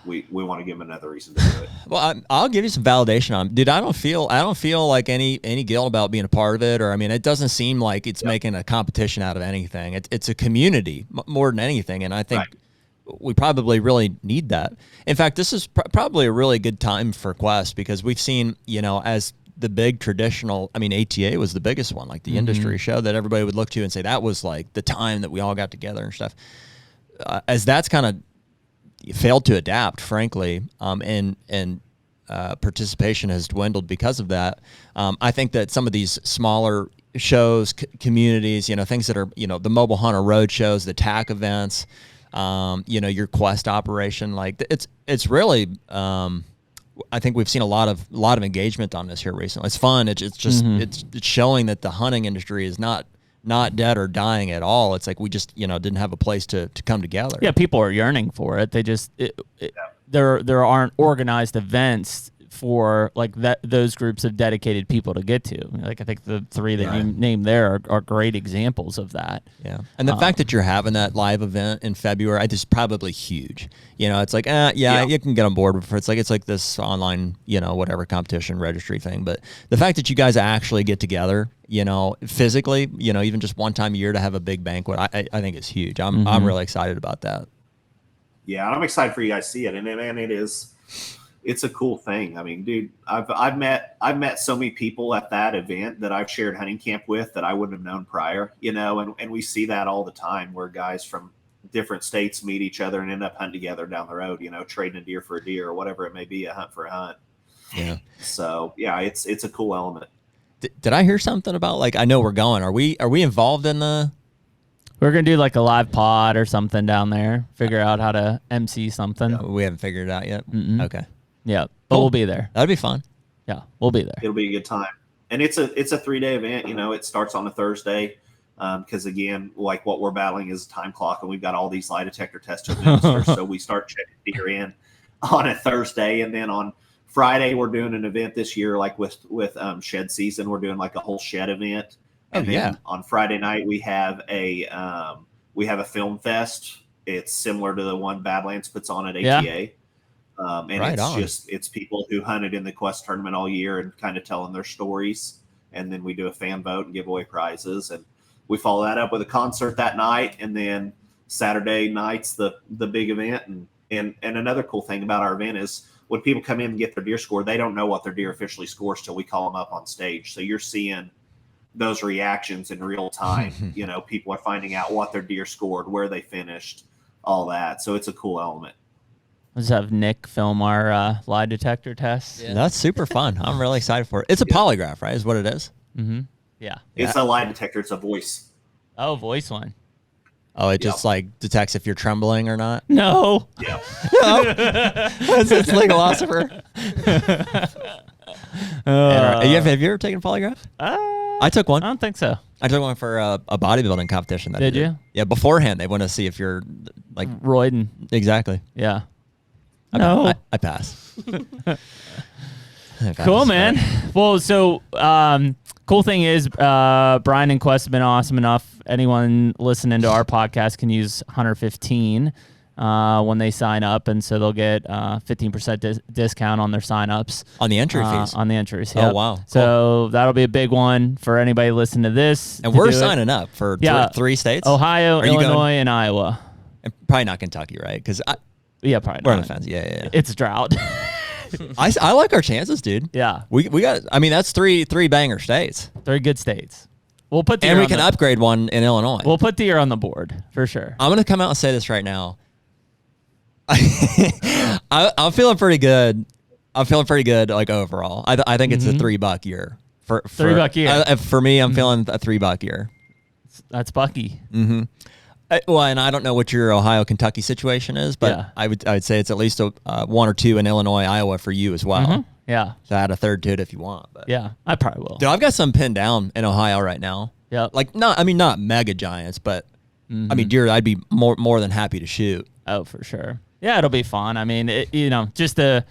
we want to give them another reason to do it. Well, I'll give you some validation on it. Dude, I don't feel like any guilt about being a part of it, or I mean, it doesn't seem like it's making a competition out of anything. It's a community more than anything, and I think we probably really need that. In fact, this is probably a really good time for Quest because we've seen, as the big traditional, I mean, ATA was the biggest one, like the industry show that everybody would look to and say that was like the time that we all got together and stuff. As that's kind of failed to adapt, frankly, and participation has dwindled because of that. I think that some of these smaller shows, communities, things that are, the Mobile Hunter Road shows, the TAC events, your Quest operation, like it's really, I think we've seen a lot of engagement on this here recently. It's fun. It's just it's showing that the hunting industry is not dead or dying at all. It's like we just didn't have a place to come together. Yeah, people are yearning for it. They just there aren't organized events for like those groups of dedicated people to get to. Like I think the three that you named there are great examples of that. Yeah, and the fact that you're having that live event in February, is probably huge. It's like you can get on board with it. It's like this online whatever competition registry thing. But the fact that you guys actually get together, physically, even just one time a year to have a big banquet, I think is huge. I'm really excited about that. Yeah, I'm excited for you guys to see it, and man, it's a cool thing. I mean, dude, I've met so many people at that event that I've shared hunting camp with that I wouldn't have known prior, and we see that all the time where guys from different states meet each other and end up hunting together down the road, trading a deer for a deer or whatever it may be, a hunt for a hunt. Yeah. So yeah, it's a cool element. Did I hear something about like, I know we're going, are we involved in the? We're going to do like a live pod or something down there, figure out how to MC something. No, we haven't figured it out yet. Mm-mm. Okay. Yeah, but we'll be there. That'd be fun. Yeah, we'll be there. It'll be a good time. And it's a 3-day event. It starts on a Thursday because, again, like what we're battling is a time clock, and we've got all these lie detector tests to administer. So we start checking deer in on a Thursday, and then on Friday we're doing an event this year, like with shed season. We're doing like a whole shed event. And then on Friday night we have a film fest. It's similar to the one Badlands puts on at ATA. Yeah. And it's people who hunted in the Quest tournament all year and kind of telling their stories. And then we do a fan vote and give away prizes. And we follow that up with a concert that night. And then Saturday night's the big event. And another cool thing about our event is when people come in and get their deer score, they don't know what their deer officially scores till we call them up on stage. So you're seeing those reactions in real time. People are finding out what their deer scored, where they finished, all that. So it's a cool element. Let's have Nick film our lie detector test. Yeah. That's super fun. I'm really excited for it. It's a polygraph, right? Is what it is. Mm-hmm. Yeah. It's a lie detector. It's a voice. Oh, voice one. Oh, it just like detects if you're trembling or not? No. Yeah. No. It's like a philosopher. Have you ever taken a polygraph? I took one. I don't think so. I took one for a bodybuilding competition. Did you? Yeah, beforehand they want to see if you're like roiding. Exactly. Yeah. I pass. Cool, man. Well, so cool thing is Brian and Quest have been awesome enough. Anyone listening to our podcast can use HUNTR 15 when they sign up, and so they'll get 15% discount on their signups. On the entry fees? On the entries, Oh, wow. Cool. So that'll be a big one for anybody listening to this. And we're signing up for three states? Ohio, Illinois, and Iowa. And probably not Kentucky, right? Because yeah, probably we're not. on the fence. Yeah. It's a drought. I like our chances, dude. Yeah. We got, I mean, that's three banger states. 3 good states. We'll put and we can upgrade one in Illinois. We'll put the year on the board for sure. I'm going to come out and say this right now. I'm feeling pretty good. Like overall. I think it's a $3 year. For $3 year. For me, I'm feeling a $3 year. That's Bucky. Mm-hmm. Well, and I don't know what your Ohio Kentucky situation is, but I would say it's at least one or two in Illinois, Iowa for you as well. Mm-hmm. Yeah. So add a third to it if you want. But. Yeah, I probably will. Dude, I've got some pinned down in Ohio right now. Yeah. Like not mega giants, but I mean deer I'd be more than happy to shoot. Oh, for sure. Yeah, it'll be fun. I mean, just to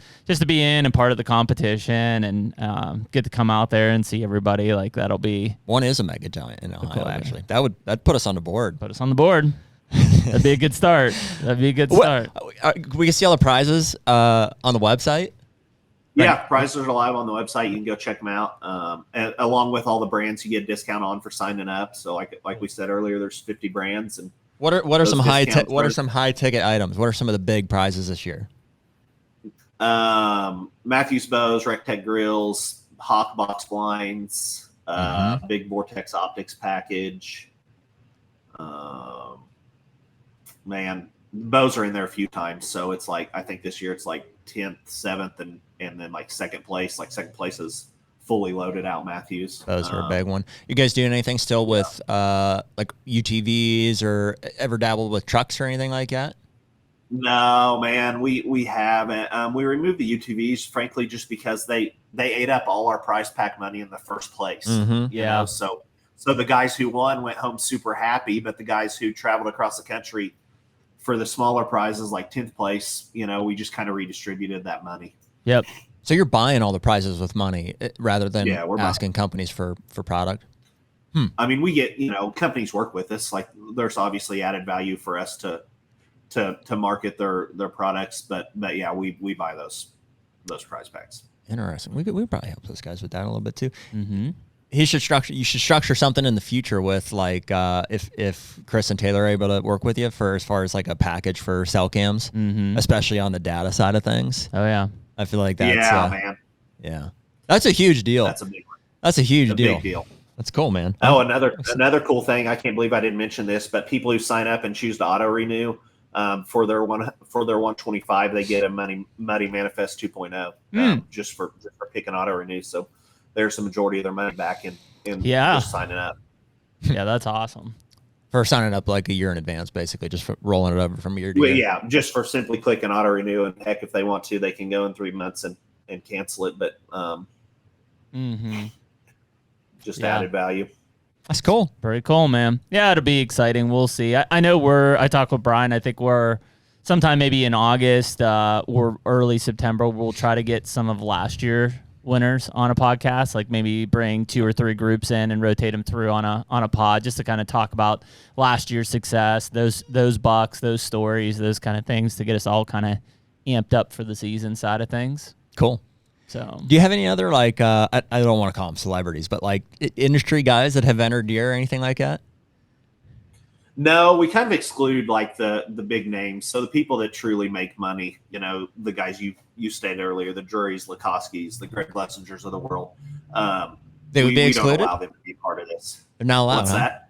be in and part of the competition and get to come out there and see everybody, like that'll be. One is a mega giant in Ohio, actually. That'd put us on the board. Put us on the board. That'd be a good start. We can see all the prizes on the website. Yeah, prizes are live on the website. You can go check them out. And along with all the brands you get a discount on for signing up. So like we said earlier, there's 50 brands. And what are some high ticket items? What are some of the big prizes this year? Matthews bows, Rectech grills, Hawk box blinds, big Vortex optics package. Man, bows are in there a few times, so it's like I think this year it's like 10th, 7th, and then like second place. Like second place is fully loaded out Matthews. Those are a big one. You guys doing anything still with like UTVs or ever dabbled with trucks or anything like that? No, man, we haven't. We removed the UTVs, frankly, just because they ate up all our prize pack money in the first place. Mm-hmm. You know, so the guys who won went home super happy, but the guys who traveled across the country for the smaller prizes like 10th place, we just kind of redistributed that money. Yep. So you're buying all the prizes with money rather than asking companies for product? I mean, we get, companies work with us. Like there's obviously added value for us to market their products, but yeah, we buy those prize packs. Interesting. We could probably help those guys with that a little bit too. Mm-hmm. You should structure something in the future with like if Chris and Taylor are able to work with you for as far as like a package for cell cams, especially on the data side of things. Oh yeah, I feel like that's man. Yeah, that's a huge deal. That's a big one. That's a huge deal. Big deal. That's cool, man. Oh, another cool thing. I can't believe I didn't mention this, but people who sign up and choose to auto renew for their 125, they get a Muddy Manifest 2.0 just for picking auto renew. So there's the majority of their money back in just signing up. Yeah, that's awesome. For signing up like a year in advance, basically, just for rolling it over from year to year. Yeah, just for simply clicking auto renew, and heck, if they want to, they can go in 3 months and cancel it. But just added value. That's cool. Very cool, man. Yeah, it'll be exciting. We'll see. I know I talked with Brian. I think we're sometime maybe in August or early September. We'll try to get some of last year winners on a podcast, like maybe bring 2 or 3 groups in and rotate them through on a pod just to kind of talk about last year's success, those bucks, those stories, those kind of things to get us all kind of amped up for the season side of things. Cool. So, do you have any other like I don't want to call them celebrities, but like industry guys that have entered deer or anything like that? No, we kind of exclude like the big names. So the people that truly make money, the guys you stated earlier, the Drurys, Lakoskis, the Greg Lessingers of the world. They would be excluded? We don't allow them to be part of this. They're not allowed. What's that?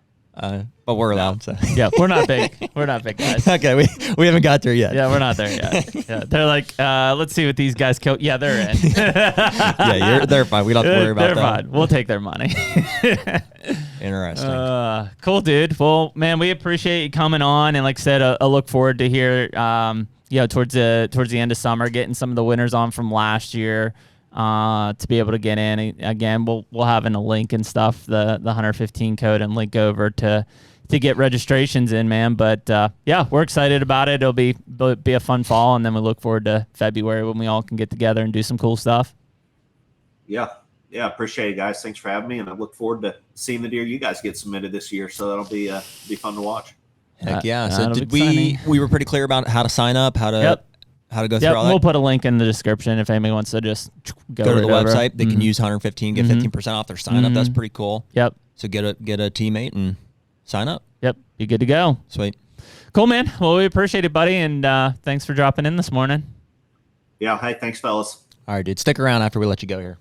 But we're allowed. So. Yeah, we're not big. We're not big guys. Okay, we haven't got there yet. Yeah, we're not there yet. Yeah, they're like, let's see what these guys kill. Yeah, they're in. Yeah, they're fine. We don't have to worry about that. They're fine. We'll take their money. Interesting. Cool, dude. Well, man, we appreciate you coming on, and like I said, I look forward to hear, towards the end of summer, getting some of the winners on from last year, to be able to get in. Again, we'll have in a link and stuff, the HUNTR 15 code, and link over to get registrations in, man. But we're excited about it. It'll be a fun fall, and then we look forward to February when we all can get together and do some cool stuff. Yeah, appreciate it, guys. Thanks for having me, and I look forward to seeing the deer you guys get submitted this year. So that'll be fun to watch. Heck yeah! So did we were pretty clear about how to sign up, how to go through all that? We'll put a link in the description if anybody wants to just go to the over. website. They can use HUNTR 15, get 15% off their sign up. That's pretty cool. Yep. So get a teammate and sign up. Yep. Be good to go. Sweet. Cool, man. Well, we appreciate it, buddy, and thanks for dropping in this morning. Yeah. Hey, thanks, fellas. All right, dude. Stick around after we let you go here.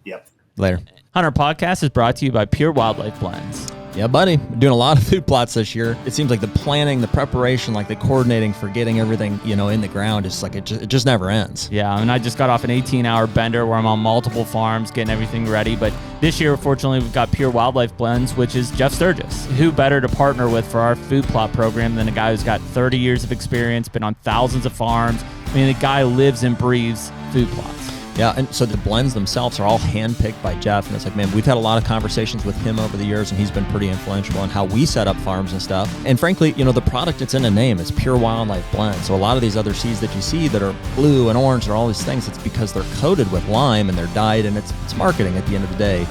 Yep. Later. HUNTR Podcast is brought to you by Pure Wildlife Blends. Yeah, buddy. We're doing a lot of food plots this year. It seems like the planning, the preparation, like the coordinating for getting everything, in the ground, is like it just never ends. Yeah, and I just got off an 18-hour bender where I'm on multiple farms getting everything ready. But this year, fortunately, we've got Pure Wildlife Blends, which is Jeff Sturgis. Who better to partner with for our food plot program than a guy who's got 30 years of experience, been on thousands of farms. I mean, the guy lives and breathes food plots. Yeah, and so the blends themselves are all handpicked by Jeff, and it's like, man, we've had a lot of conversations with him over the years, and he's been pretty influential in how we set up farms and stuff. And frankly, the product, it's in the name, it's Pure Wildlife Blend. So a lot of these other seeds that you see that are blue and orange and all these things, it's because they're coated with lime and they're dyed, and it's marketing at the end of the day.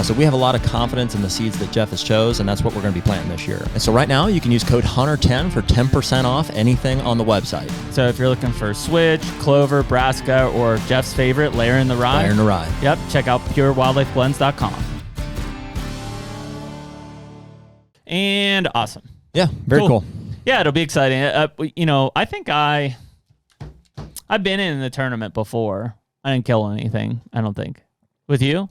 So we have a lot of confidence in the seeds that Jeff has chose, and that's what we're going to be planting this year. And so right now, you can use code HUNTR10 for 10% off anything on the website. So if you're looking for switch, clover, brassica, or Jeff's favorite, layer in the rye. Layer in the rye. Yep. Check out purewildlifeblends.com. And awesome. Yeah, very cool. Yeah, it'll be exciting. I think I've been in the tournament before. I didn't kill anything, I don't think. With you?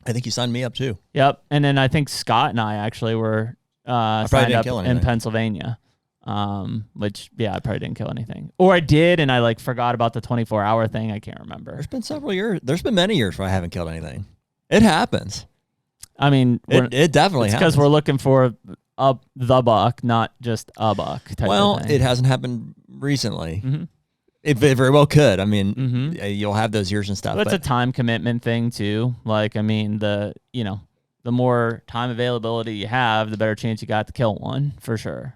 I think you signed me up too. Yep. And then I think Scott and I actually were signed up in Pennsylvania. Which I probably didn't kill anything, or I did, and I forgot about the 24-hour thing. I can't remember. There's been several years. There's been many years where I haven't killed anything. It happens. I mean, it definitely happens because we're looking for the buck, not just a buck. Type of thing. It hasn't happened recently. It very well could. I mean, Mm-hmm. you'll have those years and stuff. But it's a time commitment thing too. The more time availability you have, the better chance you got to kill one, for sure.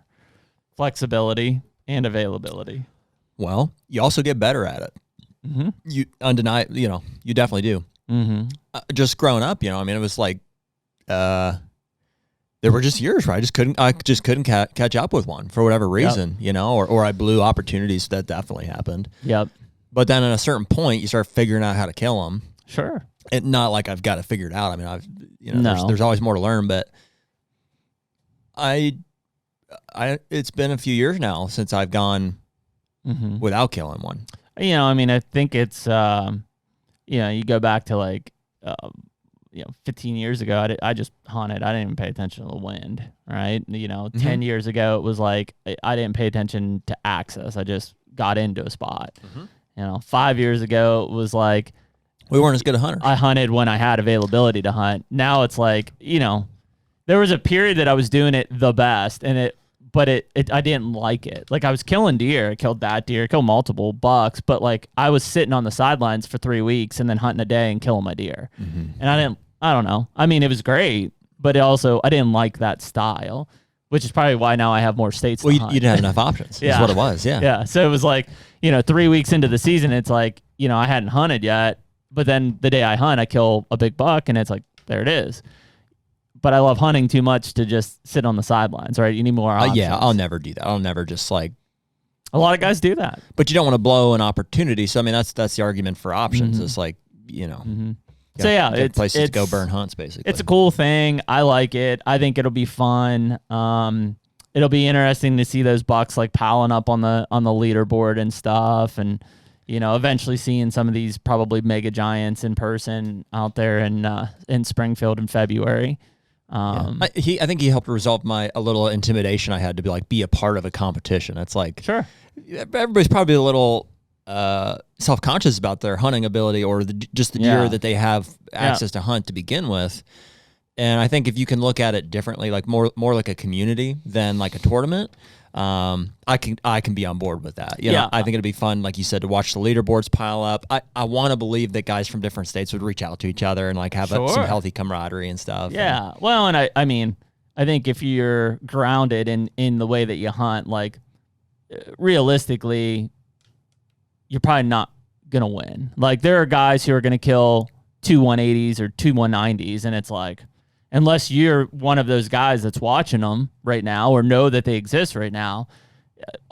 Flexibility and availability. Well, you also get better at it. Mm-hmm. You undeniably, you definitely do. Mm-hmm. Just growing up, it was like, there were just years where I just couldn't catch up with one for whatever reason, or I blew opportunities. That definitely happened. Yep. But then at a certain point, you start figuring out how to kill them. Sure. And not like I've got it figured out. I mean, No. there's always more to learn, but it's been a few years now since I've gone without killing one. I think it's, you go back to 15 years ago, I just hunted. I didn't even pay attention to the wind, right? 10 years ago, it was like I didn't pay attention to access. I just got into a spot. 5 years ago, it was like we weren't as good a hunter. I hunted when I had availability to hunt. Now it's like, there was a period that I was doing it the best, but I didn't like it. I was killing deer. I killed that deer, killed multiple bucks, but I was sitting on the sidelines for 3 weeks and then hunting a day and killing my deer. And I don't know. I mean, it was great, but I didn't like that style, which is probably why now I have more states to hunt. You didn't have enough options. That's what it was. Yeah. Yeah. So it was 3 weeks into the season, it's I hadn't hunted yet, but then the day I hunt, I kill a big buck and it's there it is. But I love hunting too much to just sit on the sidelines, right? You need more options. Yeah, I'll never do that. I'll never just A lot of guys do that. But you don't want to blow an opportunity. So, I mean, that's the argument for options. It's So, it's places to go burn hunts, basically. It's a cool thing. I like it. I think it'll be fun. It'll be interesting to see those bucks piling up on the leaderboard and stuff. And, eventually seeing some of these probably mega giants in person out there in Springfield in February. I think he helped resolve a little intimidation I had to be a part of a competition. It's sure, everybody's probably a little self-conscious about their hunting ability or just the deer that they have access to hunt to begin with. And I think if you can look at it differently, like more like a community than like a tournament, I can be on board with that. You know, I think it'd be fun, like you said, to watch the leaderboards pile up. I want to believe that guys from different states would reach out to each other and like have some healthy camaraderie and stuff. Yeah. Well, and I mean, I think if you're grounded in the way that you hunt, like realistically, you're probably not gonna win. Like there are guys who are gonna kill 2 180s or 2 190s, and it's like, unless you're one of those guys that's watching them right now or know that they exist right now,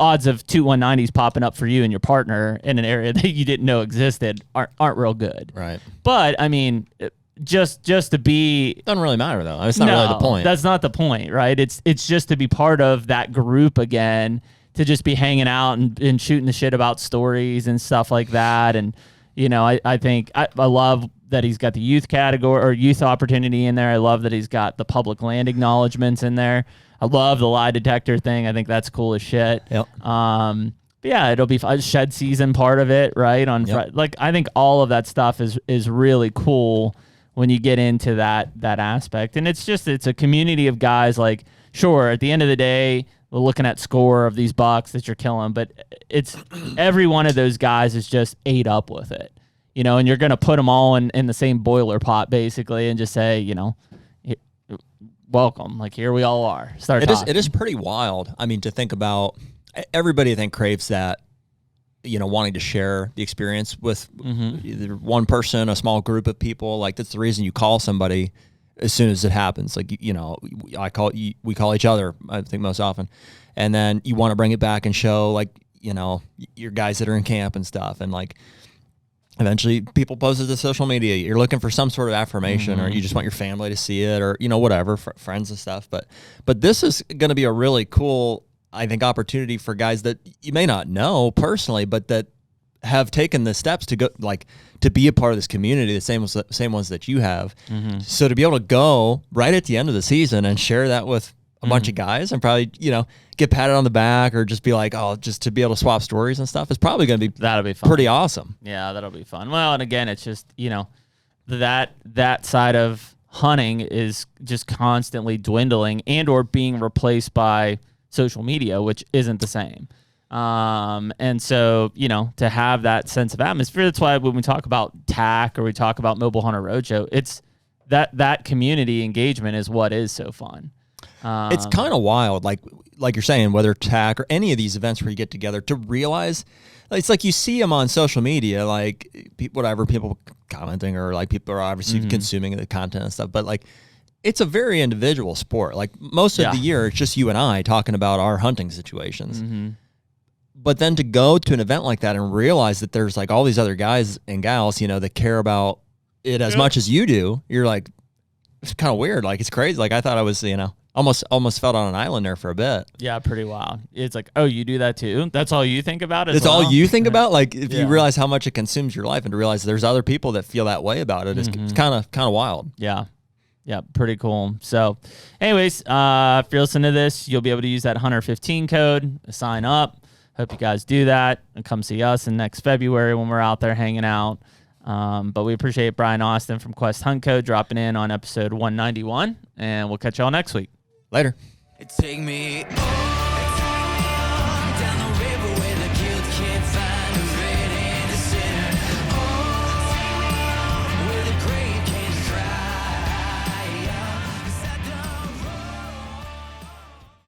odds of 2 190s popping up for you and your partner in an area that you didn't know existed aren't real good. Right. But I mean, just to be, doesn't really matter though. It's not really the point. That's not the point, right? It's just to be part of that group again, to just be hanging out and shooting the shit about stories and stuff like that. And you know, I think I love that he's got the youth category or youth opportunity in there. I love that he's got the public land acknowledgements in there. I love the lie detector thing. I think that's cool as shit. Yep. But yeah, it'll be fun. Shed season part of it, right? Like I think all of that stuff is really cool when you get into that aspect. And it's a community of guys. Like, sure, at the end of the day, we're looking at score of these bucks that you're killing, but it's every one of those guys is just ate up with it. You know, and you're going to put them all in the same boiler pot, basically, and just say, you know, welcome. Like, here we all are. It is pretty wild. I mean, to think about, everybody, I think, craves that, you know, wanting to share the experience with either one person, a small group of people. Like, that's the reason you call somebody as soon as it happens. Like, you know, we call each other, I think, most often. And then you want to bring it back and show, like, you know, your guys that are in camp and stuff. And, like, eventually people post it to social media. You're looking for some sort of affirmation, or you just want your family to see it, or, you know, whatever, friends and stuff. But this is going to be a really cool, I think, opportunity for guys that you may not know personally, but that have taken the steps to go, like, to be a part of this community, the same ones that you have. So to be able to go right at the end of the season and share that with a bunch of guys and probably, you know, get patted on the back or just be like, oh, just to be able to swap stories and stuff is probably going to be, that'll be fun. Pretty awesome. Yeah, that'll be fun. Well, and again, it's just, you know, that side of hunting is just constantly dwindling and or being replaced by social media, which isn't the same. And so, you know, to have that sense of atmosphere, that's why when we talk about TAC or we talk about Mobile Hunter Roadshow, it's that community engagement is what is so fun. It's kind of wild, like you're saying, whether TAC or any of these events where you get together, to realize, it's like you see them on social media, like people commenting, or like people are obviously consuming the content and stuff, but like it's a very individual sport. Like most of the year, it's just you and I talking about our hunting situations. But then to go to an event like that and realize that there's like all these other guys and gals, you know, that care about it as much as you do, you're like, it's kind of weird. Like, it's crazy. Like, I thought I was, you know, almost felt on an island there for a bit. Yeah, pretty wild. It's like, oh, you do that too? That's all you think about? It's all you think about? Like, if you realize how much it consumes your life and to realize there's other people that feel that way about it, it's kind of wild. Yeah. Yeah, pretty cool. So, anyways, if you're listening to this, you'll be able to use that HUNTR15 code, sign up. Hope you guys do that and come see us in next February when we're out there hanging out. But we appreciate Brian Austin from Quest Hunt Code dropping in on episode 191, and we'll catch y'all next week. Later. Take me